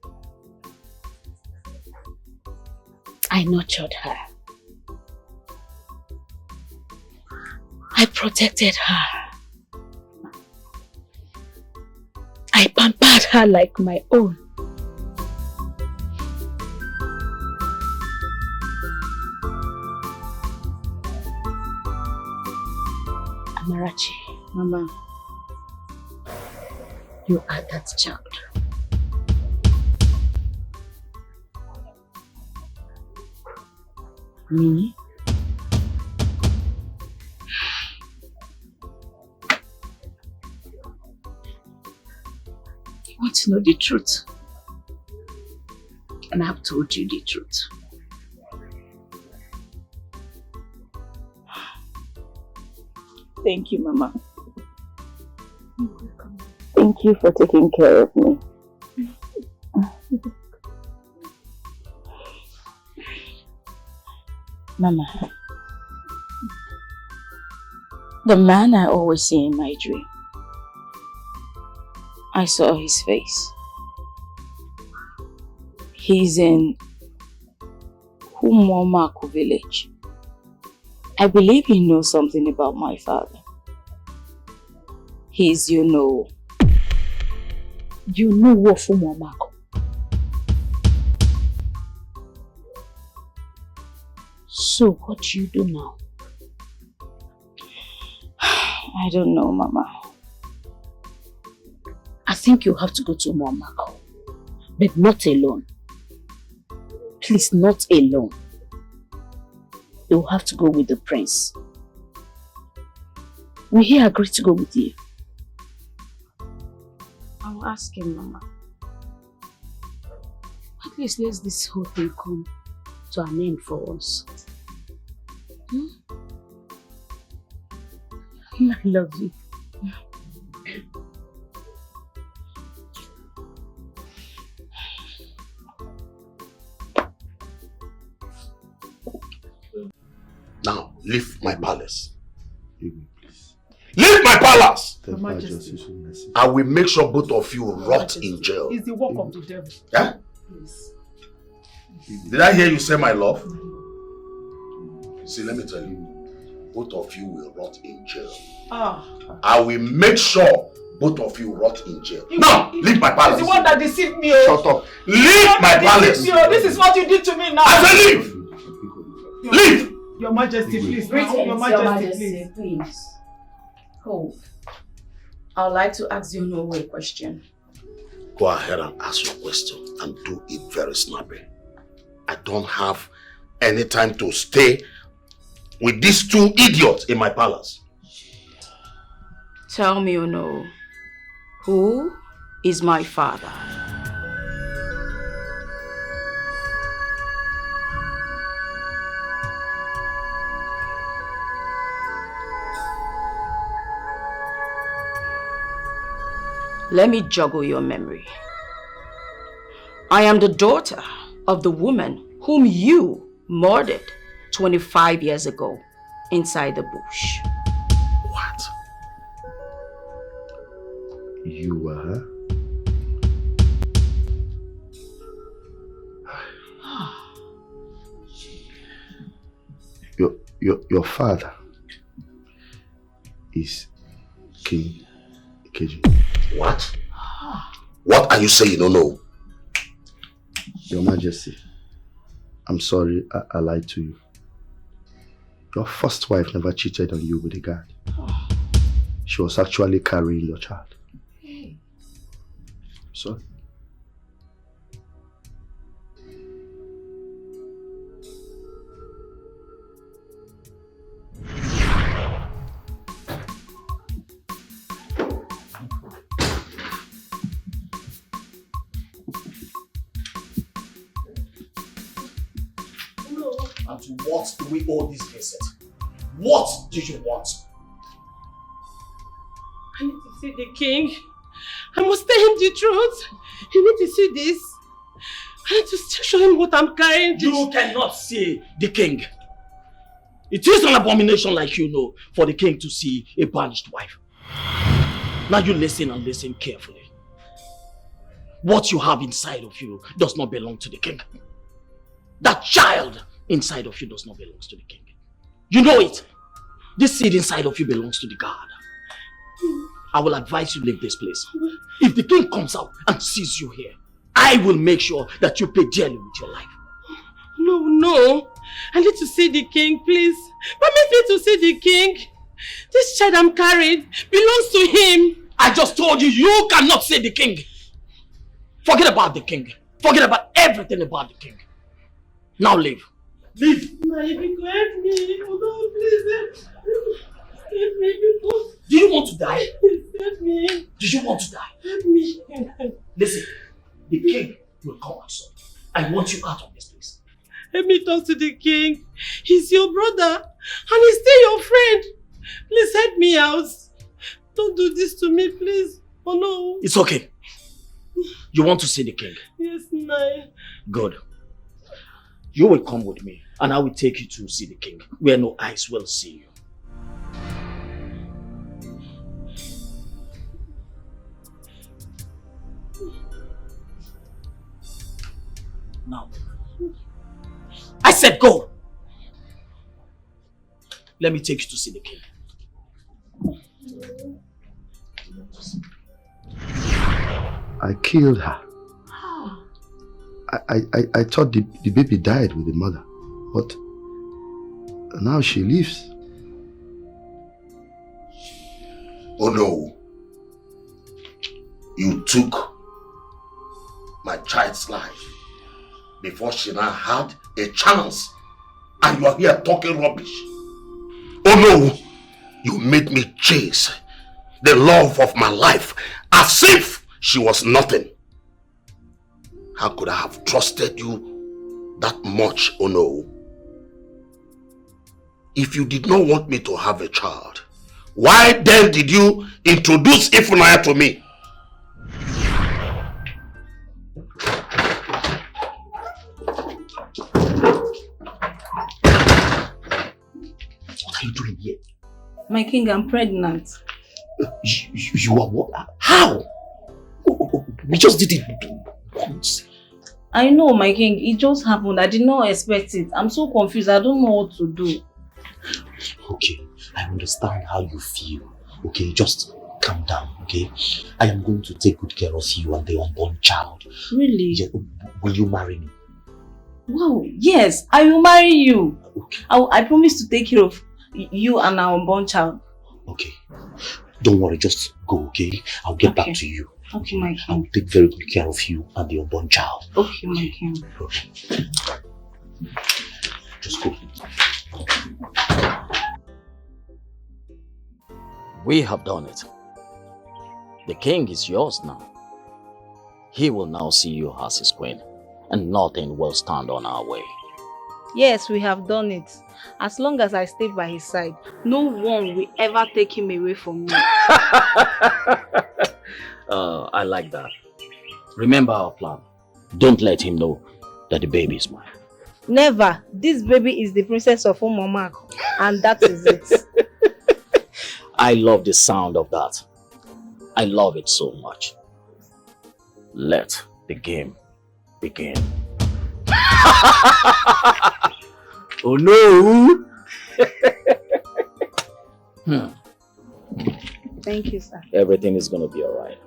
I nurtured her. I protected her. I pampered her like my own. Amarachi, Mama, you are that child. Me? You want to know the truth? And I've told you the truth. Thank you, Mama. Thank you for taking care of me. Mama, the man I always see in my dream, I saw his face. He's in Humomaku village. I believe he knows something about my father. He's, you know what Humomaku? So what do you do now? I don't know, Mama. I think you have to go to Humomaku, but not alone. Please, not alone. You have to go with the prince. Will he agree to go with you? I'll ask him, Mama. At least let this whole thing come to an end for us. I love you. Now, leave my palace. Leave my palace! Her Majesty. I will make sure both of you rot in jail. It's the work of the devil. Yeah? Please. Did I hear you say my love? See, let me tell you. both of you will rot in jail. Ah. I will make sure both of you rot in jail. Now, leave my palace. It's the one that deceived me. Shut up. Leave my palace. This is what you did to me now. I said leave. Leave. Your Majesty, please. Your Majesty, please. Hold. I would like to ask you a question. Go ahead and ask your question and do it very snappy. I don't have any time to stay with these two idiots in my palace. Tell me, who is my father? Let me joggle your memory. I am the daughter of the woman whom you murdered 25 years ago inside the bush. What? You were her? Your father is King Keji. What? What are you saying? No. Your Majesty, I'm sorry I lied to you. Your first wife never cheated on you with a guard. She was actually carrying your child. Sorry. And to what do we owe this visit? What do you want? I need to see the king. I must tell him the truth. You need to see this. I need to show him what I'm carrying. You cannot see the king. It is an abomination, like you know, for the king to see a banished wife. Now you listen and listen carefully. What you have inside of you does not belong to the king. That child inside of you does not belong to the king. You know it. This seed inside of you belongs to the God. I will advise you leave this place. If the king comes out and sees you here, I will make sure that you pay dearly with your life. No. I need to see the king, please. Permit me to see the king. This child I'm carrying belongs to him. I just told you, you cannot see the king. Forget about the king. Forget about everything about the king. Now leave. Leave. Help me. Oh no, please. Help me. Do you want to die? Help me. Do you want to die? Help me. Listen, the king will come out soon. I want you out of this place. Let me talk to the king. He's your brother and he's still your friend. Please help me out. Don't do this to me, please. Oh no. It's okay. You want to see the king? Yes, Nai. Good. You will come with me and I will take you to see the king where no eyes will see you. Now, I said go! Let me take you to see the king. I killed her. I thought the baby died with the mother, but now she lives. Oh no. You took my child's life before she now had a chance and you are here talking rubbish. Oh no. You made me chase the love of my life as if she was nothing. How could I have trusted you that much, oh no? If you did not want me to have a child, why then did you introduce Ifunaya to me? What are you doing here? My king, I'm pregnant. You are what? How? We just did it once. I know, my king. It just happened. I did not expect it. I'm so confused. I don't know what to do. Okay. I understand how you feel. Okay, just calm down, okay? I am going to take good care of you and the unborn child. Really? Yeah, will you marry me? Wow, yes, I will marry you. Okay. I promise to take care of you and our unborn child. Okay. Don't worry, just go, okay? I'll get back to you. Okay, my king. I'll take very good care of you and the unborn child. Okay, my king. Okay. Just go. We have done it. The king is yours now. He will now see you as his queen, and nothing will stand on our way. Yes, we have done it. As long as I stay by his side, no one will ever take him away from me. I like that. Remember our plan. Don't let him know that the baby is mine. Never. This baby is the princess of Umomako, and that is it. I love the sound of that. I love it so much. Let the game begin. Oh no! Thank you, sir. Everything is gonna be alright.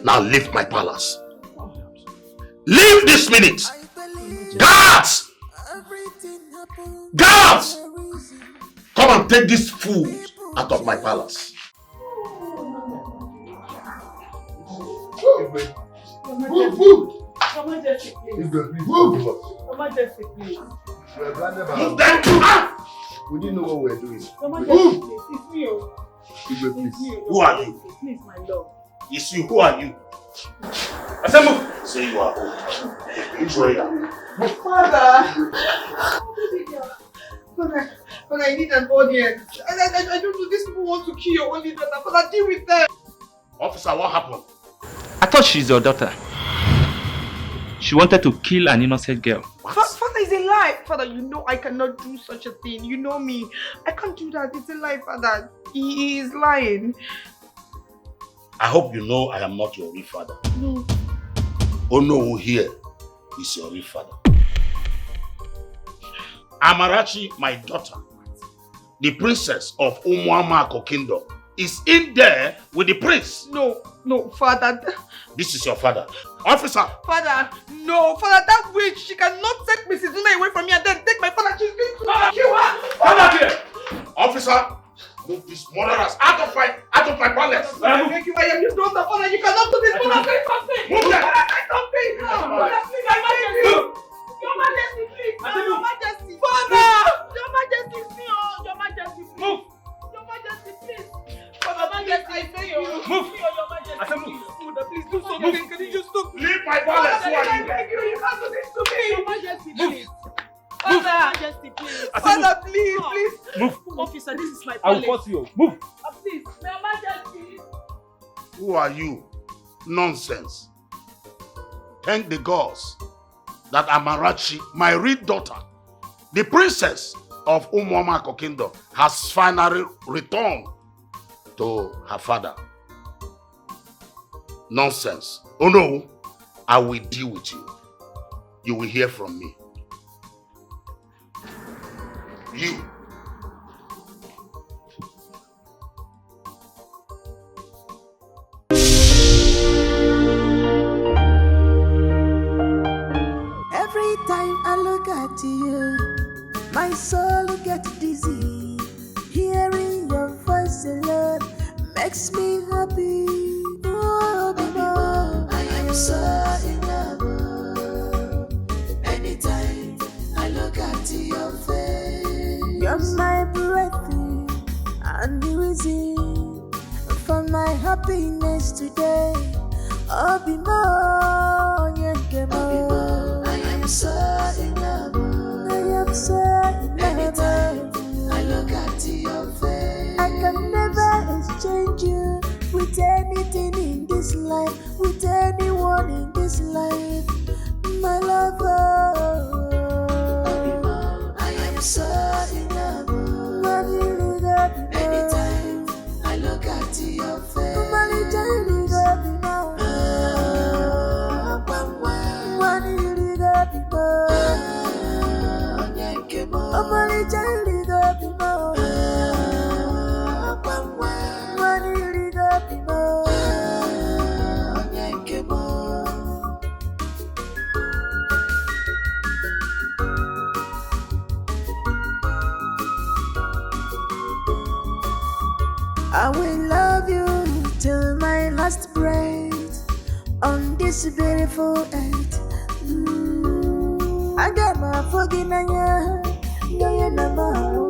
Now leave my palace. Leave this minute! Guards! Guards! Come and take this fool out of my palace. Move! Your Majesty, please. Move! Your Majesty, please. Move them! We didn't know what we were doing. Your Majesty, please. It's me. Please. Who are you? Please, my lord. It's you. Who are you? I said move. Say you are old. Betrayer. Father! Father, I need an audience. I don't know. These people want to kill your only daughter. Father, deal with them. Officer, what happened? I thought she's your daughter. She wanted to kill an innocent girl. Father, it's a lie. Father, you know I cannot do such a thing. You know me. I can't do that. It's a lie, Father. He is lying. I hope you know I am not your real father. No. Oh no, who here is your real father? Amarachi, my daughter, the princess of Umuamako Kingdom, is in there with the prince. No, Father. This is your father. Officer! Father, no. Father, that witch, she cannot take Mrs. Una away from me and then take my father. She's going to kill her. Come back here! Officer, move these murderers out of my palace. Thank you, I am your daughter, Father. You cannot do this. Father, say something. Move them. Father, say something. Father, please, I beg you. Your Majesty, please. Your Majesty. Father! Your Majesty, please. Your Majesty, please. Move. Your Majesty, please. Father, Majesty, I beg you. Move. Your Majesty, I said move. Please do something. Can you just stop? Leave my palace. Who are I you? beg you. You can't do this to me. Your Majesty, please. Move. Father, Majesty, please. I said Father, please, please. Move. Officer, this is my I will palace. force you. Move. Please, Your Majesty. Who are you? Nonsense. Thank the gods that Amarachi, my real daughter, the princess of Umuamako Kingdom, has finally returned to her father. Nonsense. Oh no, I will deal with you. You will hear from me. You. Every time I look at you, my soul gets dizzy. Hearing your voice alone makes me happy. Oh, baby, I am so in love. Anytime I look at your face, you're my breathing and the reason for my happiness today. Oh, be more, I am so in love. I am so in love. Anytime I look at your face, I can never exchange you with anything in this life, with anyone in this life, my lover. I am so in love. Anytime I look at your face, I will love you till my last breath on this beautiful earth. I got my fucking anya, no, you never.